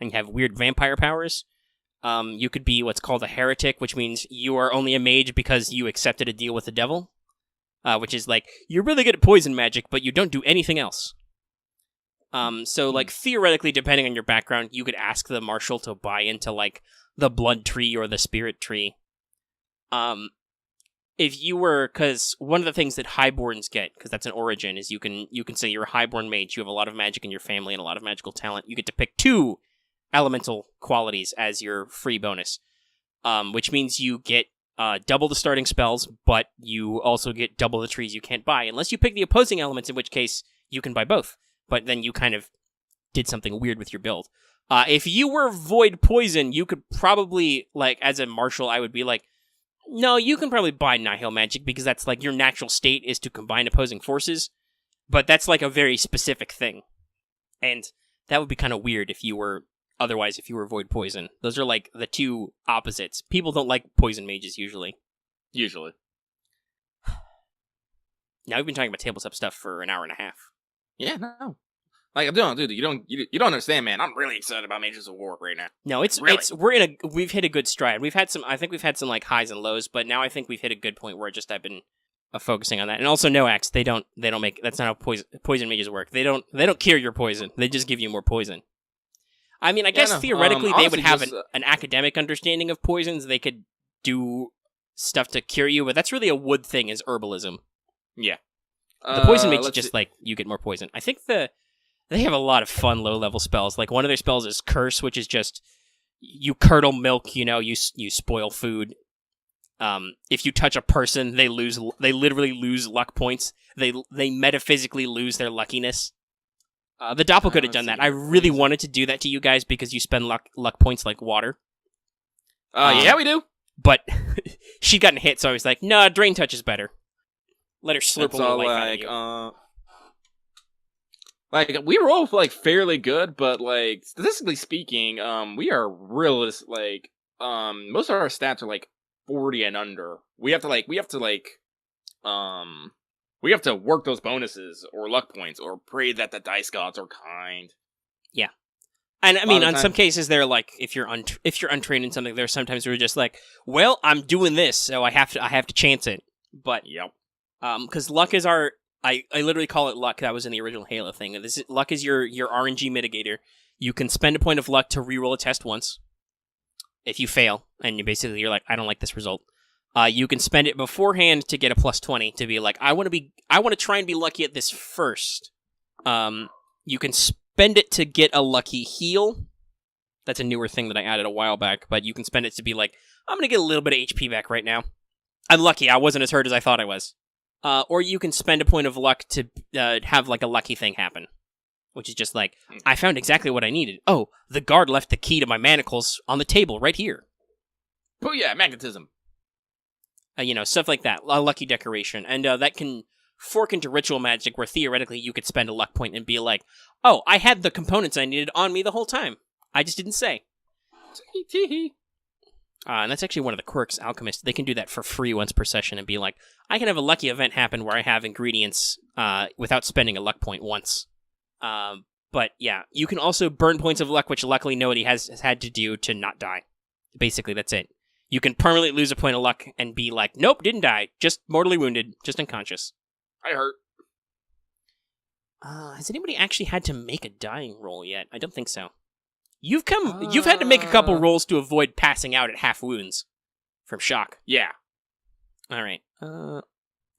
and have weird vampire powers. You could be what's called a heretic, which means you are only a mage because you accepted a deal with the devil. Which is you're really good at poison magic, but you don't do anything else. So theoretically, depending on your background, you could ask the marshal to buy into the blood tree or the spirit tree. If you were, because one of the things that highborns get, because that's an origin, is you can say you're a highborn mage, you have a lot of magic in your family and a lot of magical talent. You get to pick 2 elemental qualities as your free bonus, which means you get double the starting spells, but you also get double the trees you can't buy, unless you pick the opposing elements, in which case you can buy both. But then you kind of did something weird with your build. If you were void poison, you could probably, as a marshal, I would be no, you can probably buy nihil magic, because that's your natural state is to combine opposing forces, but that's a very specific thing. And that would be kind of weird if you were void poison. Those are the 2 opposites. People don't like poison mages usually. Now we've been talking about tabletop stuff for an hour and a half. Yeah, no. I'm doing, dude. You don't understand, man. I'm really excited about Mages of War right now. No, we've hit a good stride. I think we've had some highs and lows, but now I think we've hit a good point where I've been focusing on that. And also no axe. They don't make, that's not how poison mages work. They don't cure your poison. They just give you more poison. I mean, I guess theoretically they would have an academic understanding of poisons. They could do stuff to cure you, but that's really a wood thing, is herbalism. Yeah. The poison mage is just you get more poison. I think they have a lot of fun low-level spells. One of their spells is Curse, which is just, you curdle milk, you spoil food. If you touch a person, they literally lose luck points. They metaphysically lose their luckiness. The Doppel could have done that. I really wanted to do that to you guys, because you spend luck points like water. Yeah, we do. But she'd gotten hit, so I was no, Drain Touch is better. Let her slurp a little life out of you. We roll fairly good, but statistically speaking, we are realist. Most of our stats are 40 and under. We have to We have to work those bonuses or luck points or pray that the dice gods are kind. Yeah. And I mean, on some cases, they're like, if you're untrained in something, there's sometimes we're just like, well, I'm doing this, so I have to chance it. But yep, because luck is our, I literally call it luck. That was in the original Halo thing. Luck is your RNG mitigator. You can spend a point of luck to reroll a test once. If you fail, and you're like, I don't like this result. You can spend it beforehand to get a plus 20 to be like, I want to try and be lucky at this first. You can spend it to get a lucky heal. That's a newer thing that I added a while back, but you can spend it to be like, I'm going to get a little bit of HP back right now. I'm lucky. I wasn't as hurt as I thought I was. Or you can spend a point of luck to have like a lucky thing happen, which is just like, I found exactly what I needed. Oh, the guard left the key to my manacles on the table right here. Oh yeah, magnetism. Stuff like that. A lucky decoration. And that can fork into ritual magic where theoretically you could spend a luck point and be like, oh, I had the components I needed on me the whole time. I just didn't say. And that's actually one of the quirks, Alchemist. They can do that for free once per session and be like, I can have a lucky event happen where I have ingredients without spending a luck point once. But yeah, you can also burn points of luck, which luckily nobody has had to do to not die. Basically, that's it. You can permanently lose a point of luck and be like, nope, didn't die. Just mortally wounded. Just unconscious. I hurt. Has anybody actually had to make a dying roll yet? I don't think so. You've had to make a couple rolls to avoid passing out at half wounds from shock. Yeah. All right. All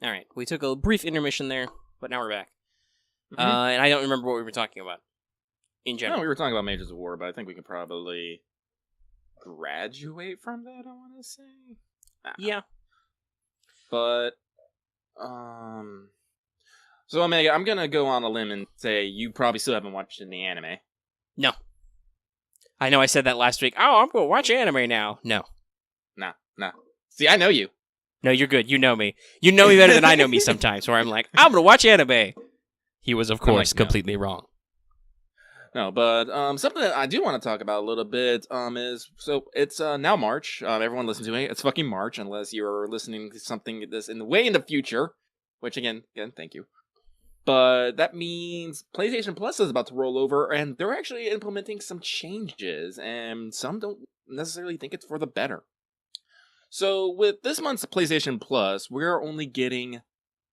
right. We took a brief intermission there, but now we're back. Mm-hmm. And I don't remember what we were talking about in general. No, we were talking about Mages of War, but I think we can probably graduate from that, I want to say. Yeah. But, so Omega, I'm gonna go on a limb and say you probably still haven't watched any anime. No. I know I said that last week. Oh, I'm gonna watch anime now. No. Nah. See, I know you. No, you're good. You know me. You know me better than I know me sometimes, where I'm like, I'm gonna watch anime. He was, of course, completely wrong. No, but something that I do want to talk about a little bit is, so it's now March. Everyone listen to me. It's fucking March, unless you're listening to something this in the future, which again, thank you. But that means PlayStation Plus is about to roll over, and they're actually implementing some changes, and some don't necessarily think it's for the better. So with this month's PlayStation Plus, we're only getting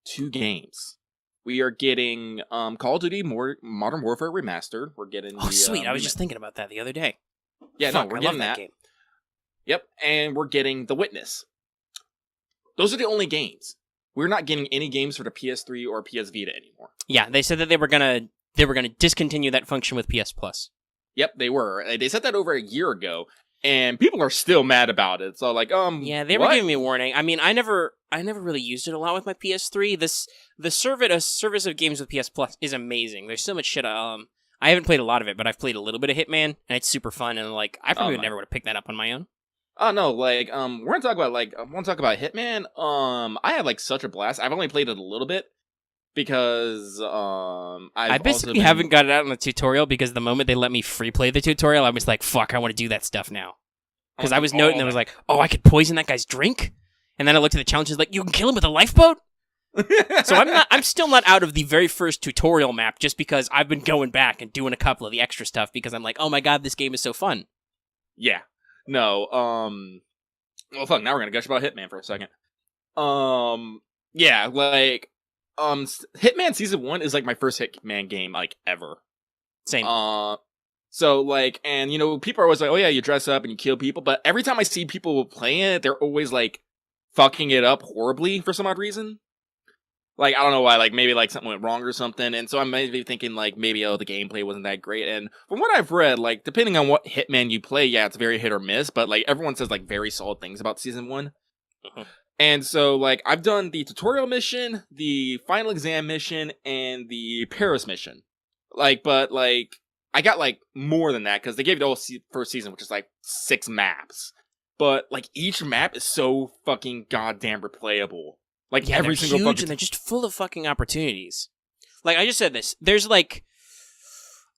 2 games. We are getting Call of Duty Modern Warfare Remastered. We're getting sweet. I was just thinking about that the other day. Yeah, we're getting that game. Yep, and we're getting The Witness. Those are the only games. We're not getting any games for the PS3 or PS Vita anymore. Yeah, they said that they were gonna discontinue that function with PS Plus. Yep, they were. They said that over a year ago, and people are still mad about it. So like, yeah, they were giving me a warning. I mean, I never really used it a lot with my PS3. The service of games with PS Plus is amazing. There's so much shit. I haven't played a lot of it, but I've played a little bit of Hitman, and it's super fun. And like, I probably never would have picked that up on my own. Oh no, like we're gonna talk about Hitman. I had like such a blast. I've only played it a little bit because I basically haven't got it out in the tutorial because the moment they let me free play the tutorial, I was like, fuck, I want to do that stuff now. Because I was noting that I was like, oh, I could poison that guy's drink, and then I looked at the challenges like, you can kill him with a lifeboat. So I'm still not out of the very first tutorial map just because I've been going back and doing a couple of the extra stuff because I'm like, oh my god, this game is so fun. Yeah. No, well, fuck, now we're gonna gush about Hitman for a second. Yeah, like, Hitman Season 1 is, like, my first Hitman game, like, ever. Same. So, like, and, you know, people are always like, oh yeah, you dress up and you kill people, but every time I see people playing it, they're always, like, fucking it up horribly for some odd reason. Like, I don't know why, like, maybe, like, something went wrong or something, and so I'm maybe thinking, like, maybe, the gameplay wasn't that great, and from what I've read, like, depending on what Hitman you play, yeah, it's very hit or miss, but, like, everyone says, like, very solid things about Season 1. Uh-huh. And so, like, I've done the tutorial mission, the final exam mission, and the Paris mission. Like, but, like, I got, like, more than that, because they gave you the whole first season, which is, like, 6 maps. But, like, each map is so fucking goddamn replayable. Like, yeah, every they're single huge and they're just full of fucking opportunities. Like, I just said this. There's, like,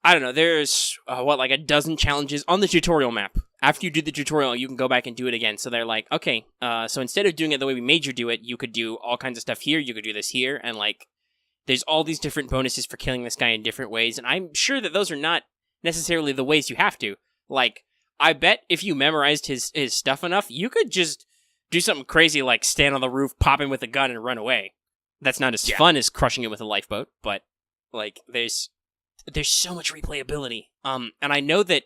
I don't know, there's, like a dozen challenges on the tutorial map. after you do the tutorial, you can go back and do it again. So they're like, okay, so instead of doing it the way we made you do it, you could do all kinds of stuff here. You could do this here, and like, there's all these different bonuses for killing this guy in different ways. And I'm sure that those are not necessarily the ways you have to. Like, I bet if you memorized his stuff enough, you could just do something crazy like stand on the roof, pop him with a gun, and run away. That's not as fun as crushing it with a lifeboat, but like, there's so much replayability. And I know that,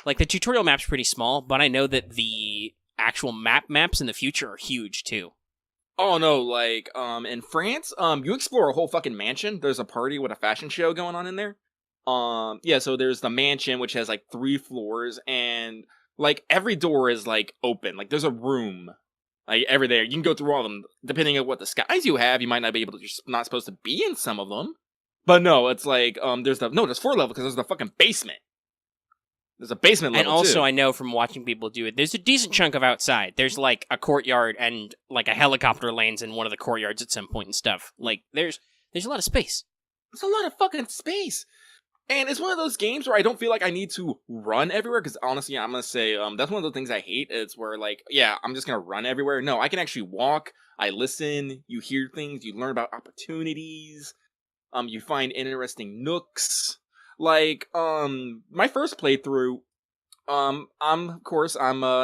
like, the tutorial map's pretty small, but I know that the actual maps in the future are huge, too. Oh, no, like, in France, you explore a whole fucking mansion. There's a party with a fashion show going on in there. Yeah, so there's the mansion, which has, like, 3 floors, and, like, every door is, like, open. Like, there's a room, like, every there. You can go through all of them. Depending on what disguise you have, you might not be able to, you're not supposed to be in some of them. But no, it's like, there's 4 levels, because there's the fucking basement. There's a basement level, and also, too. I know from watching people do it, there's a decent chunk of outside. There's, like, a courtyard, and, like, a helicopter lands in one of the courtyards at some point and stuff. Like, there's a lot of space. There's a lot of fucking space. And it's one of those games where I don't feel like I need to run everywhere, because honestly, I'm going to say, that's one of the things I hate, is where, like, yeah, I'm just going to run everywhere. No, I can actually walk, I listen, you hear things, you learn about opportunities, you find interesting nooks. Like, my first playthrough, I'm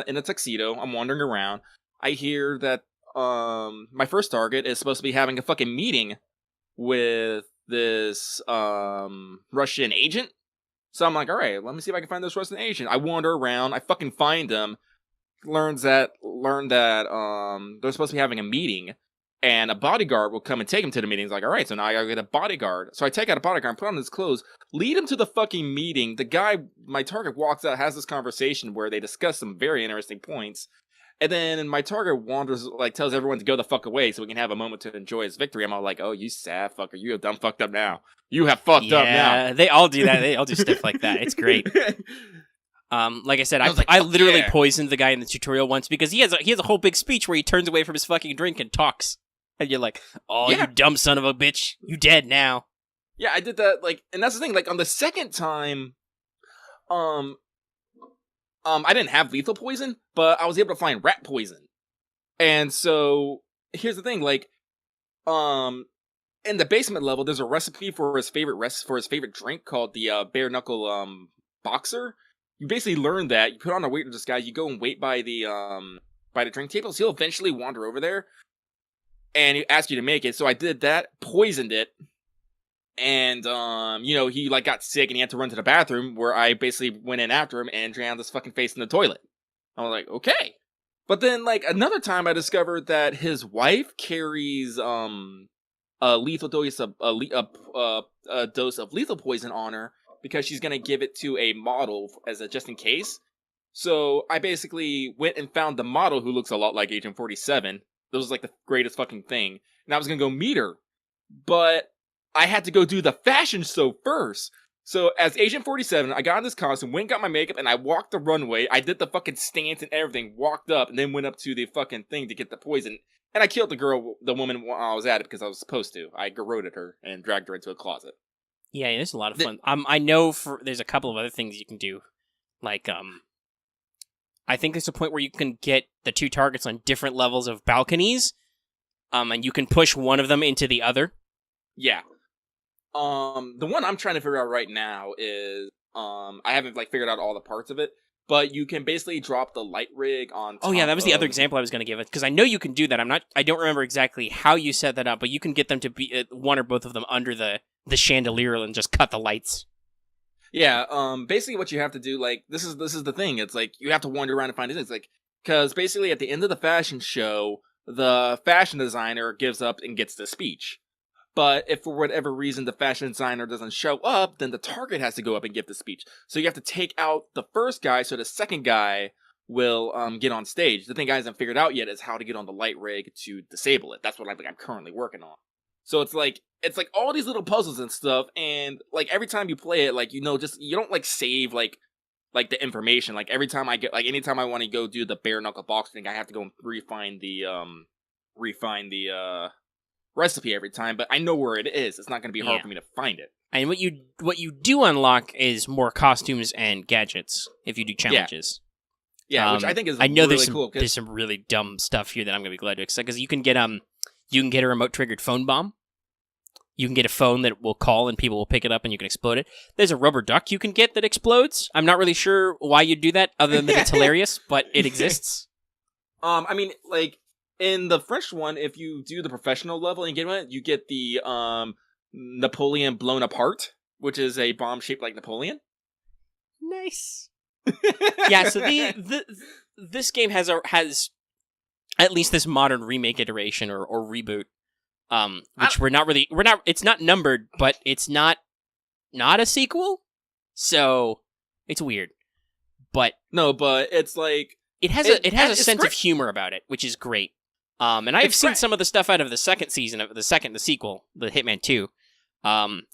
in a tuxedo, I'm wandering around, I hear that, my first target is supposed to be having a fucking meeting with this, Russian agent. So I'm like, alright, let me see if I can find this Russian agent. I wander around, I fucking find him, learn that, they're supposed to be having a meeting, and a bodyguard will come and take him to the meeting. He's like, alright, so now I gotta get a bodyguard. So I take out a bodyguard, put on his clothes, lead him to the fucking meeting. The guy, my target, walks out, has this conversation where they discuss some very interesting points. And then my target wanders, like, tells everyone to go the fuck away so we can have a moment to enjoy his victory. I'm all like, oh, you sad fucker. You have done fucked up now. You have fucked up now. Yeah, they all do that. They all do stuff like that. It's great. Like I said, I was like, I literally yeah. poisoned the guy in the tutorial once because he has a whole big speech where he turns away from his fucking drink and talks. And you're like, oh, Yeah. you dumb son of a bitch. You dead now. Yeah, I did that, like, and that's the thing, like, on the second time, I didn't have lethal poison, but I was able to find rat poison. And so, here's the thing, like, in the basement level, there's a recipe for his favorite drink called the, bare knuckle, boxer. You basically learn that, you put on a waiter disguise, you go and wait by the drink table, so he'll eventually wander over there, and he asks you to make it, so I did that, poisoned it, and, he, like, got sick and he had to run to the bathroom, where I basically went in after him and drowned his fucking face in the toilet. I was like, okay. But then, like, another time I discovered that his wife carries, a lethal dose of, a dose of lethal poison on her, because she's gonna give it to a model as a just in case. So, I basically went and found the model who looks a lot like Agent 47. That was, like, the greatest fucking thing. And I was gonna go meet her. But I had to go do the fashion show first. So, as Agent 47, I got in this costume, went and got my makeup, and I walked the runway. I did the fucking stance and everything, walked up, and then went up to the fucking thing to get the poison. And I killed the woman while I was at it because I was supposed to. I garroted her and dragged her into a closet. Yeah, there's a lot of fun. I know there's a couple of other things you can do. Like, I think there's a point where you can get the 2 targets on different levels of balconies, and you can push one of them into the other. Yeah. The one I'm trying to figure out right now is, I haven't, like, figured out all the parts of it, but you can basically drop the light rig on top. Oh yeah, that was the other example I was going to give it, because I know you can do that. I don't remember exactly how you set that up, but you can get them to be one or both of them under the chandelier and just cut the lights. Yeah, basically what you have to do, like, this is the thing, it's like, you have to wander around and find things, like, because basically at the end of the fashion show, the fashion designer gives up and gets the speech. But if for whatever reason the fashion designer doesn't show up, then the target has to go up and give the speech. So you have to take out the first guy so the second guy will get on stage. The thing I haven't figured out yet is how to get on the light rig to disable it. That's what I'm currently working on. So it's like all these little puzzles and stuff, and like every time you play it, like, you don't like save like the information. Like every time I get, like, anytime I want to go do the bare knuckle box thing, I have to go and refine the recipe every time, but I know where it is. It's not going to be hard for me to find it. And what you do unlock is more costumes and gadgets if you do challenges. Yeah, which I think is I know really cool. There's some really dumb stuff here that I'm gonna be glad to accept, because you can get a remote triggered phone bomb. You can get a phone that will call and people will pick it up and you can explode it. There's a rubber duck you can get that explodes. I'm not really sure why you'd do that, other than that it's hilarious, but it exists. I mean, like, in the French one, if you do the professional level and get one, you get the Napoleon blown apart, which is a bomb shaped like Napoleon. Nice. Yeah, so this game has at least this modern remake iteration or reboot. Which it's not numbered, but it's not a sequel, so it's weird. But it's like it has a sense of humor about it, which is great. And I've seen some of the stuff out of the second season of the sequel, the Hitman 2.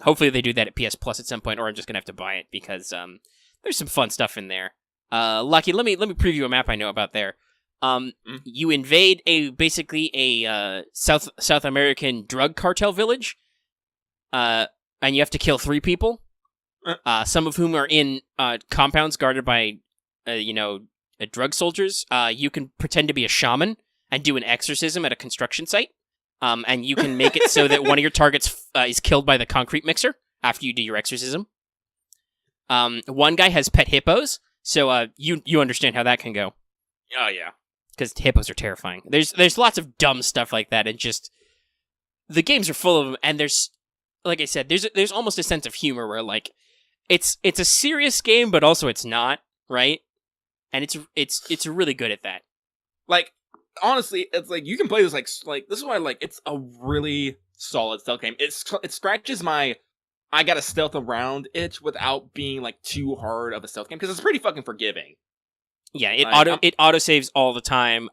Hopefully they do that at PS Plus at some point, or I'm just gonna have to buy it because there's some fun stuff in there. Lucky, let me preview a map I know about there. You invade basically a South American drug cartel village, and you have to kill 3 people, some of whom are in compounds guarded by drug soldiers. You can pretend to be a shaman and do an exorcism at a construction site, and you can make it so that one of your targets is killed by the concrete mixer after you do your exorcism. One guy has pet hippos, so you understand how that can go. Oh yeah. Because hippos are terrifying. There's lots of dumb stuff like that, and just the games are full of them. And there's, like I said, there's almost a sense of humor where like it's a serious game, but also it's not, right? And it's really good at that. Like honestly, it's like you can play this like this is why it's a really solid stealth game. It scratches my I got to stealth around itch without being like too hard of a stealth game because it's pretty fucking forgiving. Yeah, it auto saves all the time.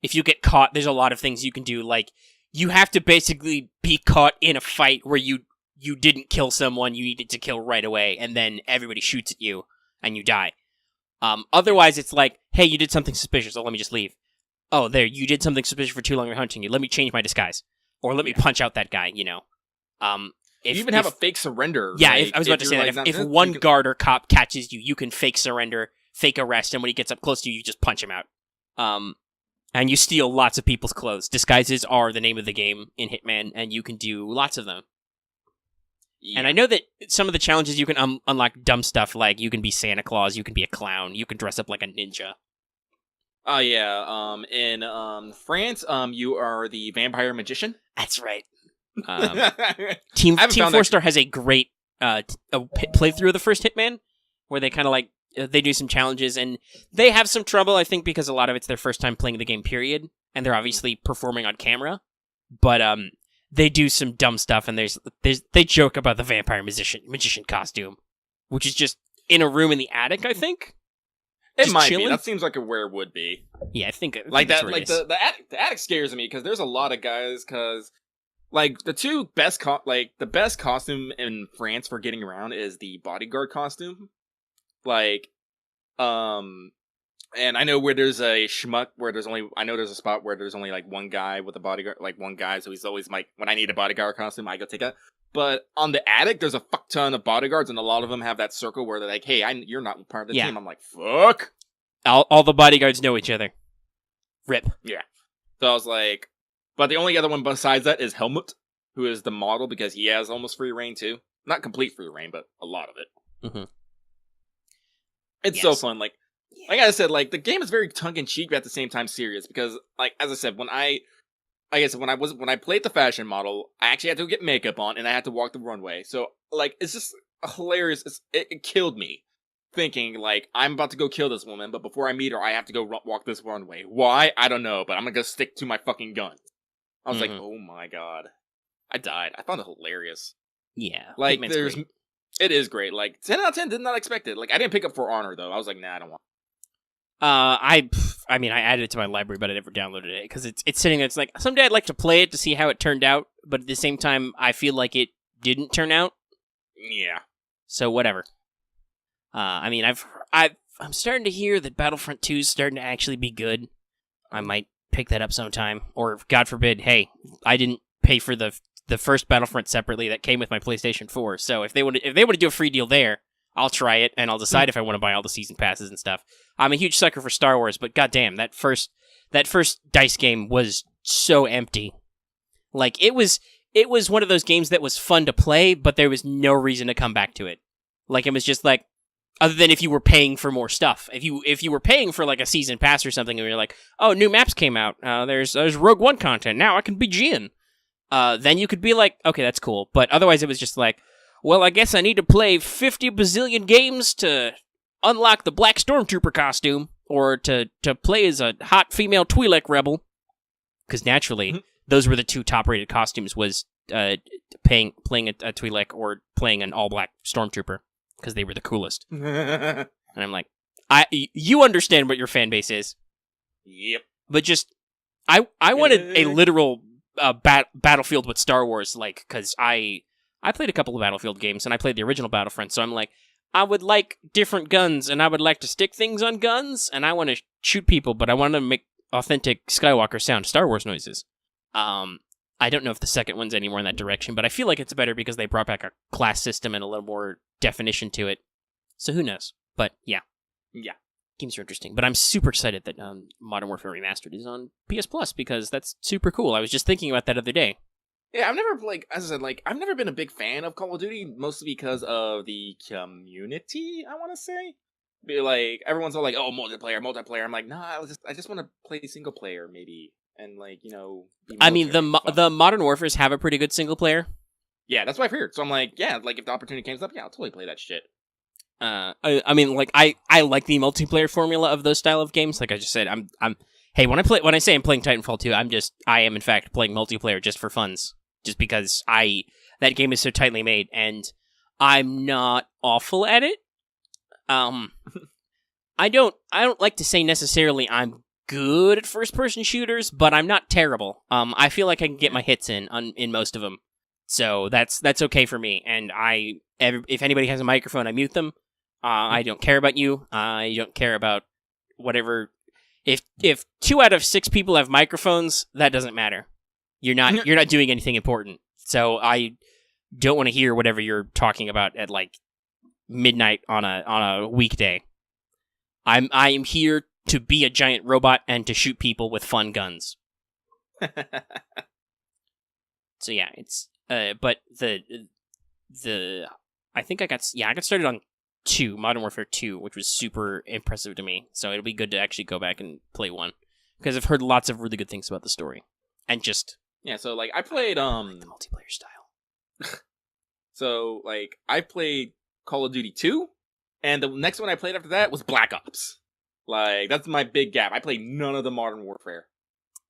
If you get caught, there's a lot of things you can do. Like you have to basically be caught in a fight where you didn't kill someone you needed to kill right away, and then everybody shoots at you and you die. Otherwise, it's like, hey, you did something suspicious, so let me just leave. Oh, there, you did something suspicious for too long. We're hunting you. Let me change my disguise, or let me punch out that guy. You even have a fake surrender. Yeah, I was about to say that. If one guard or cop catches you, you can fake surrender. Fake arrest, and when he gets up close to you, you just punch him out. And you steal lots of people's clothes. Disguises are the name of the game in Hitman, and you can do lots of them. Yeah. And I know that some of the challenges you can unlock dumb stuff, like you can be Santa Claus, you can be a clown, you can dress up like a ninja. Oh yeah, in France, you are the vampire magician. That's right. Team 4-Star has a great playthrough of the first Hitman, where they kind of like they do some challenges, and they have some trouble, I think, because a lot of it's their first time playing the game, period, and they're obviously performing on camera, but they do some dumb stuff, and they joke about the vampire magician costume, which is just in a room in the attic, I think. It might be. That seems like where it would be. Yeah, I think like that. Like the attic scares me because there's a lot of guys. Because like the best costume in France for getting around is the bodyguard costume. Like, and I know where there's a schmuck where there's a spot where there's only like one guy with a bodyguard, like one guy, so he's always like, when I need a bodyguard costume, I go take that. But on the attic, there's a fuck ton of bodyguards, and a lot of them have that circle where they're like, hey, you're not part of the team. I'm like, fuck. All the bodyguards know each other. Rip. Yeah. So I was like, but the only other one besides that is Helmut, who is the model, because he has almost free reign too. Not complete free reign, but a lot of it. Mm-hmm. It's so fun. Like I said, like the game is very tongue-in-cheek, but at the same time serious. Because, like as I said, when I played the fashion model, I actually had to get makeup on, and I had to walk the runway. So, like, it's just hilarious. It killed me thinking like I'm about to go kill this woman, but before I meet her, I have to go walk this runway. Why? I don't know, but I'm gonna stick to my fucking gun. I was like, oh my god, I died. I found it hilarious. Yeah, like it is great. Like 10 out of 10. Did not expect it. Like I didn't pick up For Honor though. I was like, nah, I don't want. I mean, I added it to my library, but I never downloaded it because it's sitting there. It's like someday I'd like to play it to see how it turned out, but at the same time, I feel like it didn't turn out. Yeah. So whatever. I mean, I'm starting to hear that Battlefront 2 is starting to actually be good. I might pick that up sometime, or God forbid, hey, I didn't pay for the first Battlefront separately that came with my PlayStation 4. So if they want to do a free deal there, I'll try it, and I'll decide if I want to buy all the season passes and stuff. I'm a huge sucker for Star Wars, but goddamn, that first DICE game was so empty. Like, it was one of those games that was fun to play, but there was no reason to come back to it. Like, it was just like, other than if you were paying for more stuff. If you were paying for like a season pass or something, and you're like, oh, new maps came out. There's Rogue One content. Now I can be Jin. Then you could be like, okay, that's cool. But otherwise, it was just like, well, I guess I need to play 50 bazillion games to unlock the Black Stormtrooper costume, or to play as a hot female Twi'lek rebel. Because naturally, those were the two top-rated costumes, was playing a Twi'lek or playing an all-black Stormtrooper, because they were the coolest. And I'm like, you understand what your fan base is. Yep. But just, I wanted a literal Battlefield with Star Wars, like, because I played a couple of Battlefield games, and I played the original Battlefront, so I'm like, I would like different guns, and I would like to stick things on guns, and I want to shoot people, but I want to make authentic Skywalker sound Star Wars noises. I don't know if the second one's any more in that direction, but I feel like it's better because they brought back a class system and a little more definition to it. So who knows? But yeah. Yeah. Games are interesting. But I'm super excited that Modern Warfare Remastered is on PS Plus, because that's super cool. I was just thinking about that other day. Yeah, I've never, as I said, I've never been a big fan of Call of Duty, mostly because of the community, I want to say. Like, everyone's all like, oh, multiplayer. I'm like, nah, I just want to play single player, maybe. And, like, you know... I mean, the Modern Warfares have a pretty good single player. Yeah, that's what I've heard. So I'm like, yeah, like, if the opportunity comes up, yeah, I'll totally play that shit. I mean, like, I like the multiplayer formula of those style of games. Like I just said, hey, when I say I'm playing Titanfall 2, I am in fact playing multiplayer just for funs. Just because that game is so tightly made, and I'm not awful at it. I don't like to say necessarily I'm good at first-person shooters, but I'm not terrible. I feel like I can get my hits in most of them, so that's okay for me. And if anybody has a microphone, I mute them. I don't care about you. I don't care about whatever. If 2 out of 6 people have microphones, that doesn't matter. You're not doing anything important. So I don't want to hear whatever you're talking about at like midnight on a weekday. I am here to be a giant robot and to shoot people with fun guns. So yeah, it's but the I think I got started on 2, Modern Warfare 2, which was super impressive to me. So it'll be good to actually go back and play 1, because I've heard lots of really good things about the story. And just yeah, so like I played I like the multiplayer style. So like I played Call of Duty 2, and the next one I played after that was Black Ops. Like that's my big gap. I played none of the Modern Warfare.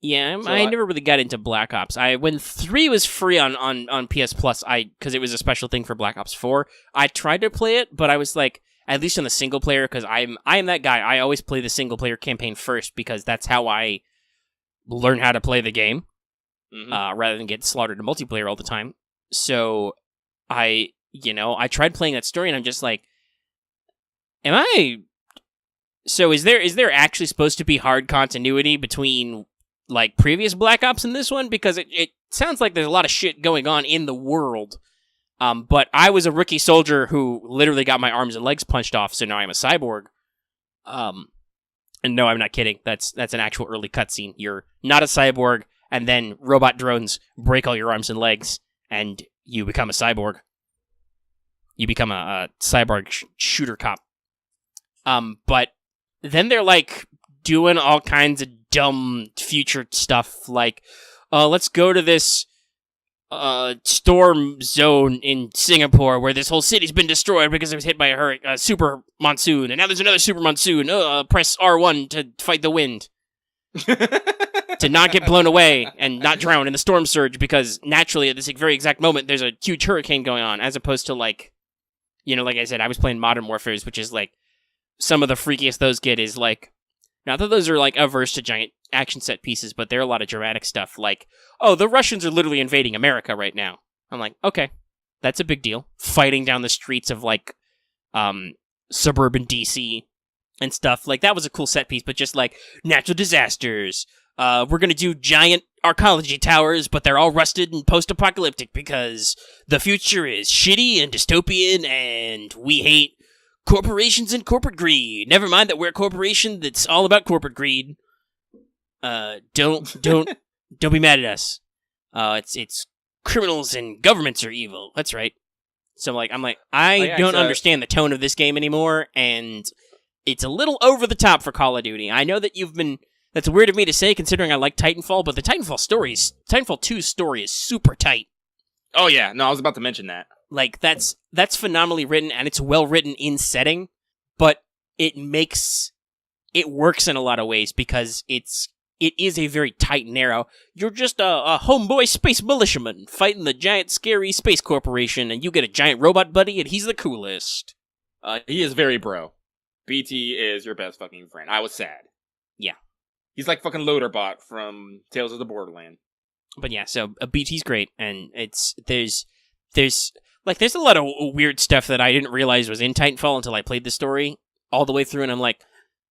Yeah, I never really got into Black Ops. When 3 was free on PS Plus, because it was a special thing for Black Ops 4, I tried to play it, but I was like, at least on the single player, because I am that guy. I always play the single player campaign first, because that's how I learn how to play the game, rather than get slaughtered in multiplayer all the time. So I tried playing that story, and I'm just like, so is there actually supposed to be hard continuity between like previous Black Ops and this one? Because it sounds like there's a lot of shit going on in the world. But I was a rookie soldier who literally got my arms and legs punched off, so now I'm a cyborg. And no, I'm not kidding. That's an actual early cutscene. You're not a cyborg, and then robot drones break all your arms and legs, and you become a cyborg. You become a cyborg shooter cop. But then they're like doing all kinds of dumb future stuff, like, let's go to this storm zone in Singapore where this whole city's been destroyed because it was hit by a super monsoon, and now there's another super monsoon. Press R1 to fight the wind. To not get blown away and not drown in the storm surge, because naturally at this very exact moment there's a huge hurricane going on, as opposed to like I said, I was playing Modern Warfares, which is like some of the freakiest those get is like, not that those are like averse to giant action set pieces, but they're a lot of dramatic stuff like, oh, the Russians are literally invading America right now. I'm like, okay, that's a big deal. Fighting down the streets of like suburban DC and stuff. Like, that was a cool set piece, but just like natural disasters. We're going to do giant arcology towers, but they're all rusted and post-apocalyptic because the future is shitty and dystopian, and we hate corporations and corporate greed. Never mind that we're a corporation that's all about corporate greed. Don't be mad at us. It's criminals and governments are evil. That's right. So I don't understand the tone of this game anymore, and it's a little over the top for Call of Duty. I know that that's weird of me to say considering I like Titanfall, but the Titanfall 2's story is super tight. Oh yeah, no, I was about to mention that. Like, that's phenomenally written, and it's well written in setting, but it works in a lot of ways because it is a very tight and narrow. You're just a homeboy space militiaman fighting the giant scary space corporation, and you get a giant robot buddy, and he's the coolest. He is very bro. BT is your best fucking friend. I was sad. Yeah. He's like fucking Loaderbot from Tales of the Borderland. But yeah, so BT's great, and there's a lot of weird stuff that I didn't realize was in Titanfall until I played the story all the way through, and I'm like,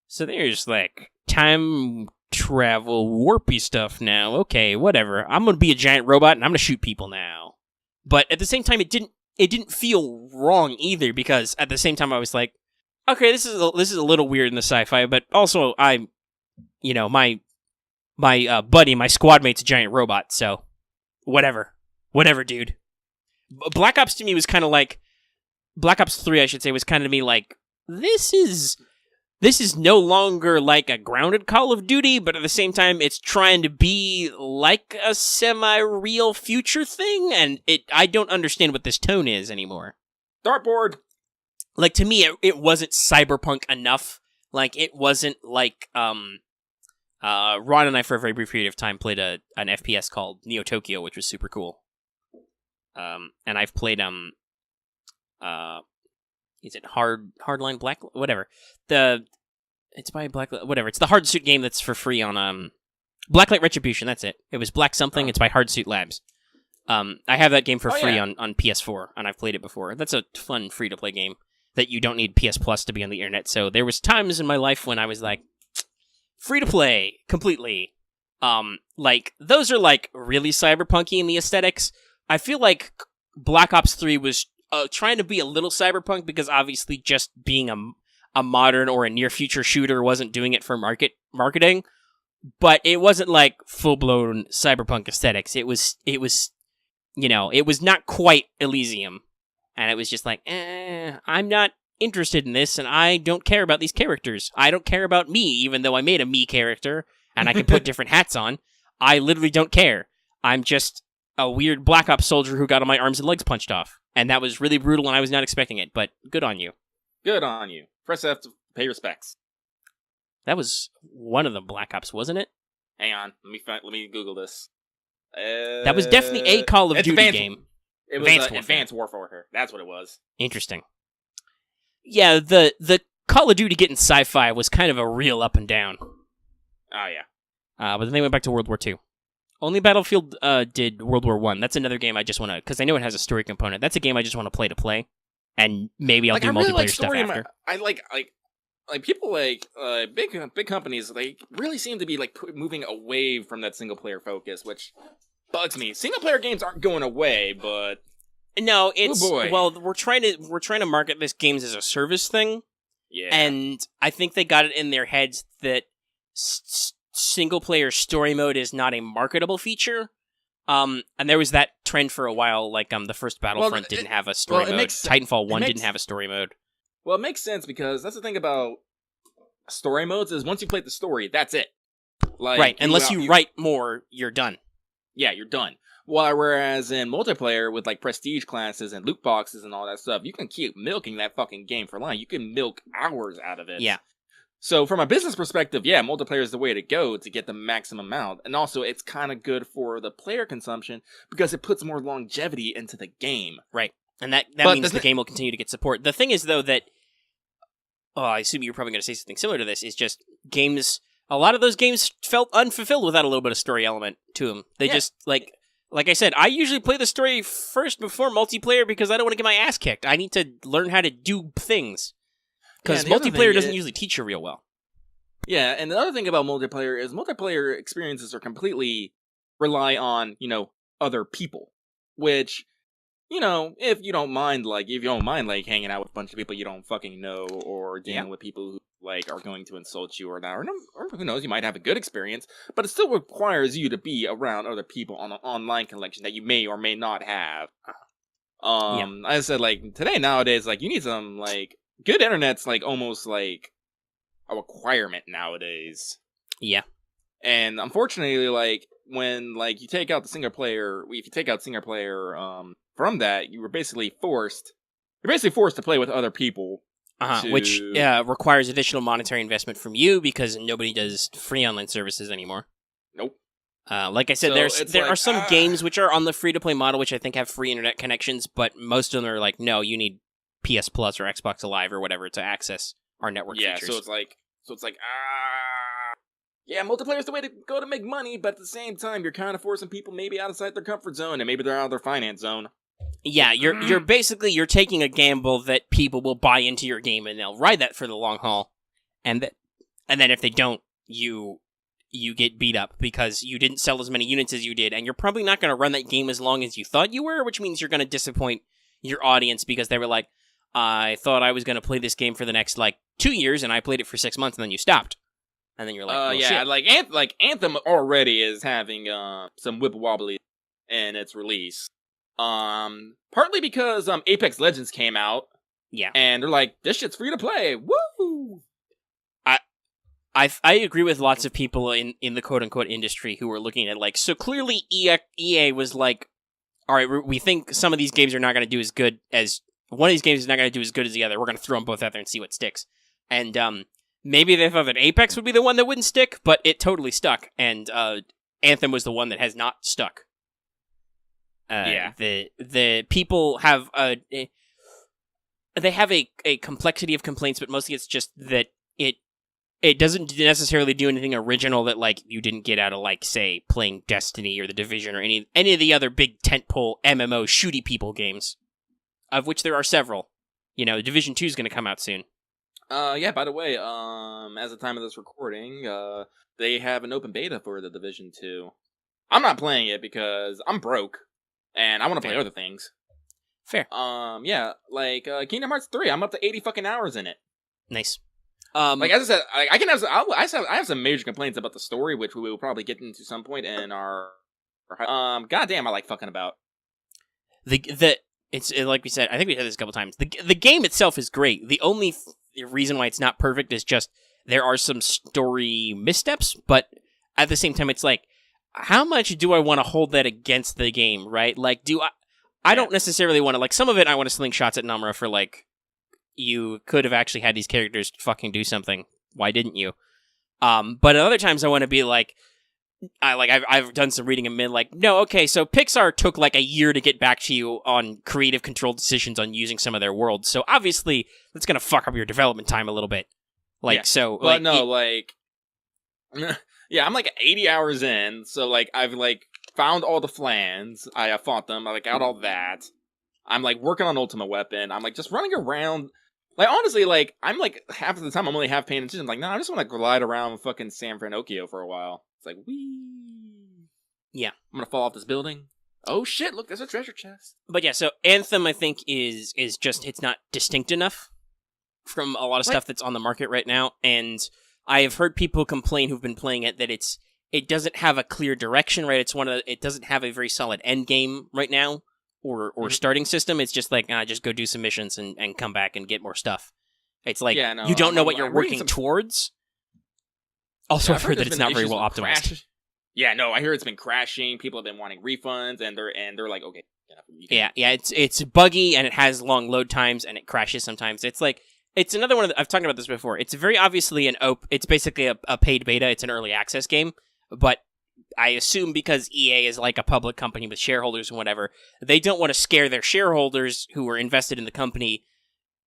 so there's like time travel warpy stuff now. Okay, whatever. I'm gonna be a giant robot and I'm gonna shoot people now. But at the same time, it didn't feel wrong either, because at the same time I was like, okay, this is a little weird in the sci-fi, but also my buddy, my squad mate's a giant robot, so whatever, dude. Black Ops to me was kind of like Black Ops 3, I should say, was kind of to me like this is no longer like a grounded Call of Duty, but at the same time, it's trying to be like a semi-real future thing, and I don't understand what this tone is anymore. Dartboard! Like, to me, it wasn't cyberpunk enough. Like, it wasn't like, Ron and I, for a very brief period of time, played an FPS called Neo Tokyo, which was super cool. And I've played, is it Hardline Black? Whatever. It's by whatever. It's the Hardsuit game that's for free on Blacklight Retribution. That's it. It was Black something. It's by Hardsuit Labs. I have that game for free on PS4, and I've played it before. That's a fun free to play game that you don't need PS Plus to be on the internet. So there was times in my life when I was like, free to play completely. Like those are like really cyberpunky in the aesthetics. I feel like Black Ops 3 was trying to be a little cyberpunk because obviously just being a modern or a near future shooter wasn't doing it for marketing, but it wasn't like full blown cyberpunk aesthetics. It was it was not quite Elysium, and it was just like, I'm not interested in this, and I don't care about these characters. I don't care about me, even though I made a me character and I can put different hats on. I literally don't care. I'm just a weird Black Ops soldier who got all my arms and legs punched off. And that was really brutal, and I was not expecting it, but good on you. Good on you. Press F to pay respects. That was one of the Black Ops, wasn't it? Hang on. Let me Google this. That was definitely a Call of Duty game. It was Advanced Warfare. That's what it was. Interesting. Yeah, the Call of Duty getting sci-fi was kind of a real up and down. Oh, yeah. But then they went back to World War II. Only Battlefield did World War I. That's another game I just want to... Because I know it has a story component. That's a game I just want to play. And maybe I'll do multiplayer stuff after. I like people big companies, they really seem to be moving away from that single player focus, which bugs me. Single player games aren't going away, but... No, it's... Oh boy. Well, we're trying to market this games as a service thing. Yeah. And I think they got it in their heads that... single-player story mode is not a marketable feature. And there was that trend for a while, like the first Battlefront didn't have a story mode. Titanfall 1 didn't have a story mode. Well, it makes sense, because that's the thing about story modes, is once you play the story, that's it. Right, unless you write more, you're done. Yeah, you're done. Whereas in multiplayer, with prestige classes and loot boxes and all that stuff, you can keep milking that fucking game for long. You can milk hours out of it. Yeah. So from a business perspective, yeah, multiplayer is the way to go to get the maximum amount. And also, it's kind of good for the player consumption because it puts more longevity into the game. Right. And that means the game will continue to get support. The thing is, though, that... Oh, I assume you're probably going to say something similar to this, is just games... A lot of those games felt unfulfilled without a little bit of story element to them. They just, like I said, I usually play the story first before multiplayer because I don't want to get my ass kicked. I need to learn how to do things. Because multiplayer doesn't usually teach you real well. Yeah, and the other thing about multiplayer is multiplayer experiences are completely rely on, other people. Which, if you don't mind, hanging out with a bunch of people you don't fucking know, or dealing with people who, are going to insult you or not, or who knows, you might have a good experience, but it still requires you to be around other people on an online connection that you may or may not have. I said, today, nowadays, you need some, good internet's, almost, a requirement nowadays. Yeah. And, unfortunately, when, you take out single player, from that, you're basically forced to play with other people. Which requires additional monetary investment from you, because nobody does free online services anymore. Nope. Like I said, there are some games which are on the free-to-play model, which I think have free internet connections, but most of them are no, you need PS Plus or Xbox Live or whatever to access our network features. So it's multiplayer is the way to go to make money, but at the same time, you're kind of forcing people maybe outside their comfort zone, and maybe they're out of their finance zone. Yeah, you're basically taking a gamble that people will buy into your game and they'll ride that for the long haul, and then if they don't, you get beat up because you didn't sell as many units as you did, and you're probably not going to run that game as long as you thought you were, which means you're going to disappoint your audience because they were like, I thought I was going to play this game for the next 2 years, and I played it for 6 months, and then you stopped, and then you're like, shit. Anthem already is having some whip wobbly in its release. Partly because Apex Legends came out. Yeah. And they're like, this shit's free to play. Woo! I agree with lots of people in the quote-unquote industry who were looking at so clearly EA was like, all right, we think some of these games are not going to do as good as, one of these games is not going to do as good as the other. We're going to throw them both out there and see what sticks. And maybe they thought that Apex would be the one that wouldn't stick, but it totally stuck. And Anthem was the one that has not stuck. The people have they have a complexity of complaints, but mostly it's just that it doesn't necessarily do anything original that you didn't get out of say playing Destiny or The Division or any of the other big tentpole MMO shooty people games, of which there are several. Division 2 is going to come out soon. By the way, as of the time of this recording, they have an open beta for The Division 2. I'm not playing it because I'm broke. And I want to play other things. Fair. Kingdom Hearts 3, I'm up to 80 fucking hours in it. Nice. As I said, I have some major complaints about the story, which we will probably get into some point in our goddamn, I like fucking about. It's like we said, I think we said this a couple times. The game itself is great. The only reason why it's not perfect is just there are some story missteps, but at the same time, it's how much do I want to hold that against the game, right? I don't necessarily want to, some of it I want to sling shots at Namura for, you could have actually had these characters fucking do something. Why didn't you? But at other times I want to be I've done some reading and been no, okay, so Pixar took a year to get back to you on creative control decisions on using some of their worlds, so obviously that's going to fuck up your development time a little bit. Yeah, I'm 80 hours in, so I've found all the clans, I have fought them, I got all that. I'm working on Ultimate Weapon, I'm just running around. Honestly, I'm half of the time I'm only half paying attention. I just want to glide around fucking San Francisco for a while. It's wee. Yeah. I'm gonna fall off this building. Oh shit, look, there's a treasure chest. But yeah, so Anthem I think is just, it's not distinct enough from a lot of stuff that's on the market right now, and I have heard people complain who've been playing it that it doesn't have a clear direction, right? It doesn't have a very solid end game right now, or starting system. It's just just go do some missions and come back and get more stuff. It's you don't know what you're working towards. Also, I've heard that it's not very well optimized. Yeah, no, I hear it's been crashing. People have been wanting refunds, and they're like, okay. Yeah, it's buggy, and it has long load times, and it crashes sometimes. It's another one I've talked about this before. It's very obviously it's basically a paid beta. It's an early access game, but I assume because EA is a public company with shareholders and whatever, they don't want to scare their shareholders who are invested in the company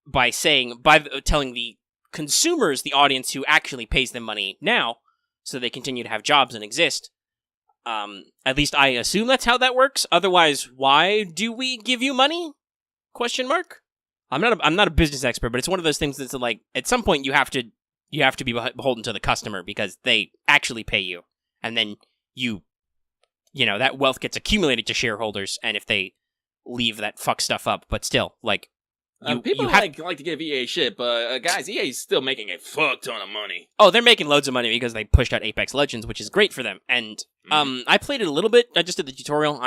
by telling the consumers, the audience who actually pays them money now, so they continue to have jobs and exist. At least I assume that's how that works. Otherwise, why do we give you money? Question mark. I'm not a business expert, but it's one of those things that's at some point you have to be beholden to the customer because they actually pay you, and then that wealth gets accumulated to shareholders, and if they leave that fuck stuff up, but still, like, people like to give EA shit, but guys, EA's still making a fuck ton of money. Oh, they're making loads of money because they pushed out Apex Legends, which is great for them. And I played it a little bit. I just did the tutorial.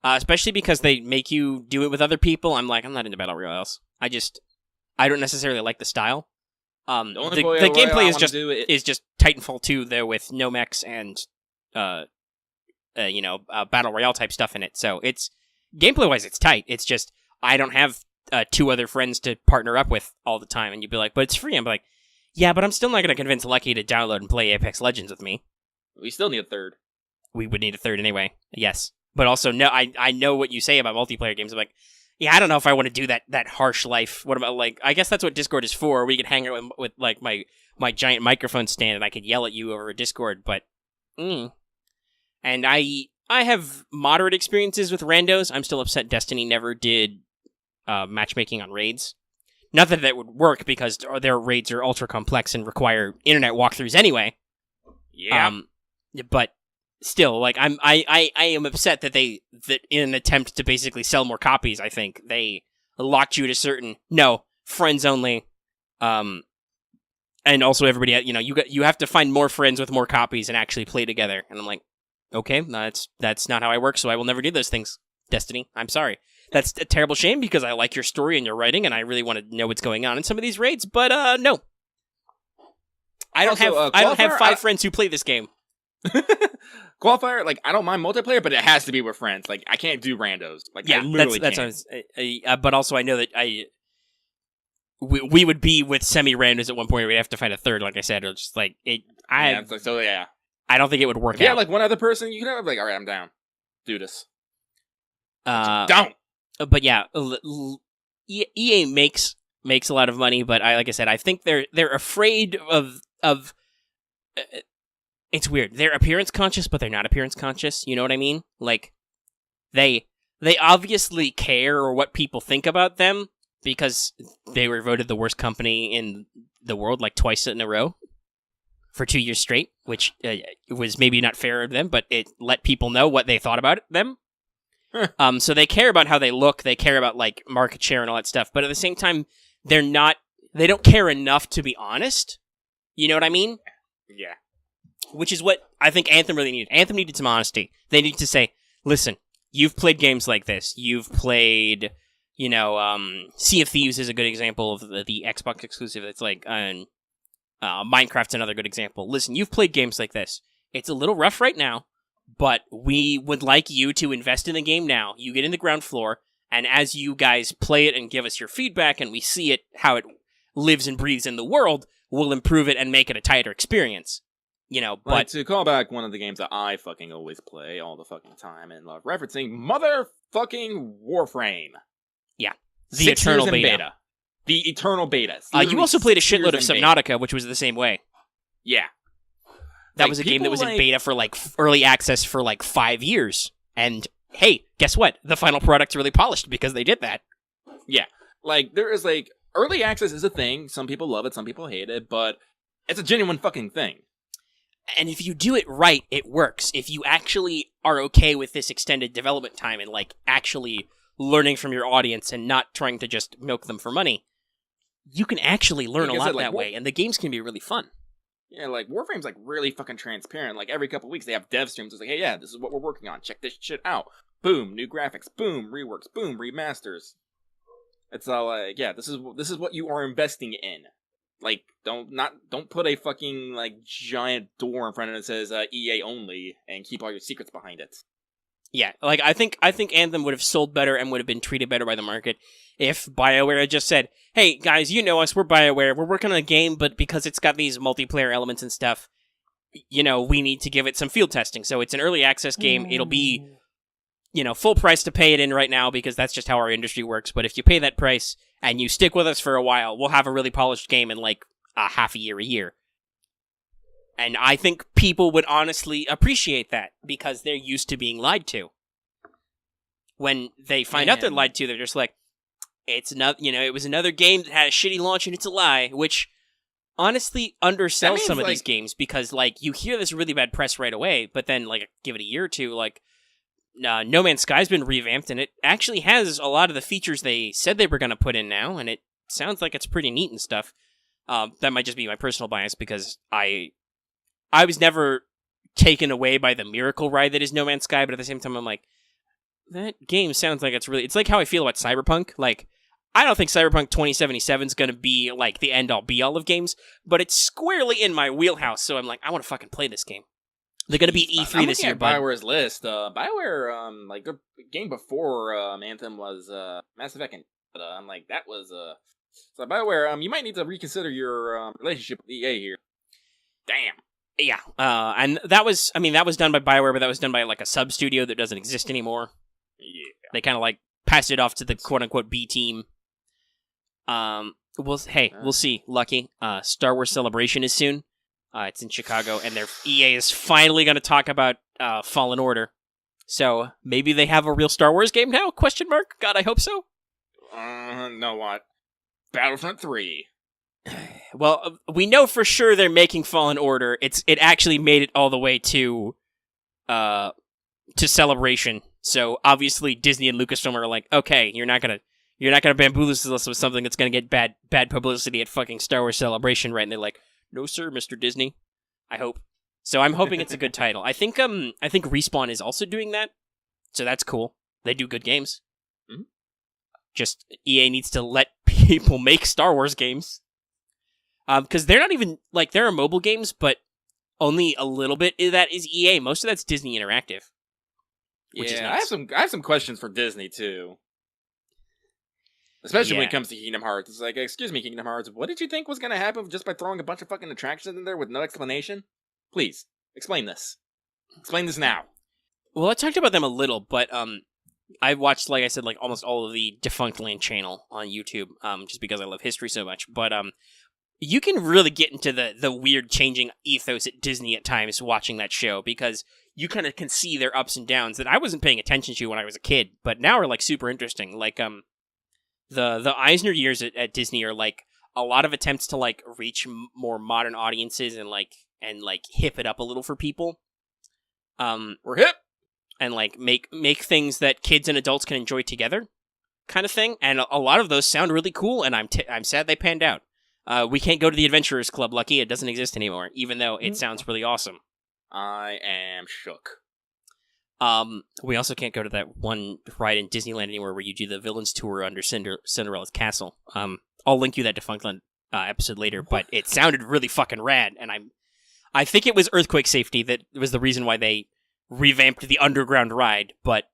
Especially because they make you do it with other people. I'm like, I'm not into battle royales. I don't necessarily like the style. The gameplay is just Titanfall 2 there with no mechs and battle royale type stuff in it. So it's gameplay wise, it's tight. It's just I don't have 2 other friends to partner up with all the time, and you'd be like, but it's free. I'm like, yeah, but I'm still not going to convince Lucky to download and play Apex Legends with me. We still need a third. We would need a third anyway. Yes, but also no, I know what you say about multiplayer games. I'm like, yeah, I don't know if I want to do that harsh life. What about, like, I guess that's what Discord is for. We could hang out with like my giant microphone stand, and I could yell at you over Discord. But, and I have moderate experiences with randos. I'm still upset Destiny never did matchmaking on raids. Not that that would work because their raids are ultra complex and require internet walkthroughs anyway. Yeah. But still, like, I am upset that that in an attempt to basically sell more copies, I think they locked you to certain friends only. And also everybody, you have to find more friends with more copies and actually play together. And I'm like, okay, that's not how I work, so I will never do those things. Destiny, I'm sorry. That's a terrible shame because I like your story and your writing, and I really want to know what's going on in some of these raids. But no, I don't have 5 friends who play this game. Qualifier, like, I don't mind multiplayer, but it has to be with friends. Like, I can't do randos. Like, yeah, I literally that's can't. But also I know that we would be with semi-randos at one point. We'd have to find a third, like I said, or just like it. I don't think it would work out. Yeah, like one other person, you can have like, all right, I'm down. Do this. Don't. But yeah, EA makes a lot of money, but like I said, I think they're afraid of. It's weird. They're appearance conscious, but they're not appearance conscious. You know what I mean? Like, they obviously care what people think about them because they were voted the worst company in the world like twice in a row for 2 years straight, which was maybe not fair of them, but it let people know what they thought about them. So they care about how they look. They care about like market share and all that stuff. But at the same time, they don't care enough to be honest. You know what I mean? Yeah. Which is what I think Anthem really needed. Anthem needed some honesty. They need to say, listen, you've played games like this. You've played, Sea of Thieves is a good example of the Xbox exclusive. It's like, Minecraft's another good example. Listen, you've played games like this. It's a little rough right now, but we would like you to invest in the game now. You get in the ground floor, and as you guys play it and give us your feedback, and we see it, how it lives and breathes in the world, we'll improve it and make it a tighter experience. But like, to call back one of the games that I fucking always play all the fucking time and love referencing, motherfucking Warframe. Yeah, the Eternal Beta. The Eternal Beta. You also played a shitload of Subnautica, which was the same way. Yeah. That was a game that was in beta for like early access for like 5 years. And hey, guess what? The final product's really polished because they did that. Yeah. Like, there is like, early access is a thing. Some people love it, some people hate it, but it's a genuine fucking thing. And if you do it right, it works. If you actually are okay with this extended development time and like actually learning from your audience and not trying to just milk them for money, you can actually learn a lot that way, and the games can be really fun. Yeah, like, Warframe's, like, really fucking transparent. Like, every couple weeks, they have dev streams. It's like, hey, yeah, this is what we're working on. Check this shit out. Boom, new graphics. Boom, reworks. Boom, remasters. It's all like, yeah, this is what you are investing in. Like, don't put a fucking, like, giant door in front of it that says EA only and keep all your secrets behind it. Yeah, like, I think Anthem would have sold better and would have been treated better by the market if BioWare had just said, hey, guys, you know us, we're BioWare, we're working on a game, but because it's got these multiplayer elements and stuff, we need to give it some field testing. So it's an early access game. It'll be, full price to pay it in right now because that's just how our industry works. But if you pay that price and you stick with us for a while, we'll have a really polished game in like a half a year. And I think people would honestly appreciate that because they're used to being lied to. When they find out they're lied to, they're just like, it's another, it was another game that had a shitty launch and it's a lie, which honestly undersells some of these games because, like, you hear this really bad press right away, but then, like, give it a year or two, like, No Man's Sky's been revamped, and it actually has a lot of the features they said they were going to put in now, and it sounds like it's pretty neat and stuff. That might just be my personal bias, because I was never taken away by the miracle ride that is No Man's Sky, but at the same time, I'm like, that game sounds like it's like how I feel about Cyberpunk. Like, I don't think Cyberpunk 2077 is going to be, like, the end-all, be-all of games, but it's squarely in my wheelhouse, so I'm like, I want to fucking play this game. They're going to be E3 this year, I'm looking at BioWare's list. BioWare, like, their game before Anthem was Mass Effect, but I'm like, that was... So BioWare, you might need to reconsider your relationship with EA here. Damn. Yeah, and that was done by BioWare, but that was done by, like, a sub-studio that doesn't exist anymore. Yeah. They kind of, like, passed it off to the quote-unquote B team. We'll see, Lucky. Star Wars Celebration is soon. It's in Chicago, and their EA is finally going to talk about Fallen Order. So, maybe they have a real Star Wars game now? Question mark? God, I hope so. No, what? Battlefront 3. Well, we know for sure they're making Fallen Order. It actually made it all the way to Celebration. So obviously Disney and Lucasfilm are like, okay, you're not gonna bamboozle us with something that's gonna get bad publicity at fucking Star Wars Celebration, right? And they're like, no sir, Mr. Disney. I hope. So I'm hoping it's a good title. I think Respawn is also doing that, so that's cool. They do good games. Mm-hmm. Just EA needs to let people make Star Wars games. Because they're not even, like, there are mobile games, but only a little bit of that is EA. Most of that's Disney Interactive. Which is nice. I have some questions for Disney, too. Especially when it comes to Kingdom Hearts. It's like, excuse me, Kingdom Hearts, what did you think was going to happen just by throwing a bunch of fucking attractions in there with no explanation? Please, explain this. Explain this now. Well, I talked about them a little, but I watched, like I said, like almost all of the Defunct Land channel on YouTube, just because I love history so much. But you can really get into the weird changing ethos at Disney at times watching that show, because you kind of can see their ups and downs that I wasn't paying attention to when I was a kid, but now are like super interesting. Like the Eisner years at Disney are like a lot of attempts to like reach more modern audiences and hip it up a little for people. We're hip. And like make things that kids and adults can enjoy together, kind of thing. And a lot of those sound really cool, and I'm sad they panned out. We can't go to the Adventurers Club, Lucky. It doesn't exist anymore, even though it sounds really awesome. I am shook. We also can't go to that one ride in Disneyland anymore where you do the villains tour under Cinderella's castle. I'll link you that Defunctland episode later, but it sounded really fucking rad, and I think it was earthquake safety that was the reason why they revamped the underground ride, but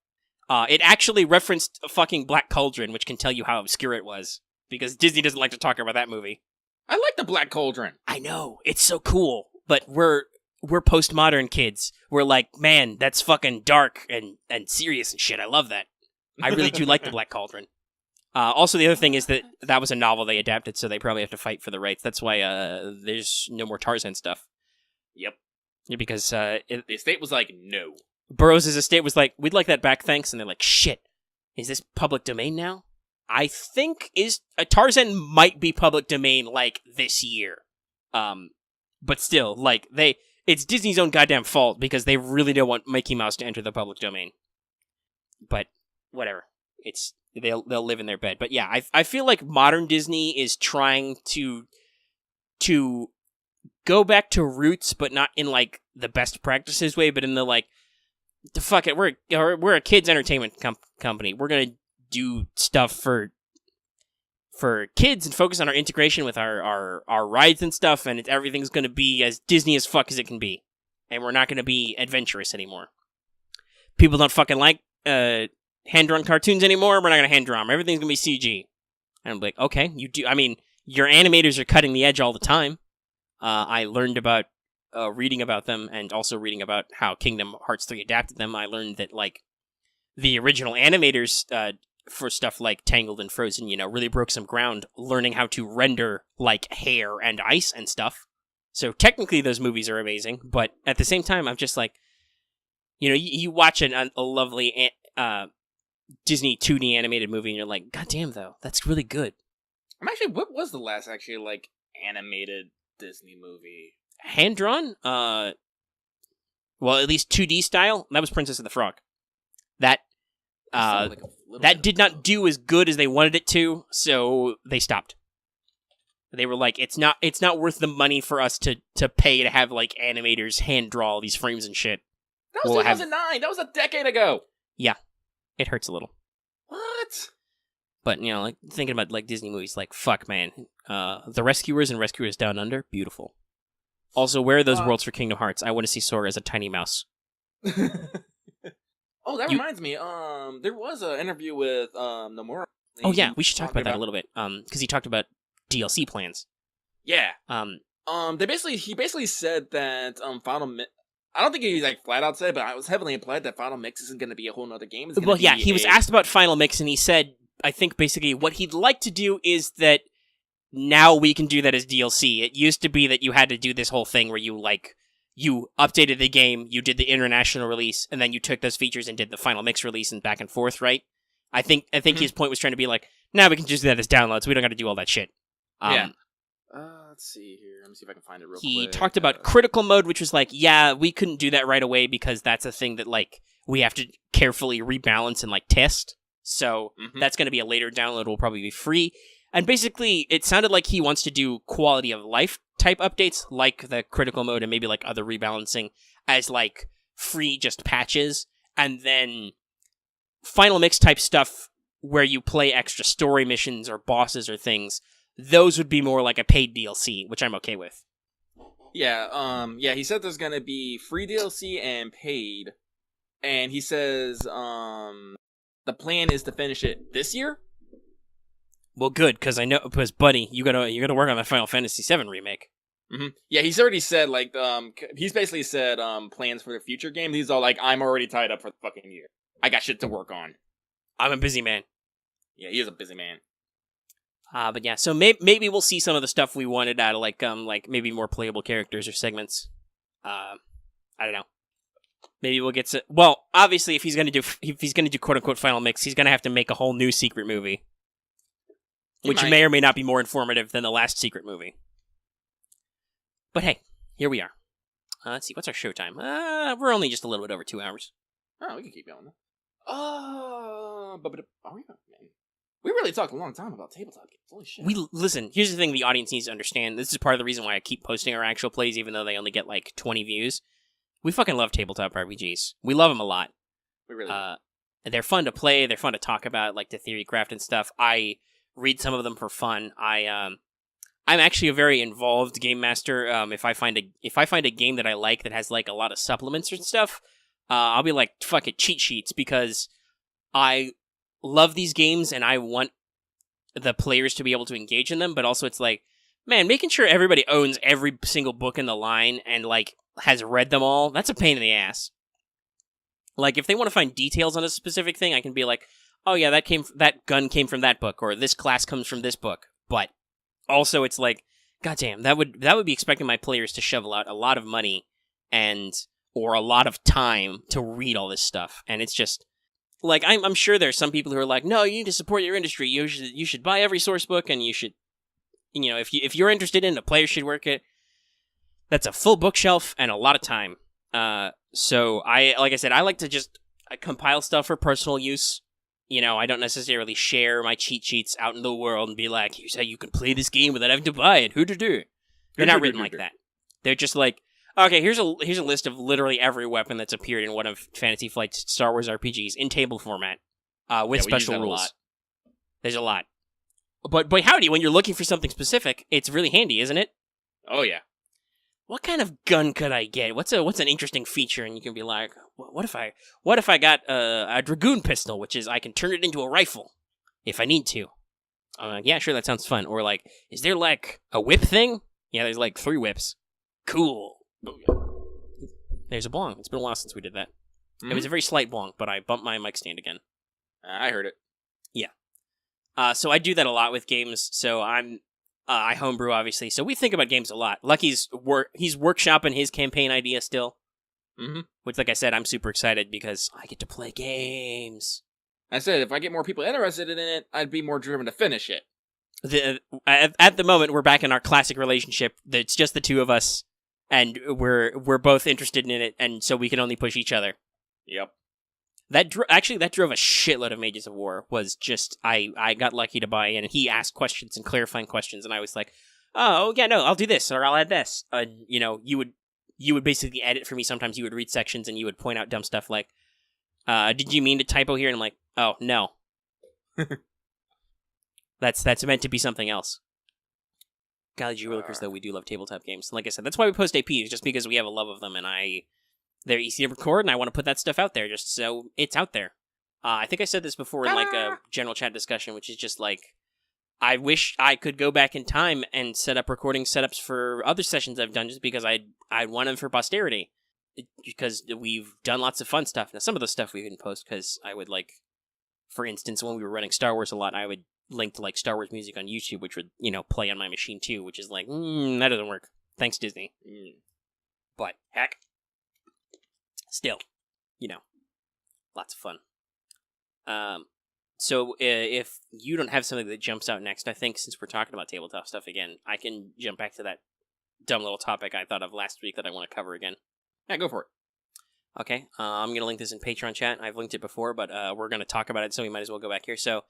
it actually referenced a fucking Black Cauldron, which can tell you how obscure it was, because Disney doesn't like to talk about that movie. I like the Black Cauldron. I know, it's so cool, but we're postmodern kids. We're like, man, that's fucking dark and serious and shit. I love that. I really do like the Black Cauldron. Also, the other thing is that was a novel they adapted, so they probably have to fight for the rights. That's why there's no more Tarzan stuff. Yep. Yeah, because the estate was like, no. Burroughs' estate was like, we'd like that back, thanks. And they're like, shit, is this public domain now? I think Tarzan might be public domain like this year. But still, like it's Disney's own goddamn fault because they really don't want Mickey Mouse to enter the public domain. But whatever, they'll live in their bed. But yeah, I feel like modern Disney is trying to go back to roots, but not in like the best practices way, but in the like, fuck it, we're a kids entertainment company. We're gonna do stuff for kids and focus on our integration with our rides and stuff, and everything's gonna be as Disney as fuck as it can be, and we're not gonna be adventurous anymore. People don't fucking like hand-drawn cartoons anymore. We're not gonna hand-draw them. Everything's gonna be CG. And I'm like, okay, you do. I mean, your animators are cutting the edge all the time. I learned about reading about them, and also reading about how Kingdom Hearts 3 adapted them. I learned that like the original animators for stuff like Tangled and Frozen, really broke some ground learning how to render like hair and ice and stuff. So technically those movies are amazing, but at the same time I'm just like, you watch a lovely Disney 2D animated movie and you're like, god damn though, that's really good. What was the last like animated Disney movie? Hand-drawn? Well, at least 2D style? That was Princess and the Frog. That Like that did not do as good as they wanted it to, so they stopped. They were like, it's not worth the money for us to pay to have like animators hand draw all these frames and shit. That was 2009. That was a decade ago. Yeah, it hurts a little. What? But like thinking about like Disney movies, like fuck, man, The Rescuers and Rescuers Down Under, beautiful. Also, where are those worlds for Kingdom Hearts? I want to see Sora as a tiny mouse. Oh, that reminds me. There was an interview with Nomura. Oh yeah, we should talk about that a little bit. Because he talked about DLC plans. Yeah. He basically said that I don't think he like flat out said, but I was heavily implied that Final Mix isn't going to be a whole nother game. Well, yeah, he was asked about Final Mix, and he said, I think basically what he'd like to do is that now we can do that as DLC. It used to be that you had to do this whole thing where you updated the game, you did the international release, and then you took those features and did the Final Mix release and back and forth, right? I think his point was trying to be like, now we can just do that as downloads. We don't got to do all that shit. Yeah. Let's see here. Let me see if I can find it real quick. He talked about critical mode, which was like, yeah, we couldn't do that right away because that's a thing that like we have to carefully rebalance and like test. So that's going to be a later download. Will probably be free. And basically, it sounded like he wants to do quality of life type updates, like the critical mode and maybe like other rebalancing as like free just patches, and then Final Mix type stuff where you play extra story missions or bosses or things. Those would be more like a paid DLC, which I'm okay with. Yeah, he said there's gonna be free DLC and paid, and he says, the plan is to finish it this year. Well, good, because buddy, you gotta work on the Final Fantasy VII remake. Mm-hmm. Yeah, he's already said he's basically said plans for the future game. He's all like, I'm already tied up for the fucking year. I got shit to work on. I'm a busy man. Yeah, he is a busy man. But yeah, so maybe we'll see some of the stuff we wanted out of like maybe more playable characters or segments. I don't know. Maybe we'll get to. Well, obviously, if he's gonna do quote unquote Final Mix, he's gonna have to make a whole new secret movie, which may or may not be more informative than the last secret movie. But hey, here we are. Let's see, what's our showtime? We're only just a little bit over 2 hours. Oh, we can keep going. We really talked a long time about tabletop games. Holy shit. Listen, here's the thing the audience needs to understand. This is part of the reason why I keep posting our actual plays, even though they only get like 20 views. We fucking love tabletop RPGs. We love them a lot. We really do. They're fun to play. They're fun to talk about, like the theory craft and stuff. I read some of them for fun. I'm actually a very involved game master. If I find a game that I like that has like a lot of supplements and stuff, I'll be like, fuck it, cheat sheets, because I love these games and I want the players to be able to engage in them, but also it's like, man, making sure everybody owns every single book in the line and like has read them all, that's a pain in the ass. Like if they want to find details on a specific thing, I can be like, oh yeah, that gun came from that book, or this class comes from this book. But also it's like, goddamn, that would be expecting my players to shovel out a lot of money or a lot of time to read all this stuff, and it's just like, I'm sure there's some people who are like, no, you need to support your industry. You should buy every source book, and you should, if you're interested in it, a player should work it. That's a full bookshelf and a lot of time. So like I said, I like to just compile stuff for personal use. I don't necessarily share my cheat sheets out in the world and be like, here's how you can play this game without having to buy it. They're not written like that. They're just like, okay, here's a list of literally every weapon that's appeared in one of Fantasy Flight's Star Wars RPGs in table format, with special rules. There's a lot. But boy howdy, when you're looking for something specific, it's really handy, isn't it? Oh yeah. What kind of gun could I get? What's an interesting feature? And you can be like, what if I got a Dragoon pistol, which is I can turn it into a rifle if I need to. Yeah, sure, that sounds fun. Or like, is there like a whip thing? Yeah, there's like 3 whips. Cool. Oh, yeah. There's a bong. It's been a while since we did that. Mm-hmm. It was a very slight bong, but I bumped my mic stand again. I heard it. Yeah. So I do that a lot with games. So I homebrew, obviously. So we think about games a lot. Lucky's he's workshopping his campaign idea still. Mm-hmm. Which, like I said, I'm super excited because I get to play games. I said if I get more people interested in it, I'd be more driven to finish it. At the moment, we're back in our classic relationship. It's just the two of us, and we're both interested in it, and so we can only push each other. Yep. That drove a shitload of Mages of War. Was just I got lucky to buy in, and he asked questions and clarifying questions, and I was like, oh yeah, no, I'll do this or I'll add this. You would basically edit for me. Sometimes you would read sections and you would point out dumb stuff like, did you mean to typo here? And I'm like, oh no, that's meant to be something else. Golly gee willikers, though, we do love tabletop games. Like I said, that's why we post APs, just because we have a love of them, and they're easy to record, and I want to put that stuff out there just so it's out there. I think I said this before in like a general chat discussion, which is just like, I wish I could go back in time and set up recording setups for other sessions I've done, just because I want them for posterity. Because we've done lots of fun stuff. Now, some of the stuff we didn't post, because I would like, for instance, when we were running Star Wars a lot, I would link to like Star Wars music on YouTube, which would, play on my machine too, which is like, that doesn't work. Thanks, Disney. But, heck. Still, lots of fun. So if you don't have something that jumps out next, I think since we're talking about tabletop stuff again, I can jump back to that dumb little topic I thought of last week that I want to cover again. Yeah, go for it. Okay, I'm going to link this in Patreon chat. I've linked it before, but we're going to talk about it, so we might as well go back here. So,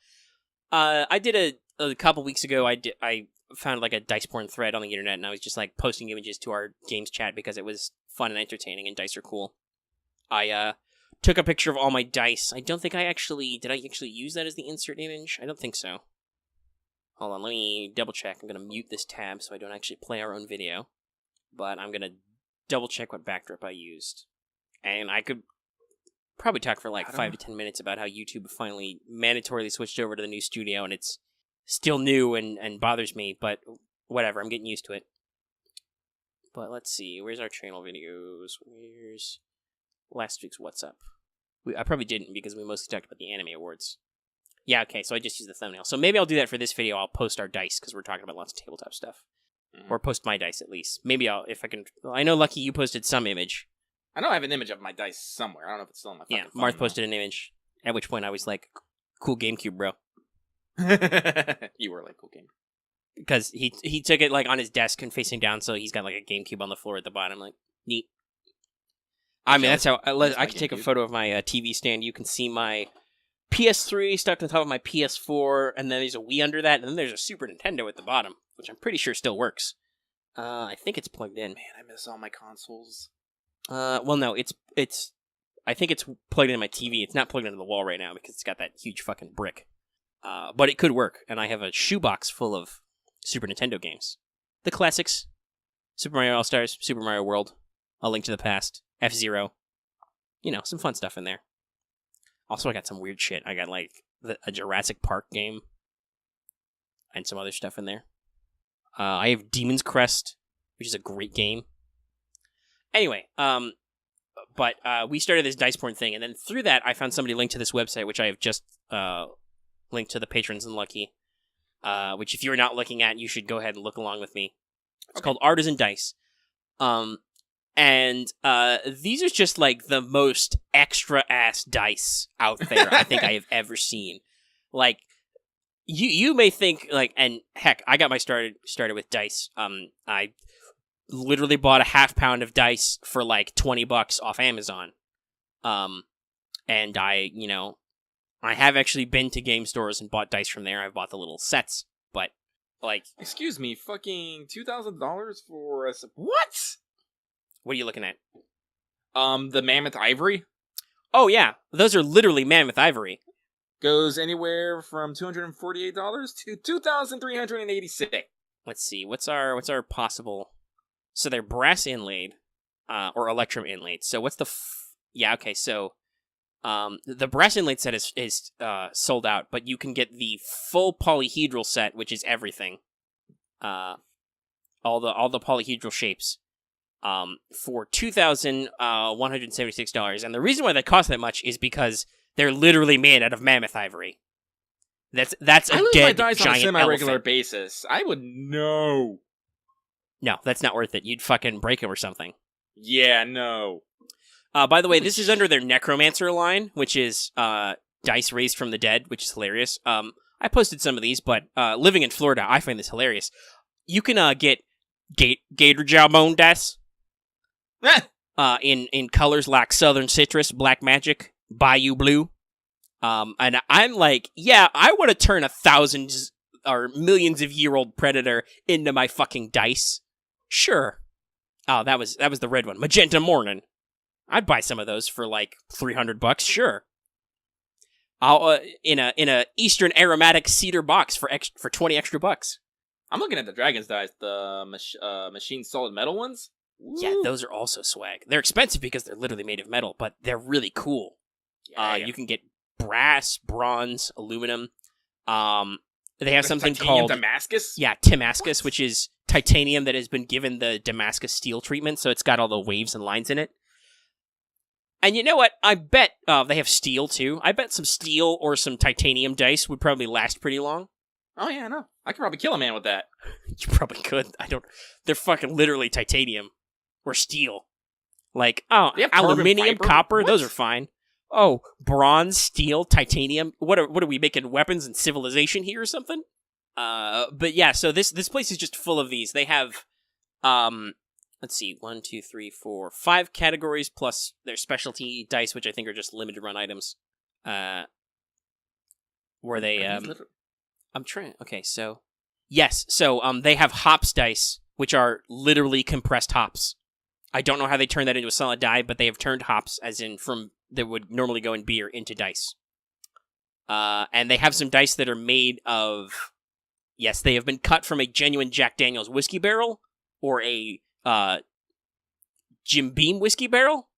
I did a couple weeks ago, I found like a dice porn thread on the internet, and I was just like posting images to our games chat because it was fun and entertaining, and dice are cool. I took a picture of all my dice. I don't think did I actually use that as the insert image? I don't think so. Hold on, let me double check. I'm going to mute this tab so I don't actually play our own video. But I'm going to double check what backdrop I used. And I could probably talk for like 5 to 10 minutes about how YouTube finally mandatorily switched over to the new studio, and it's still new and bothers me, but whatever, I'm getting used to it. But let's see, where's our channel videos? Where's last week's What's Up? I probably didn't because we mostly talked about the Anime Awards. Yeah, okay, so I just used the thumbnail. So maybe I'll do that for this video. I'll post our dice because we're talking about lots of tabletop stuff. Or post my dice at least. Maybe if I can. Well, I know, Lucky, you posted some image. I know I have an image of my dice somewhere. I don't know if it's still on my phone. Yeah, Marth posted an image, at which point I was like, cool GameCube, bro. You were like, cool game. Because he took it like on his desk and facing down, so he's got like a GameCube on the floor at the bottom. Like, neat. I mean, that's how I can take a photo of my TV stand. You can see my PS3 stuck to the top of my PS4, and then there's a Wii under that, and then there's a Super Nintendo at the bottom, which I'm pretty sure still works. I think it's plugged in. Man, I miss all my consoles. Well, no, it's. I think it's plugged into my TV. It's not plugged into the wall right now because it's got that huge fucking brick. But it could work, and I have a shoebox full of Super Nintendo games. The classics. Super Mario All-Stars, Super Mario World, A Link to the Past, F-Zero. Some fun stuff in there. Also, I got some weird shit. I got, like, a Jurassic Park game. And some other stuff in there. I have Demon's Crest, which is a great game. Anyway, but we started this dice porn thing, and then through that, I found somebody linked to this website, which I have just linked to the patrons and Lucky, which if you're not looking at, you should go ahead and look along with me. It's called Artisan Dice. And these are just like the most extra ass dice out there I think I have ever seen. Like, you may think like, and heck, I got my started with dice. I literally bought a half pound of dice for like $20 off Amazon. And I have actually been to game stores and bought dice from there. I've bought the little sets, but like, excuse me, fucking $2,000 for a what? What are you looking at? The Mammoth Ivory. Oh yeah, those are literally Mammoth Ivory. Goes anywhere from $248 to $2,386. Let's see, what's our possible? So they're brass inlaid, or electrum inlaid. So what's the? Yeah, okay. So, the brass inlaid set is sold out, but you can get the full polyhedral set, which is everything. All the polyhedral shapes. For $2,176, and the reason why they cost that much is because they're literally made out of Mammoth Ivory. That's a dead my dice giant on a semi-regular elephant. basis. I would know. No, that's not worth it. You'd fucking break them or something. Yeah, no. By the way, this is under their Necromancer line, which is dice raised from the dead, which is hilarious. I posted some of these, but living in Florida, I find this hilarious. You can get gator jawbone dice. In colors like Southern Citrus, Black Magic, Bayou Blue. And I'm like, yeah, I want to turn 1,000 or millions of year old predator into my fucking dice. Sure. Oh, that was the red one. Magenta Morning. I'd buy some of those for like $300. Sure. I'll in a Eastern aromatic cedar box for 20 extra bucks. I'm looking at the Dragon's Dice, the machine solid metal ones. Woo. Yeah, those are also swag. They're expensive because they're literally made of metal, but they're really cool. Yeah. You can get brass, bronze, aluminum. They have something titanium called Damascus. Yeah, Damascus, which is titanium that has been given the Damascus steel treatment, so it's got all the waves and lines in it. And you know what? I bet they have steel too. I bet some steel or some titanium dice would probably last pretty long. Oh yeah, I know. I could probably kill a man with that. You probably could. They're fucking literally titanium or steel. Like, aluminium, copper, those are fine. Oh, bronze, steel, titanium. What are we making weapons and civilization here or something? But yeah, so this place is just full of these. They have let's see, 1, 2, 3, 4, 5 categories plus their specialty dice, which I think are just limited run items. Where they I'm trying. Okay, so yes, so they have hops dice, which are literally compressed hops. I don't know how they turn that into a solid die, but they have turned hops, as in from that would normally go in beer, into dice. And they have some dice that are made of, yes, they have been cut from a genuine Jack Daniel's whiskey barrel or a Jim Beam whiskey barrel.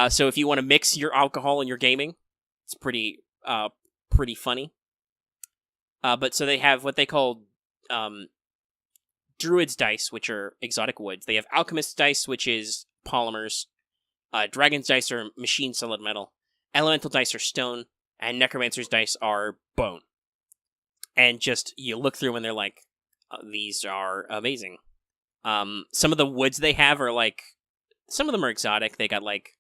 So if you want to mix your alcohol and your gaming, it's pretty funny. But so they have what they call Druid's dice, which are exotic woods. They have Alchemist's dice, which is polymers. Dragon's dice are machine solid metal. Elemental dice are stone. And Necromancer's dice are bone. And just, you look through and they're like, these are amazing. Some of the woods they have are like, some of them are exotic. They got like,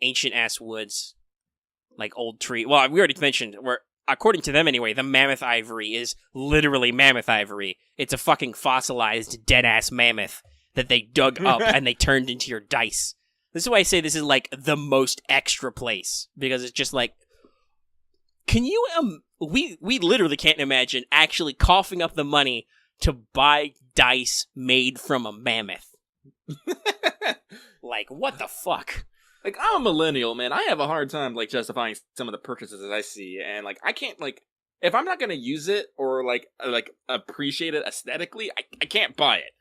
ancient-ass woods. Like old tree. Well, we already mentioned, according to them anyway, the Mammoth Ivory is literally Mammoth Ivory. It's a fucking fossilized, dead-ass mammoth that they dug up and they turned into your dice. This is why I say this is like the most extra place. Because it's just like, can you, we literally can't imagine actually coughing up the money to buy dice made from a mammoth. Like, what the fuck? Like, I'm a millennial, man. I have a hard time, like, justifying some of the purchases that I see. And, like, I can't, like, if I'm not going to use it or, like, appreciate it aesthetically, I can't buy it.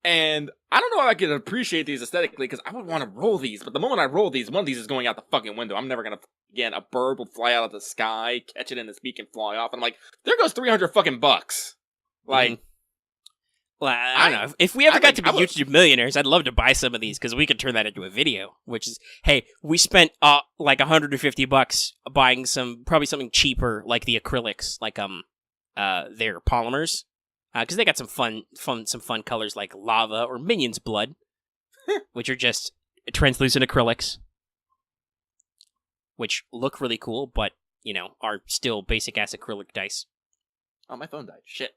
And I don't know how I can appreciate these aesthetically because I would want to roll these. But the moment I roll these, one of these is going out the fucking window. I'm never going to, again, a bird will fly out of the sky, catch it in its beak and fly off. And I'm like, there goes 300 fucking bucks. Like, well, I don't know. If we ever got to be YouTube millionaires, I'd love to buy some of these because we could turn that into a video. Which is, hey, we spent like $150 buying probably something cheaper, like the acrylics, like their polymers, because they got some fun colors like lava or Minion's blood, which are just translucent acrylics, which look really cool, but are still basic ass acrylic dice. Oh, my phone died. Shit.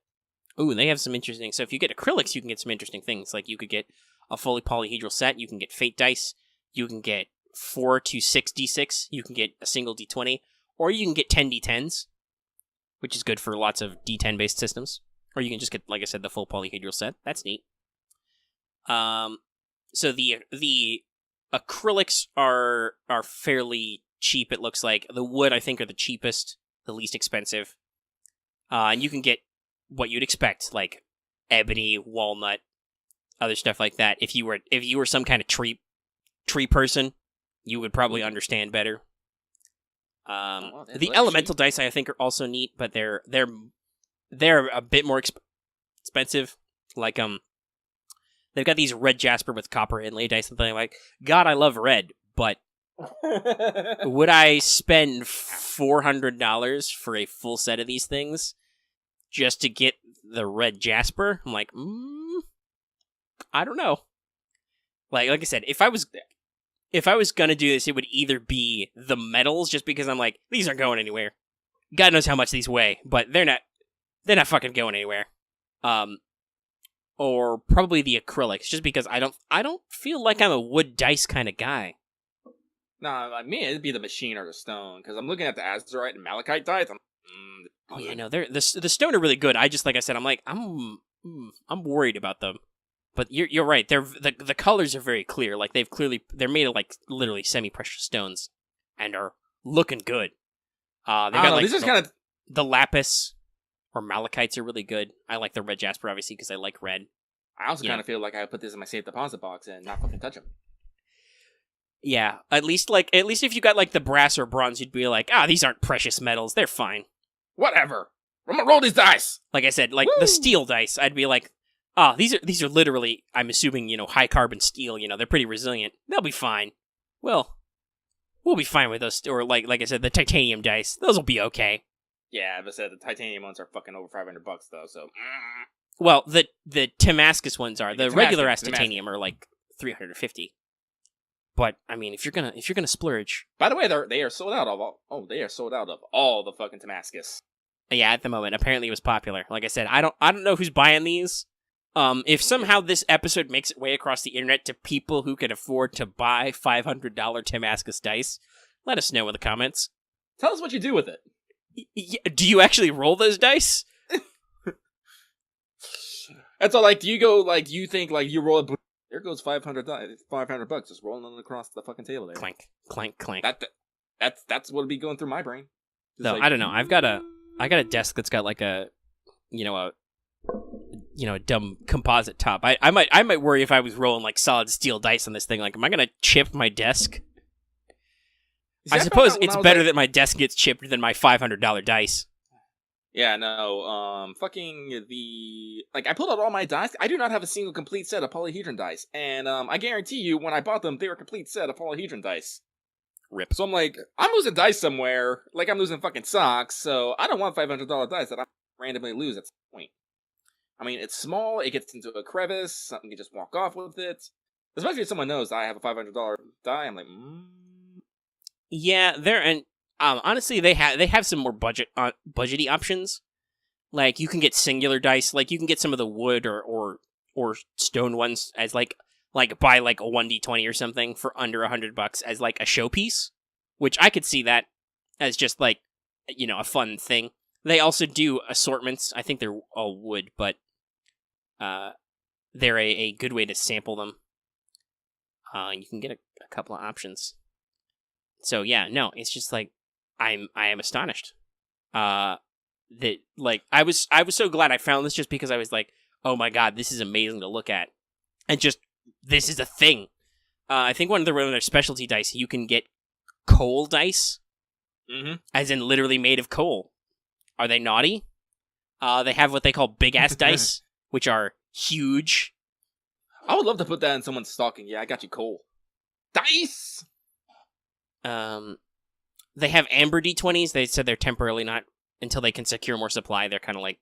Ooh, they have some interesting... So if you get acrylics, you can get some interesting things. Like, you could get a fully polyhedral set. You can get fate dice. You can get 4 to 6 d6. You can get a single d20. Or you can get 10 d10s, which is good for lots of d10-based systems. Or you can just get, like I said, the full polyhedral set. That's neat. So the acrylics are fairly cheap, it looks like. The wood, I think, are the cheapest, the least expensive. And you can get what you'd expect, like ebony, walnut, other stuff like that. If you were some kind of tree person, you would probably understand better. The elemental dice I think are also neat, but they're a bit more expensive. Like they've got these red jasper with copper inlay dice, and I'm like, God, I love red, but would I spend $400 for a full set of these things? Just to get the red jasper? I'm like, I don't know. Like I said, if I was gonna do this, it would either be the metals, just because I'm like, these aren't going anywhere. God knows how much these weigh, but they're not fucking going anywhere. Or probably the acrylics, just because I don't feel like I'm a wood dice kind of guy. Nah, I mean it'd be the machine or the stone because I'm looking at the azurite and malachite dice. Oh yeah, no, the stone are really good. I just like I said, I'm worried about them. But you're right. The colors are very clear. Like they're made of like literally semi-precious stones, and are looking good. They got like this is kind of the lapis or malachites are really good. I like the red jasper obviously because I like red. I also kind of feel like I put this in my safe deposit box and not fucking touch them. Yeah, at least if you got like the brass or bronze, you'd be like, these aren't precious metals. They're fine. Whatever. I'm gonna roll these dice. Like I said, like the steel dice, I'd be like, these are literally, I'm assuming, high carbon steel. They're pretty resilient. They'll be fine. Well, we'll be fine with those. Or like I said, the titanium dice, those will be okay. Yeah, as I said, the titanium ones are fucking over $500 though. So. Well, the Damascus ones are. The regular ass titanium are like $350. But I mean, if you're gonna splurge. By the way, they are sold out of all the fucking Damascus. Yeah, at the moment, apparently it was popular. Like I said, I don't know who's buying these. If somehow this episode makes its way across the internet to people who can afford to buy $500 Damascus dice, let us know in the comments. Tell us what you do with it. Do you actually roll those dice? That's all. Like, do you go like you think like you roll a? There goes $500 just rolling across the fucking table there. Clank, clank, clank. That's what'll be going through my brain. No, like, I don't know. I got a desk that's got like a dumb composite top. I might worry if I was rolling like solid steel dice on this thing. Like, am I gonna chip my desk? I suppose it's better that my desk gets chipped than my $500 dice. Yeah, no, I pulled out all my dice. I do not have a single complete set of polyhedron dice, and I guarantee you, when I bought them, they were a complete set of polyhedron dice. Rip. So I'm like, I'm losing dice somewhere, like I'm losing fucking socks. So I don't want $500 dice that I randomly lose at some point. I mean, it's small. It gets into a crevice. Something can just walk off with it. Especially if someone knows I have a $500 die. I'm like, Yeah, and honestly, they have some more budgety options. Like, you can get singular dice. Like, you can get some of the wood or stone ones as like buy like a 1d20 or something for under $100 as like a showpiece, which I could see that as just like, a fun thing. They also do assortments. I think they're all wood, but they're a good way to sample them. You can get a couple of options. So yeah, no, it's just like I am astonished. That like I was so glad I found this just because I was like, oh my god, this is amazing to look at, and just this is a thing. I think one of their specialty dice, you can get coal dice, as in literally made of coal. Are they naughty? They have what they call big ass dice, which are huge. I would love to put that in someone's stocking. Yeah, I got you, coal dice. They have amber D20s. They said they're temporarily not until they can secure more supply. They're kind of like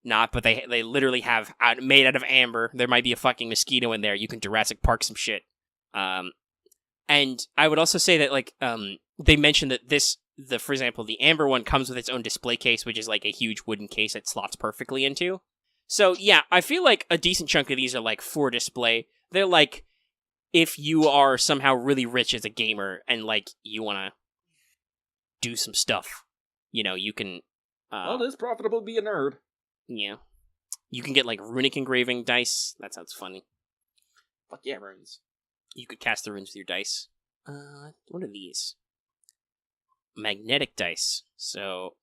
not, but they literally have made out of amber. There might be a fucking mosquito in there. You can Jurassic Park some shit. And I would also say that like they mentioned that for example, the amber one comes with its own display case, which is like a huge wooden case that slots perfectly into. So yeah, I feel like a decent chunk of these are like for display. They're like, if you are somehow really rich as a gamer and like you want to do some stuff, you can. Well, it's profitable to be a nerd. Yeah, you can get like runic engraving dice. That sounds funny. Fuck yeah, runes. You could cast the runes with your dice. What are these? Magnetic dice. So,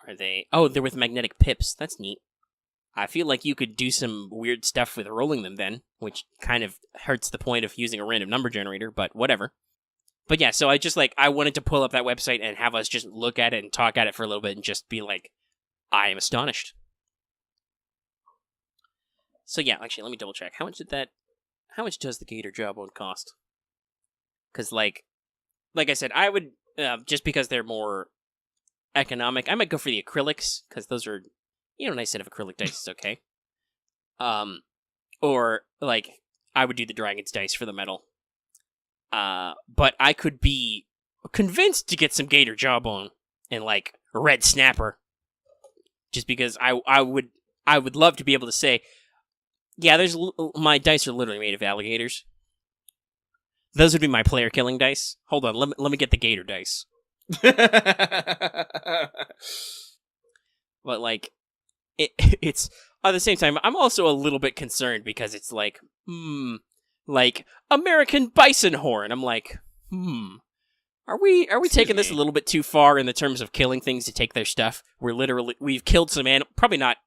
are they? Oh, they're with magnetic pips. That's neat. I feel like you could do some weird stuff with rolling them then, which kind of hurts the point of using a random number generator, but whatever. But yeah, so I wanted to pull up that website and have us just look at it and talk at it for a little bit and just be like, I am astonished. So yeah, actually, let me double check. How much does the Gator Jawbone cost? Because like I said, I would, just because they're more economic, I might go for the acrylics, because those are, a nice set of acrylic dice is okay. Or, like, I would do the Dragon's Dice for the metal. But I could be convinced to get some Gator Jawbone and, like, Red Snapper. Just because I would love to be able to say, yeah, my dice are literally made of alligators. Those would be my player killing dice. Hold on, let me get the gator dice. But like, it's at the same time, I'm also a little bit concerned because it's like, like American bison horn. I'm like, are we taking this a little bit too far in the terms of killing things to take their stuff? We've killed some animals, probably not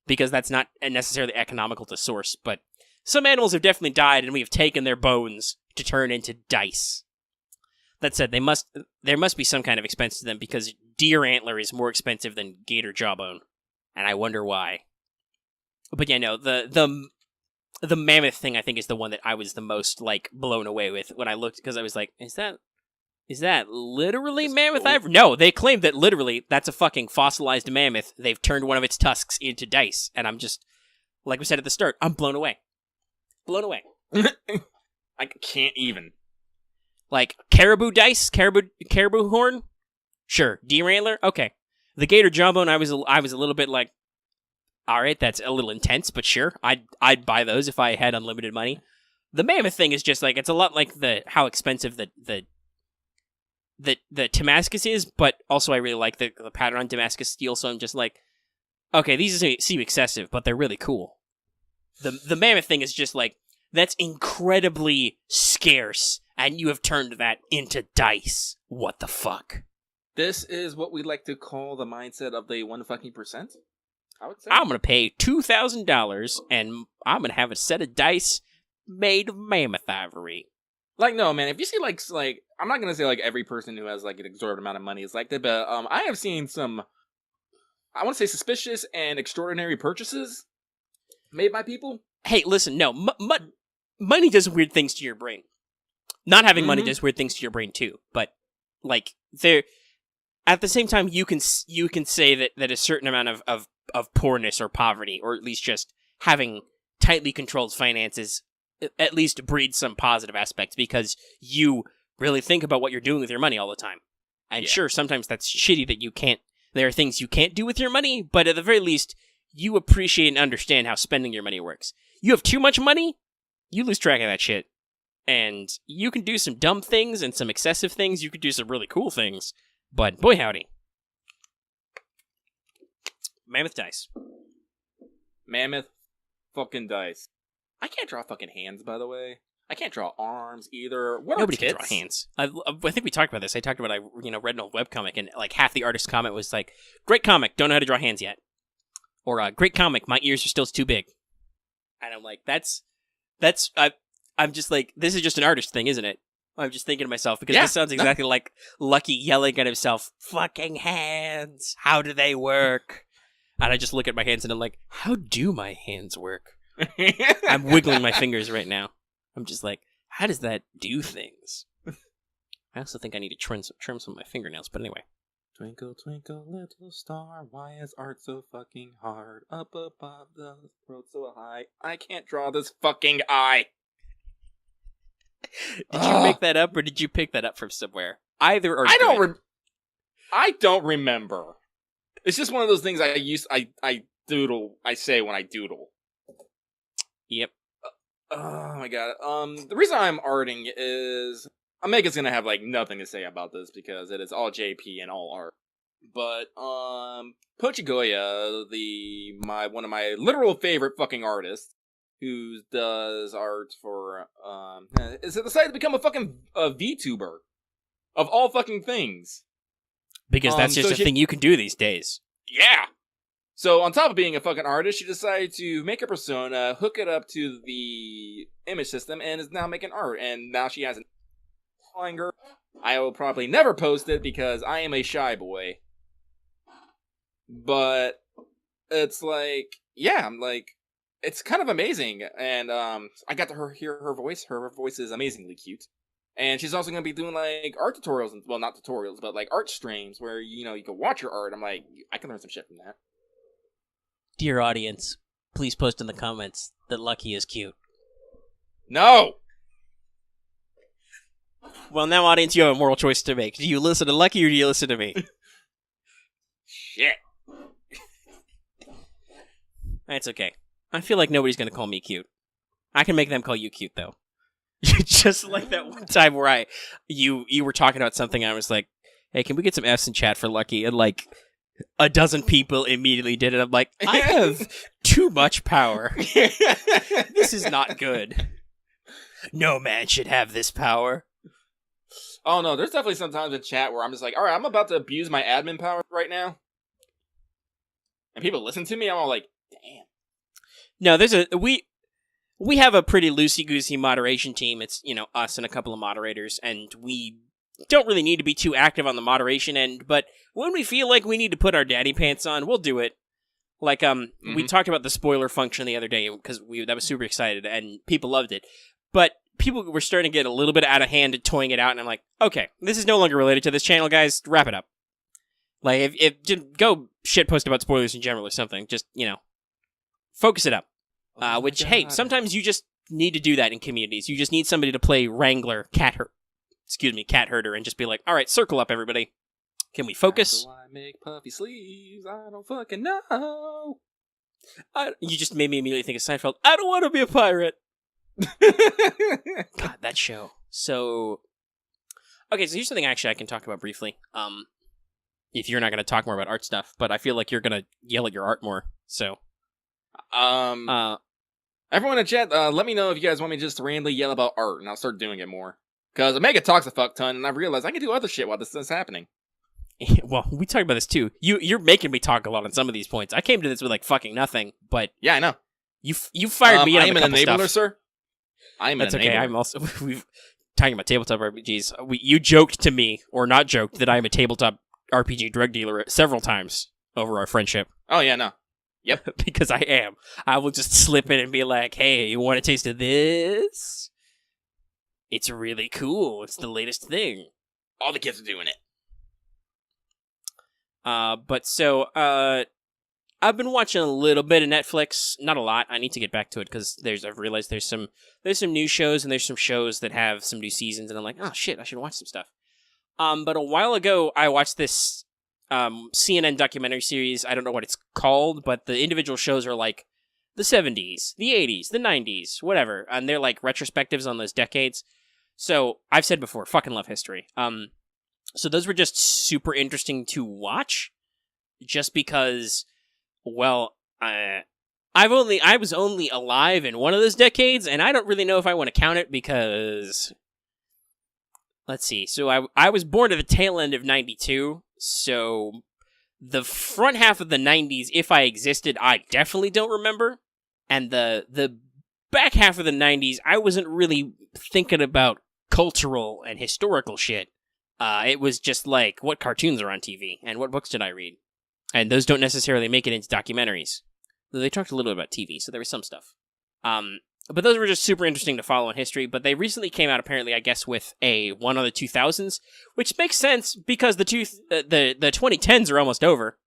because that's not necessarily economical to source, but some animals have definitely died, and we have taken their bones to turn into dice. That said, there must be some kind of expense to them because deer antler is more expensive than gator jawbone, and I wonder why. But yeah, no, the mammoth thing I think is the one that I was the most like blown away with when I looked, because I was like, is that literally mammoth ivory? No, they claim that literally that's a fucking fossilized mammoth. They've turned one of its tusks into dice, and I'm just, like we said at the start, I'm blown away. Blown away. I can't even. Like, caribou dice? Caribou horn? Sure. Deer antler? Okay. The gator jawbone, I was a little bit like, alright, that's a little intense, but sure. I'd buy those if I had unlimited money. The mammoth thing is just like, it's a lot like how expensive the Damascus is, but also I really like the pattern on Damascus steel, so I'm just like, okay, these seem excessive, but they're really cool. The mammoth thing is just like, that's incredibly scarce, and you have turned that into dice. What the fuck? This is what we like to call the mindset of the 1%, I would say. I'm gonna pay $2,000, and I'm gonna have a set of dice made of mammoth ivory. Like, no, man, if you see, like, I'm not gonna say, like, every person who has, like, an exorbitant amount of money is like that, but, I have seen some, I want to say suspicious and extraordinary purchases made by people. Hey, listen, no, money does weird things to your brain. Not having money does weird things to your brain too. But like, at the same time, you can say that a certain amount of poorness or poverty, or at least just having tightly controlled finances, at least breeds some positive aspects because you really think about what you're doing with your money all the time. And sure, sometimes that's shitty that you can't. There are things you can't do with your money, but at the very least, you appreciate and understand how spending your money works. You have too much money, you lose track of that shit. And you can do some dumb things and some excessive things. You can do some really cool things. But boy howdy. Mammoth dice. Mammoth fucking dice. I can't draw fucking hands, by the way. I can't draw arms either. Nobody can draw hands. I think we talked about this. I talked about, read an old webcomic, and like half the artist's comment was like, great comic, don't know how to draw hands yet. Or great comic, my ears are still too big. And I'm like, I'm just like, this is just an artist thing, isn't it? I'm just thinking to myself, because this sounds exactly like Lucky yelling at himself, fucking hands, how do they work? And I just look at my hands and I'm like, how do my hands work? I'm wiggling my fingers right now. I'm just like, how does that do things? I also think I need to trim some of my fingernails, but anyway. Twinkle, twinkle, little star, why is art so fucking hard? Up above the road so high, I can't draw this fucking eye. Did you make that up, or did you pick that up from somewhere? Either or. I don't remember. It's just one of those things I say when I doodle. Yep. Oh my god. The reason I'm arting is Omega's gonna have like nothing to say about this because it is all JP and all art. But Pochigoya, one of my literal favorite fucking artists, who does art for is decided to become a fucking VTuber of all fucking things. Because that's just a thing you can do these days. Yeah. So on top of being a fucking artist, she decided to make a persona, hook it up to the image system, and is now making art. And now she has an girl. I will probably never post it because I am a shy boy. But it's like, yeah, I'm like, it's kind of amazing. And I got to hear her voice. Her voice is amazingly cute. And she's also going to be doing, like, art tutorials. Well, not tutorials, but, like, art streams where, you can watch her art. I'm like, I can learn some shit from that. Dear audience, please post in the comments that Lucky is cute. No! Well, now, audience, you have a moral choice to make. Do you listen to Lucky or do you listen to me? Shit. That's okay. I feel like nobody's going to call me cute. I can make them call you cute, though. Just like that one time where you were talking about something, I was like, hey, can we get some F's in chat for Lucky? And like a dozen people immediately did it. I'm like, I have too much power. This is not good. No man should have this power. Oh no, there's definitely some times in chat where I'm just like, all right, I'm about to abuse my admin power right now. And people listen to me, I'm all like, damn. No, we have a pretty loosey-goosey moderation team. It's, us and a couple of moderators, and we don't really need to be too active on the moderation end, but when we feel like we need to put our daddy pants on, we'll do it. Like, we talked about the spoiler function the other day, because that was super excited, and people loved it. But people were starting to get a little bit out of hand at toying it out, and I'm like, okay, this is no longer related to this channel, guys. Wrap it up. Like, if go shitpost about spoilers in general or something. Just, focus it up. Which, hey, sometimes you just need to do that in communities. You just need somebody to play Wrangler, cat herder, and just be like, all right, circle up, everybody. Can we focus? How do I make puffy sleeves? I don't fucking know. You just made me immediately think of Seinfeld. I don't want to be a pirate. God, that show. So, okay, so here's something actually I can talk about briefly. If you're not going to talk more about art stuff, but I feel like you're going to yell at your art more, so. Everyone in chat, let me know if you guys want me to just randomly yell about art, and I'll start doing it more. Because Omega talks a fuck ton, and I've realized I can do other shit while this is happening. Well, we talked about this too. You're making me talk a lot on some of these points. I came to this with like fucking nothing, but yeah, I know. You fired me. I am an enabler, stuff. Sir. I am. That's an okay. enabler. I'm also talking about tabletop RPGs. You joked to me, or not joked, that I'm a tabletop RPG drug dealer several times over our friendship. Oh yeah, no. Yep. Because I am. I will just slip in and be like, hey, you want a taste of this? It's really cool. It's the latest thing. All the kids are doing it. I've been watching a little bit of Netflix. Not a lot. I need to get back to it because I've realized there's some new shows and there's some shows that have some new seasons, and I'm like, oh shit, I should watch some stuff. But a while ago, I watched this CNN documentary series. I don't know what it's called, but the individual shows are like the 70s, the 80s, the 90s, whatever, and they're like retrospectives on those decades. So I've said before, fucking love history. So those were just super interesting to watch, just because, well, I was only alive in one of those decades, and I don't really know if I want to count it because, let's see. So I was born at the tail end of 92. So the front half of the 90s, if I existed, I definitely don't remember. And the back half of the 90s, I wasn't really thinking about cultural and historical shit. It was just like, what cartoons are on TV and what books did I read? And those don't necessarily make it into documentaries. Though they talked a little bit about TV, so there was some stuff. But those were just super interesting to follow in history. But they recently came out, apparently, I guess, with one on the 2000s, which makes sense because the 2010s are almost over.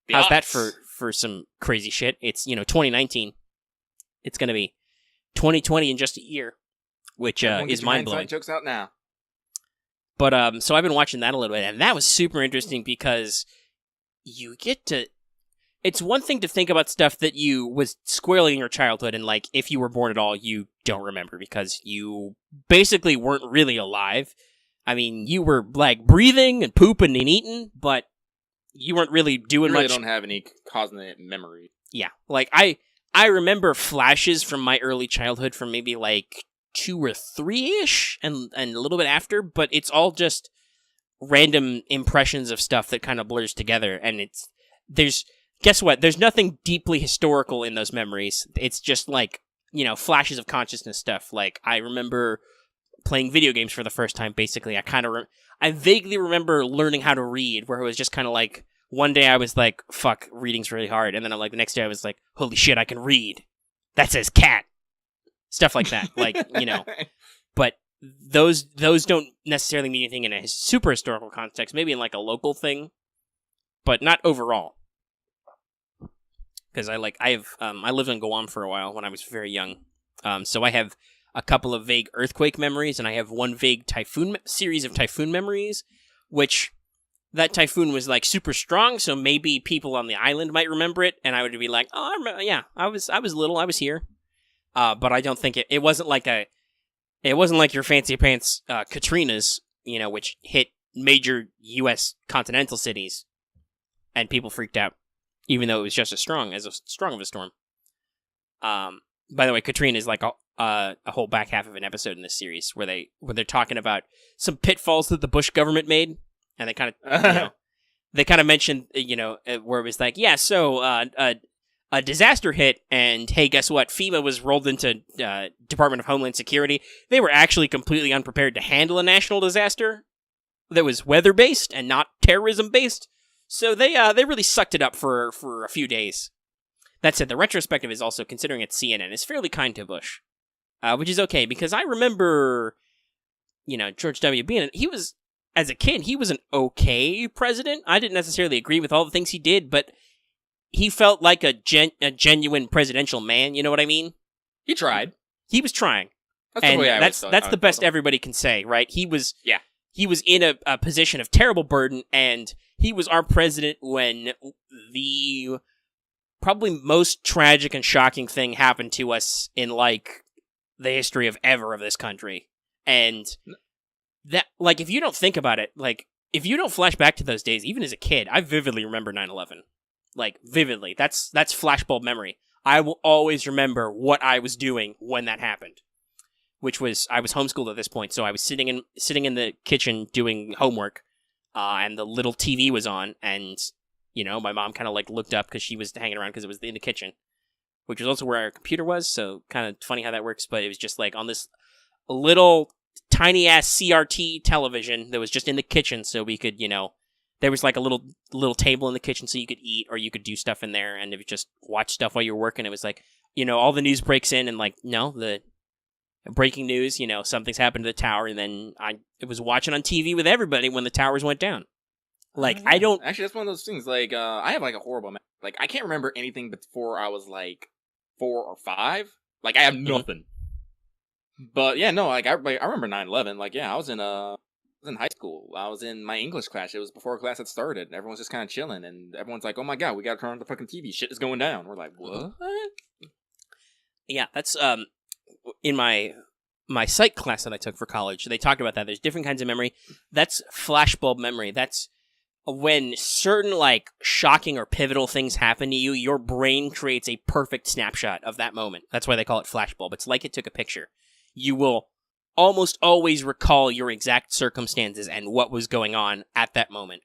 Yes. How's that for some crazy shit? It's 2019. It's going to be 2020 in just a year, which is mind blowing. Jokes out now. But so I've been watching that a little bit, and that was super interesting because you get to. It's one thing to think about stuff that was squarely in your childhood, and like if you were born at all, you don't remember because you basically weren't really alive. I mean, you were like breathing and pooping and eating, but you weren't really doing much. I don't have any cognate memory. Yeah, like I remember flashes from my early childhood from maybe like 2 or 3-ish and a little bit after, but it's all just random impressions of stuff that kind of blurs together, and guess what? There's nothing deeply historical in those memories. It's just like, flashes of consciousness stuff. Like, I remember playing video games for the first time, basically. I vaguely remember learning how to read, where it was just kind of like, one day I was like, fuck, reading's really hard. And then I'm like, the next day I was like, holy shit, I can read. That says cat. Stuff like that. Like, But those don't necessarily mean anything in a super historical context. Maybe in like a local thing, but not overall. Because I lived in Guam for a while when I was very young, so I have a couple of vague earthquake memories, and I have one vague series of typhoon memories, which that typhoon was like super strong, so maybe people on the island might remember it, and I would be like, oh, I remember, yeah, I was little, I was here, but I don't think it wasn't like It wasn't like your fancy pants Katrina's, which hit major U.S. continental cities, and people freaked out, even though it was just as strong of a storm. By the way, Katrina is like a whole back half of an episode in this series where they're talking about some pitfalls that the Bush government made, and they kind of mentioned where it was like, yeah, so a disaster hit, and hey, guess what? FEMA was rolled into Department of Homeland Security. They were actually completely unprepared to handle a national disaster that was weather-based and not terrorism-based. So they really sucked it up for a few days. That said, the retrospective is also, considering it's CNN, is fairly kind to Bush, which is okay, because I remember, George W. As a kid, he was an okay president. I didn't necessarily agree with all the things he did, but he felt like a genuine presidential man, you know what I mean? He tried. He was trying. That's the best everybody can say, right? He was in a position of terrible burden, and he was our president when the probably most tragic and shocking thing happened to us in, like, the history of this country. And that, like, if you don't think about it, like, if you don't flash back to those days, even as a kid, I vividly remember 9/11. Like, vividly. That's flashbulb memory. I will always remember what I was doing when that happened. Which was, I was homeschooled at this point, so I was sitting in the kitchen doing homework, and the little TV was on, and my mom kind of like looked up because she was hanging around because it was in the kitchen, which was also where our computer was, so kind of funny how that works, but it was just like on this little tiny ass CRT television that was just in the kitchen, so we could, there was like a little table in the kitchen so you could eat or you could do stuff in there, and it was just watch stuff while you were working. It was like, all the news breaks in, and like, no, the breaking news, something's happened to the tower, and then I was watching on TV with everybody when the towers went down. Like, I don't... Actually, that's one of those things, like, I have, like, a horrible... Like, I can't remember anything before I was, like, 4 or 5. Like, I have nothing. But, yeah, no, like, I remember 9/11. Like, yeah, I was in high school. I was in my English class. It was before class had started. Everyone's just kind of chilling, and everyone's like, oh my god, we gotta turn on the fucking TV. Shit is going down. We're like, what? Yeah, that's, in my psych class that I took for college, they talked about that. There's different kinds of memory. That's flashbulb memory. That's when certain, like, shocking or pivotal things happen to you, your brain creates a perfect snapshot of that moment. That's why they call it flashbulb. It's like it took a picture. You will almost always recall your exact circumstances and what was going on at that moment.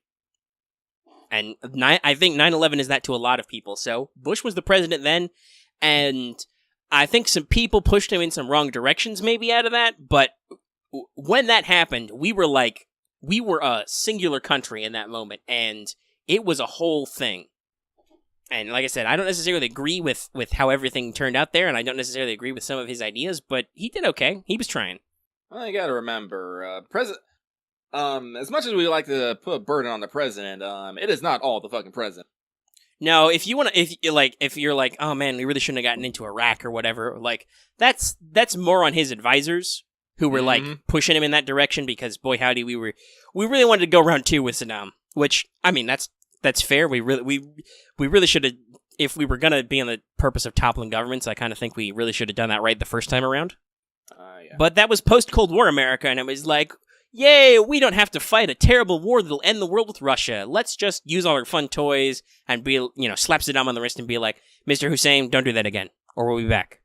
And I think 9/11 is that to a lot of people. So Bush was the president then, and I think some people pushed him in some wrong directions maybe out of that, but when that happened, we were a singular country in that moment, and it was a whole thing. And like I said, I don't necessarily agree with how everything turned out there, and I don't necessarily agree with some of his ideas, but he did okay. He was trying. Well, you gotta remember, as much as we like to put a burden on the president, it is not all the fucking president. No, if you're like, oh man, we really shouldn't have gotten into Iraq or whatever, like, that's more on his advisors, who were, like, pushing him in that direction, because, boy howdy, we really wanted to go round 2 with Saddam, which, I mean, that's fair. We really should have, if we were going to be on the purpose of toppling governments, I kind of think we really should have done that right the first time around. Yeah. But that was post-Cold War America, and it was like, yay, we don't have to fight a terrible war that'll end the world with Russia. Let's just use all our fun toys and be, slap Saddam on the wrist and be like, Mr. Hussein, don't do that again, or we'll be back.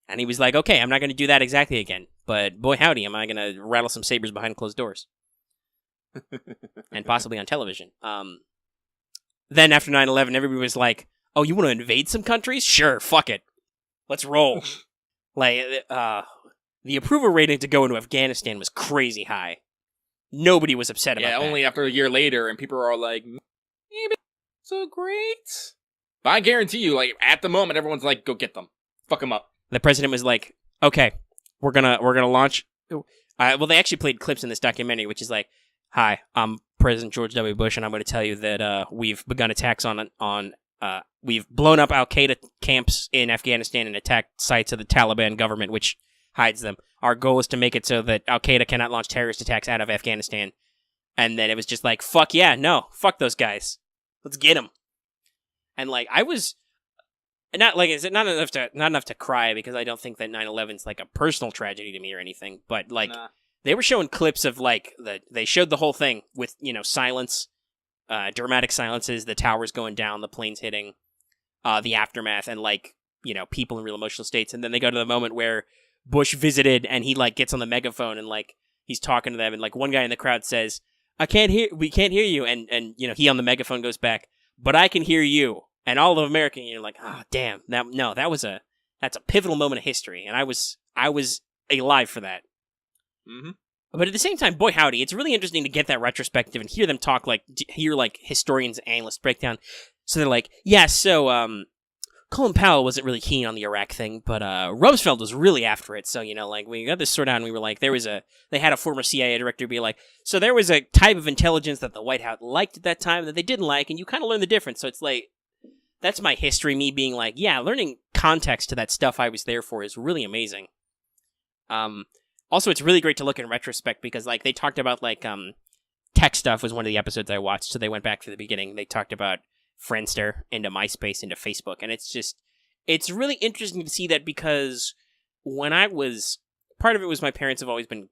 And he was like, okay, I'm not going to do that exactly again. But boy howdy, am I going to rattle some sabers behind closed doors. And possibly on television. Then after 9/11, everybody was like, oh, you want to invade some countries? Sure, fuck it. Let's roll. Like, the approval rating to go into Afghanistan was crazy high. Nobody was upset about that. Yeah, only after a year later, and people are all like, maybe so great. But I guarantee you, like, at the moment, everyone's like, go get them. Fuck them up. The president was like, okay, we're gonna launch. Well, they actually played clips in this documentary, which is like, hi, I'm President George W. Bush, and I'm going to tell you that we've begun attacks we've blown up Al-Qaeda camps in Afghanistan and attacked sites of the Taliban government, which hides them. Our goal is to make it so that Al-Qaeda cannot launch terrorist attacks out of Afghanistan. And then it was just like, fuck yeah, no, fuck those guys. Let's get them. And like, not like is it not enough to cry because I don't think that 9/11's like a personal tragedy to me or anything, but like they were showing clips of like they showed the whole thing with silence, dramatic silences, the towers going down, the planes hitting, the aftermath, and like people in real emotional states, and then they go to the moment where Bush visited and he like gets on the megaphone and like he's talking to them, and like one guy in the crowd says, we can't hear you, and he on the megaphone goes back, but I can hear you. And all of America, you're like, damn, that's a pivotal moment of history, and I was alive for that. Mm-hmm. But at the same time, boy howdy, it's really interesting to get that retrospective and hear them talk, hear historians and analysts break down. So they're like, yeah, so Colin Powell wasn't really keen on the Iraq thing, but Rumsfeld was really after it. So we got this sorted out, and we were like, they had a former CIA director be like, so there was a type of intelligence that the White House liked at that time that they didn't like, and you kind of learn the difference. So it's like. That's my history, me being like, yeah, learning context to that stuff I was there for is really amazing. Also, it's really great to look in retrospect because, they talked about, tech stuff was one of the episodes I watched, so they went back to the beginning. They talked about Friendster, into MySpace, into Facebook, and it's really interesting to see that because when part of it was my parents have always been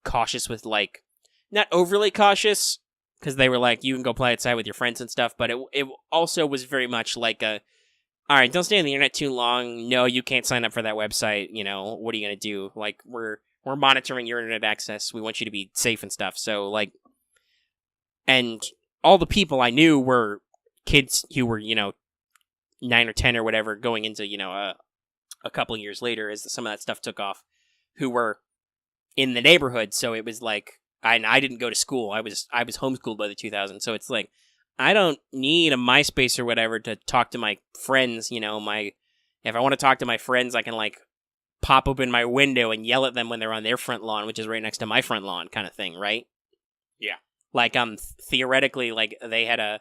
cautious with, not overly cautious, because they were like, you can go play outside with your friends and stuff, but it also was very much like all right, don't stay on the internet too long. No, you can't sign up for that website. What are you going to do? We're monitoring your internet access. We want you to be safe and stuff. So, and all the people I knew were kids who were, 9 or 10 or whatever, going into, a couple of years later as some of that stuff took off, who were in the neighborhood. So it was like, I didn't go to school. I was homeschooled by the 2000s. So it's like, I don't need a MySpace or whatever to talk to my friends. If I want to talk to my friends, I can pop open my window and yell at them when they're on their front lawn, which is right next to my front lawn, kind of thing, right? Yeah. Theoretically, they had a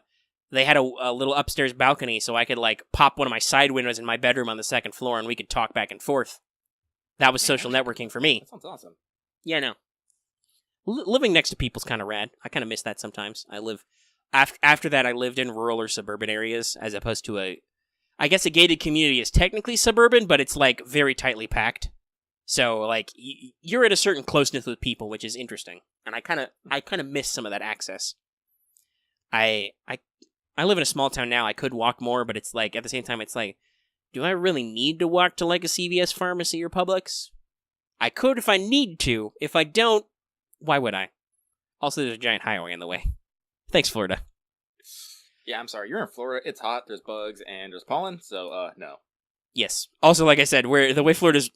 little upstairs balcony, so I could pop one of my side windows in my bedroom on the second floor, and we could talk back and forth. That was social networking for me. That sounds awesome. Yeah, no. Living next to people's kind of rad. I kind of miss that sometimes. After that, I lived in rural or suburban areas as opposed to I guess a gated community is technically suburban, but it's very tightly packed. So you're at a certain closeness with people, which is interesting. And I kind of miss some of that access. I live in a small town now. I could walk more, but it's at the same time, it's do I really need to walk to a CVS pharmacy or Publix? I could if I need to. If I don't, why would I? Also, there's a giant highway in the way. Thanks, Florida. Yeah, I'm sorry. You're in Florida. It's hot. There's bugs and there's pollen. So, no. Yes. Also, like I said, the way Florida's,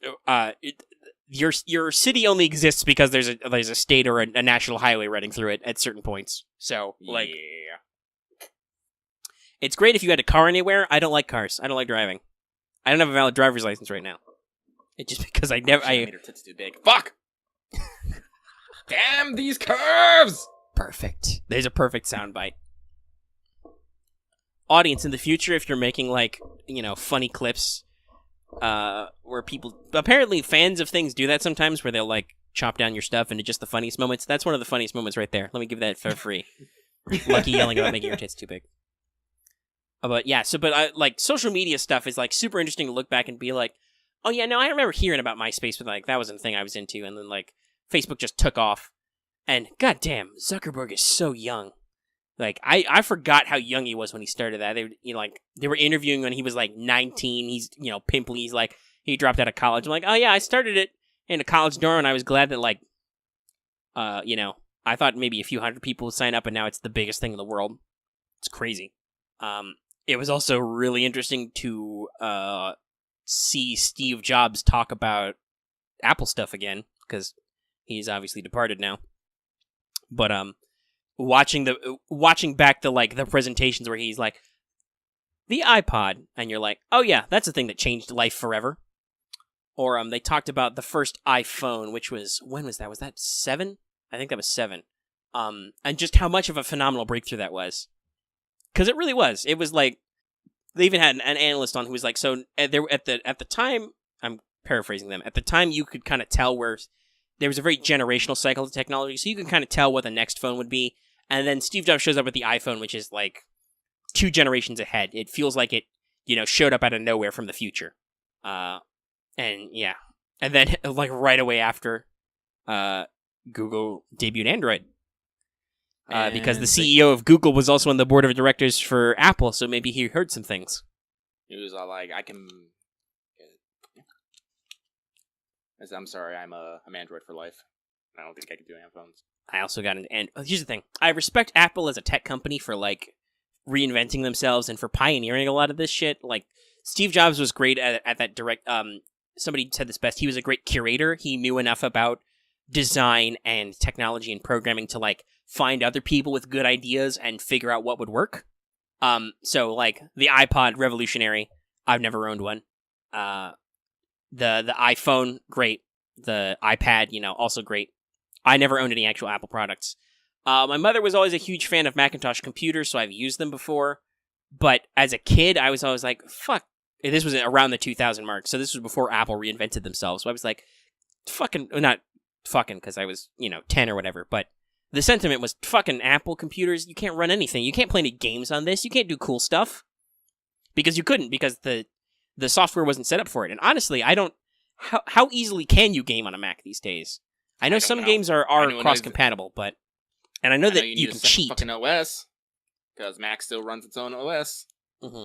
your city only exists because there's a state or a national highway running through it at certain points. So, yeah. It's great if you had a car anywhere. I don't like cars. I don't like driving. I don't have a valid driver's license right now. It's just because I made her tits too big. Fuck! Damn these curves! Perfect. There's a perfect soundbite. Audience, in the future, if you're making funny clips, where people apparently fans of things do that sometimes, where they'll chop down your stuff into just the funniest moments. That's one of the funniest moments right there. Let me give that for free. Lucky yelling about making your tits too big. But yeah, social media stuff is super interesting to look back and be like, oh yeah, no, I remember hearing about MySpace, but that wasn't a thing I was into, and then Facebook just took off. And goddamn, Zuckerberg is so young. I forgot how young he was when he started that. They were interviewing when he was 19. He's pimply. He's he dropped out of college. I'm like, oh yeah, I started it in a college dorm, and I was glad that I thought maybe a few hundred people would sign up, and now it's the biggest thing in the world. It's crazy. It was also really interesting to see Steve Jobs talk about Apple stuff again, because he's obviously departed now. But watching back the presentations where he's like, the iPod, and you're like, oh yeah, that's a thing that changed life forever. Or they talked about the first iPhone, which was, when was that? Was that 7? I think that was 7. And just how much of a phenomenal breakthrough that was. Because it really was. It was they even had an analyst on who was so at the time, I'm paraphrasing them, at the time you could kind of tell where there was a very generational cycle of technology, so you can kind of tell what the next phone would be. And then Steve Jobs shows up with the iPhone, which is 2 generations ahead. It feels like it showed up out of nowhere from the future. And then like right away after, Google debuted Android. Because the CEO of Google was also on the board of directors for Apple, so maybe he heard some things. He was all like, I'm sorry, I'm Android for life. I don't think I can do iPhones. I also got and here's the thing. I respect Apple as a tech company for, like, reinventing themselves and for pioneering a lot of this shit. Like, Steve Jobs was great at that direct... somebody said this best. He was a great curator. He knew enough about design and technology and programming to, like, find other people with good ideas and figure out what would work. So, like, the iPod, revolutionary. I've never owned one. The iPhone, great. The iPad, also great. I never owned any actual Apple products. My mother was always a huge fan of Macintosh computers, so I've used them before. But as a kid, I was always like, fuck. This was around the 2000 mark, so this was before Apple reinvented themselves. So I was like, not fucking, because I was, 10 or whatever, but the sentiment was, fucking Apple computers, you can't run anything. You can't play any games on this. You can't do cool stuff. Because you couldn't, because the software wasn't set up for it. And honestly, I don't... How easily can you game on a Mac these days? I know some games are cross-compatible, but... And I know that you can cheat. Fucking OS, because Mac still runs its own OS. Mm-hmm.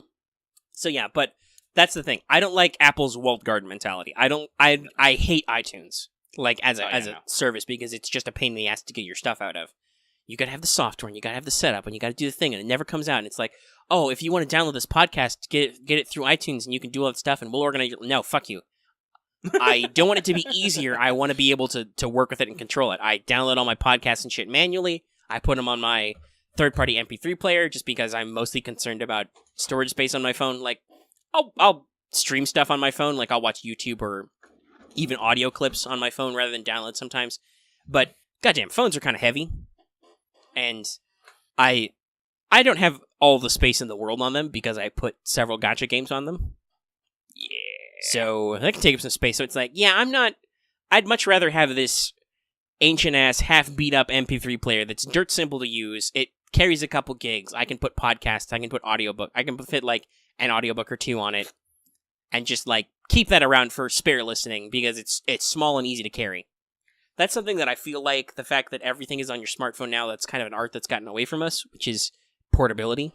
So yeah, but that's the thing. I don't like Apple's walled garden mentality. I hate iTunes, like, as a service, because it's just a pain in the ass to get your stuff out of. You gotta have the software, and you gotta have the setup, and you gotta do the thing, and it never comes out, and it's like, oh, if you want to download this podcast, get it through iTunes, and you can do all that stuff, and we'll organize your... No, fuck you. I don't want it to be easier. I want to be able to work with it and control it. I download all my podcasts and shit manually. I put them on my third-party MP3 player just because I'm mostly concerned about storage space on my phone. Like, I'll stream stuff on my phone. Like, I'll watch YouTube or even audio clips on my phone rather than download sometimes. But, goddamn, phones are kind of heavy. And I don't have all the space in the world on them because I put several gacha games on them. Yeah. So, that can take up some space. So it's like, I'd much rather have this ancient-ass, half-beat-up MP3 player that's dirt simple to use. It carries a couple gigs. I can put podcasts. I can put audiobook. I can fit, like, an audiobook or two on it. And just, like, keep that around for spare listening because it's small and easy to carry. That's something that I feel like the fact that everything is on your smartphone now, that's kind of an art that's gotten away from us, which is portability.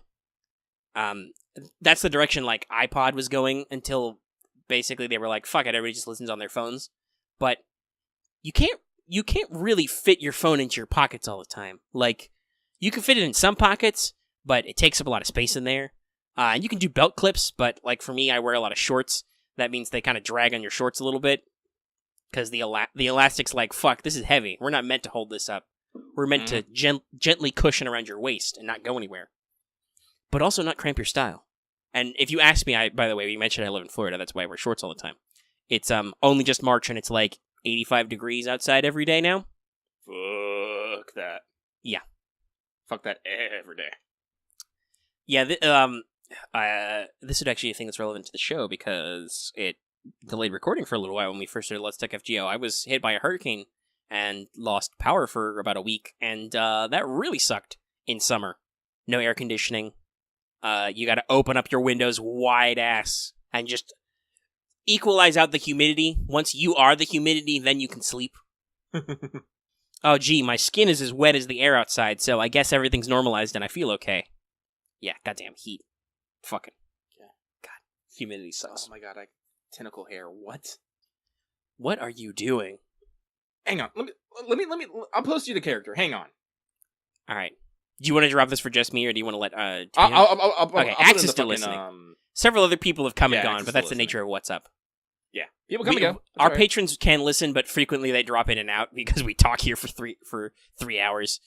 That's the direction, like, iPod was going until... Basically, they were like, fuck it, everybody just listens on their phones. But you can't really fit your phone into your pockets all the time. Like, you can fit it in some pockets, but it takes up a lot of space in there. And you can do belt clips, but, like, for me, I wear a lot of shorts. That means they kind of drag on your shorts a little bit. Because the elastic's like, fuck, this is heavy. We're not meant to hold this up. We're meant to gently cushion around your waist and not go anywhere. But also not cramp your style. And if you ask me, by the way, you mentioned I live in Florida. That's why I wear shorts all the time. It's only just March, and it's like 85 degrees outside every day now. Fuck that. Yeah. Fuck that every day. Yeah, this is actually a thing that's relevant to the show because it delayed recording for a little while when we first started Let's Talk FGO. I was hit by a hurricane and lost power for about a week, and that really sucked in summer. No air conditioning. You gotta open up your windows wide ass and just equalize out the humidity. Once you are the humidity, then you can sleep. Oh, gee, my skin is as wet as the air outside, so I guess everything's normalized and I feel okay. Yeah, goddamn heat. Fucking. Yeah. God, humidity sucks. Oh my god, tentacle hair. What? What are you doing? Hang on. Let me. I'll post you the character. Hang on. All right. Do you want to drop this for just me, or do you want to let okay, Axe is still listening. Several other people have come and gone, but that's the nature of what's up. Yeah, people come and go. Our patrons can listen, but frequently they drop in and out because we talk here for 3 hours.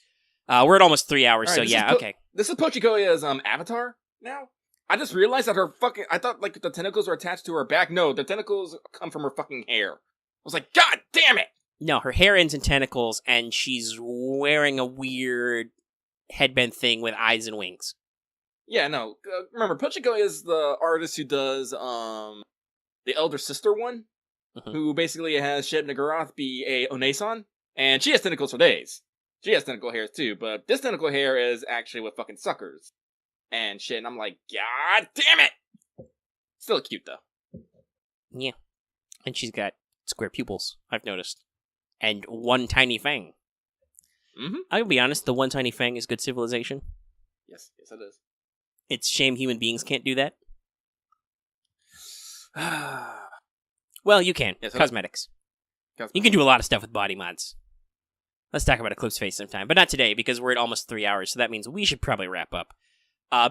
We're at almost 3 hours, so yeah, okay. This is Pochikoya's avatar now. I just realized that I thought like the tentacles were attached to her back. No, the tentacles come from her fucking hair. I was like, God damn it! No, her hair ends in tentacles, and she's wearing a weird headband thing with eyes and wings. Yeah, no. Remember, Pochikoya is the artist who does the elder sister one, who basically has Sheb Nagarath be a Onesan, and she has tentacles for days. She has tentacle hairs too, but this tentacle hair is actually with fucking suckers and shit. And I'm like, God damn it! Still cute though. Yeah. And she's got square pupils, I've noticed. And one tiny fang. Mm-hmm. I'll be honest, the one tiny fang is good civilization. Yes, it is. It's a shame human beings can't do that. Well, you can. Yes, Cosmetics. You can do a lot of stuff with body mods. Let's talk about Eclipse Face sometime, but not today because we're at almost 3 hours, so that means we should probably wrap up.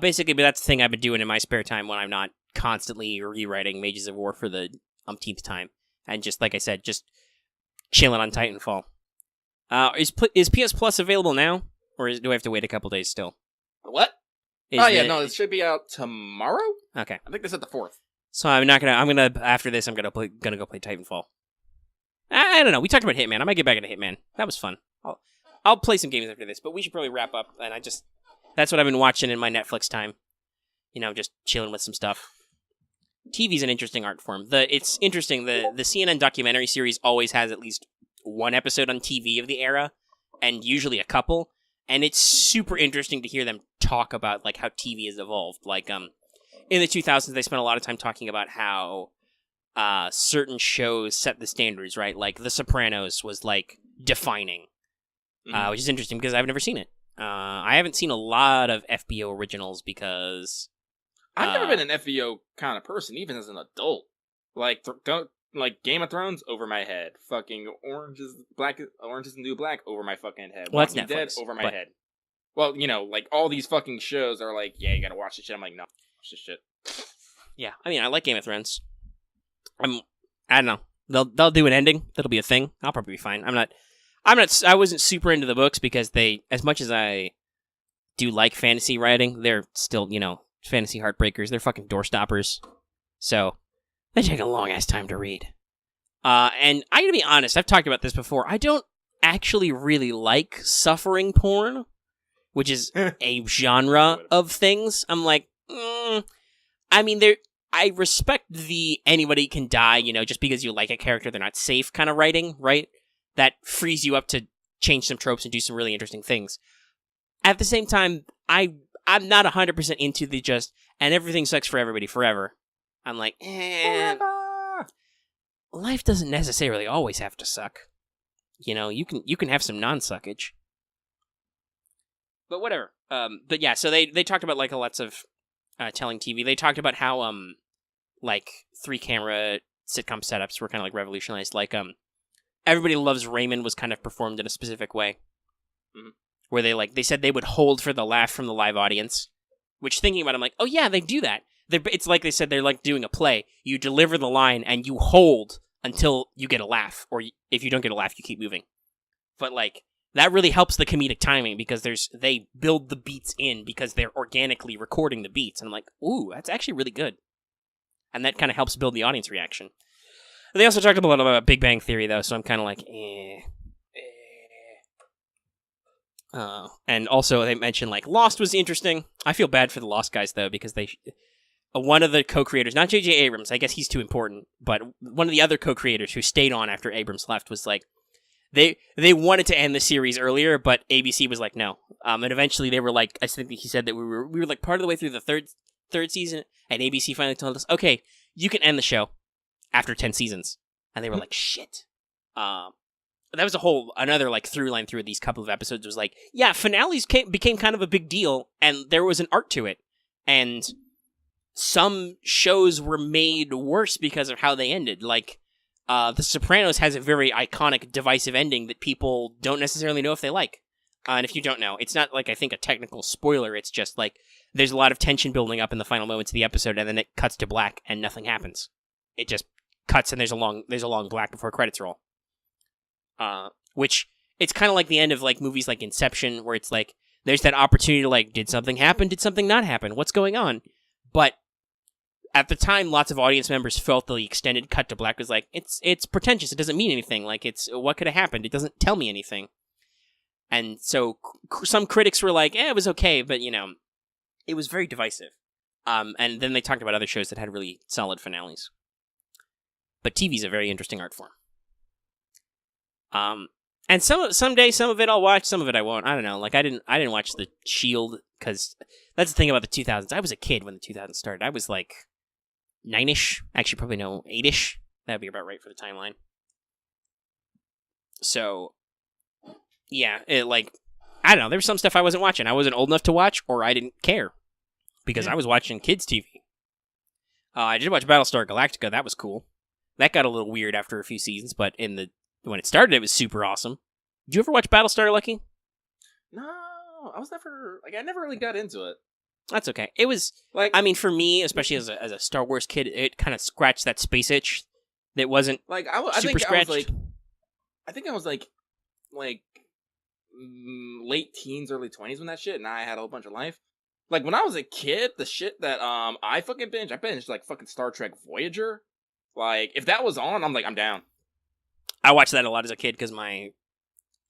Basically, but that's the thing I've been doing in my spare time when I'm not constantly rewriting Mages of War for the umpteenth time, and just like I said, just chilling on Titanfall. Is PS Plus available now, or do I have to wait a couple days still? What? It should be out tomorrow. Okay, I think they said the 4th. So I'm gonna after this I'm gonna go play Titanfall. I don't know. We talked about Hitman. I might get back into Hitman. That was fun. I'll play some games after this, but we should probably wrap up. And that's what I've been watching in my Netflix time. You know, just chilling with some stuff. TV's an interesting art form. It's interesting. The CNN documentary series always has at least one episode on TV of the era, and usually a couple. And it's super interesting to hear them talk about like how TV has evolved. Like in the 2000s, they spent a lot of time talking about how certain shows set the standards, right? Like The Sopranos was like defining, which is interesting because I've never seen it. I haven't seen a lot of FBO originals because I've never been an FBO kind of person, even as an adult. Like like Game of Thrones over my head. Fucking Orange is the New Black over my fucking head. Well, that's Walking Netflix, Dead over my head. Well, you know, like all these fucking shows are like, yeah, you gotta watch this shit. I'm like, no, watch this shit. Yeah, I mean, I like Game of Thrones. I don't know. They'll do an ending. That'll be a thing. I'll probably be fine. I wasn't super into the books because as much as I do like fantasy writing, they're still, you know, fantasy heartbreakers. They're fucking doorstoppers. So they take a long ass time to read. And I gotta be honest, I've talked about this before. I don't actually really like suffering porn, which is a genre of things. I'm like, I mean, I respect the anybody can die, you know, just because you like a character, they're not safe kind of writing, right? That frees you up to change some tropes and do some really interesting things. At the same time, I'm not 100% into the just, and everything sucks for everybody forever. I'm like, life doesn't necessarily always have to suck. You know, you can have some non-suckage. But whatever. But yeah, so they talked about like lots of telling TV. They talked about how like 3-camera sitcom setups were kind of like revolutionized. Like Everybody Loves Raymond was kind of performed in a specific way, where they said they would hold for the laugh from the live audience. Which, thinking about it, I'm like, oh yeah, they do that. It's like they said they're like doing a play. You deliver the line and you hold until you get a laugh, or if you don't get a laugh, you keep moving. But like that really helps the comedic timing because they build the beats in because they're organically recording the beats, and I'm like, ooh, that's actually really good, and that kind of helps build the audience reaction. They also talked a lot about Big Bang Theory though, so I'm kind of like, and also they mentioned like Lost was interesting. I feel bad for the Lost guys though because one of the co-creators, not J.J. Abrams, I guess he's too important, but one of the other co-creators who stayed on after Abrams left was like, they wanted to end the series earlier, but ABC was like, no. And eventually they were like, I think he said that we were like part of the way through the third season, and ABC finally told us, okay, you can end the show after 10 seasons. And they were like, shit. That was another like through line through these couple of episodes was like, yeah, finales became kind of a big deal, and there was an art to it. And some shows were made worse because of how they ended. Like, The Sopranos has a very iconic, divisive ending that people don't necessarily know if they like. And if you don't know, it's not like, I think, a technical spoiler. It's just like, there's a lot of tension building up in the final moments of the episode, and then it cuts to black, and nothing happens. It just cuts, and there's a long black before credits roll. Which, it's kind of like the end of, like, movies like Inception, where it's like, there's that opportunity to, like, did something happen? Did something not happen? What's going on? But at the time, lots of audience members felt the extended cut to black was like, it's pretentious. It doesn't mean anything. Like, it's, what could have happened? It doesn't tell me anything. And so some critics were like, it was okay, but, you know, it was very divisive. And then they talked about other shows that had really solid finales. But TV's a very interesting art form. And someday some of it I'll watch, some of it I won't. I don't know. Like, I didn't watch The Shield, because that's the thing about the 2000s. I was a kid when the 2000s started. I was like 9-ish. Actually, probably no, 8-ish. That'd be about right for the timeline. So, yeah, I don't know. There was some stuff I wasn't watching. I wasn't old enough to watch, or I didn't care. Because I was watching kids' TV. I did watch Battlestar Galactica. That was cool. That got a little weird after a few seasons, but when it started, it was super awesome. Did you ever watch Battlestar, Lucky? No, I never really got into it. That's okay. It was, for me, especially as a Star Wars kid, it kind of scratched that space itch that wasn't super scratched. I think I was late teens, early 20s when that shit, and I had a whole bunch of life. Like, when I was a kid, the shit that I fucking binged, like, fucking Star Trek Voyager. Like, if that was on, I'm down. I watched that a lot as a kid because my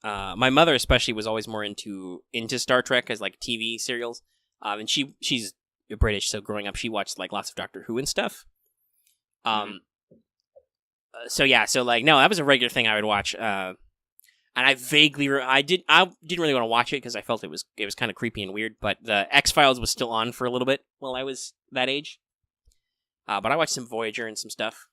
mother especially was always more into Star Trek as, like, TV serials. And she's British, so growing up, she watched, like, lots of Doctor Who and stuff. So, yeah, no, that was a regular thing I would watch. And I vaguely, I didn't really want to watch it because I felt it was kind of creepy and weird. But the X-Files was still on for a little bit while I was that age. But I watched some Voyager and some stuff.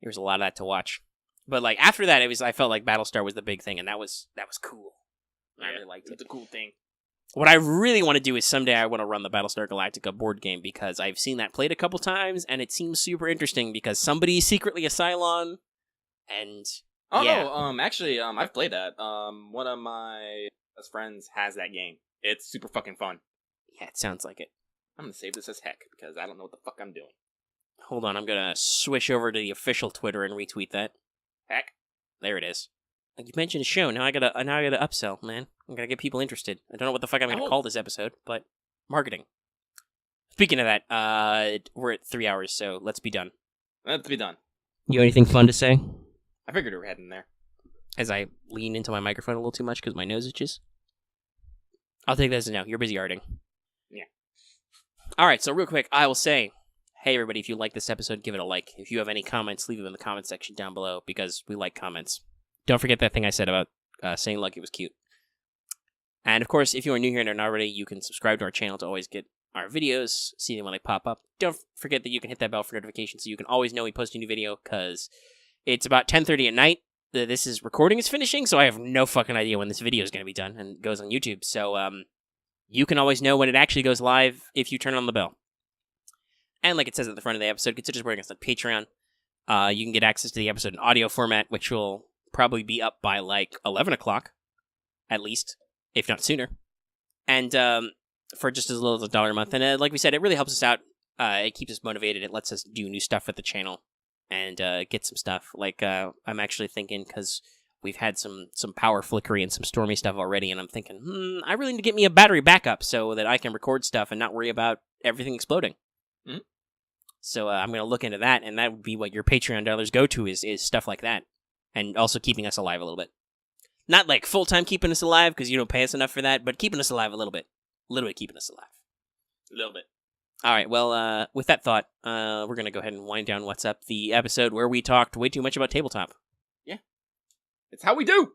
There was a lot of that to watch. But like after that, I felt like Battlestar was the big thing, and that was cool. I really liked it. It's a cool thing. What I really want to do is someday I want to run the Battlestar Galactica board game because I've seen that played a couple times, and it seems super interesting because somebody's secretly a Cylon, and. Actually, I've played that. One of my best friends has that game. It's super fucking fun. Yeah, it sounds like it. I'm gonna save this as heck because I don't know what the fuck I'm doing. Hold on, I'm gonna switch over to the official Twitter and retweet that. Heck, there it is. Like you mentioned a show. Now I gotta upsell, man. I gotta get people interested. I don't know what the fuck I'm gonna call this episode, but marketing. Speaking of that, we're at 3 hours, so let's be done. Let's be done. You have anything fun to say? I figured we were heading there. As I lean into my microphone a little too much because my nose itches. I'll take that as a no. You're busy arting. Yeah. Alright, so real quick, I will say, hey everybody, if you like this episode, give it a like. If you have any comments, leave them in the comment section down below because we like comments. Don't forget that thing I said about saying Lucky was cute. And of course, if you are new here and aren't already, you can subscribe to our channel to always get our videos, see them when they pop up. Don't forget that you can hit that bell for notifications so you can always know we post a new video because it's about 10:30 at night. This recording is finishing, so I have no fucking idea when this video is going to be done and goes on YouTube. So you can always know when it actually goes live if you turn on the bell. And like it says at the front of the episode, consider supporting us on Patreon. You can get access to the episode in audio format, which will probably be up by like 11 o'clock, at least, if not sooner. And for just as little as $1 a month. And like we said, it really helps us out. It keeps us motivated. It lets us do new stuff at the channel. And get some stuff. Like, I'm actually thinking, because we've had some power flickery and some stormy stuff already, and I'm thinking, I really need to get me a battery backup so that I can record stuff and not worry about everything exploding. Mm-hmm. So I'm going to look into that, and that would be what your Patreon dollars go to is stuff like that. And also keeping us alive a little bit. Not like full-time keeping us alive, because you don't pay us enough for that, but keeping us alive a little bit. Literally keeping us alive. A little bit. All right, well, with that thought, we're going to go ahead and wind down What's Up, the episode where we talked way too much about Tabletop. Yeah. It's how we do!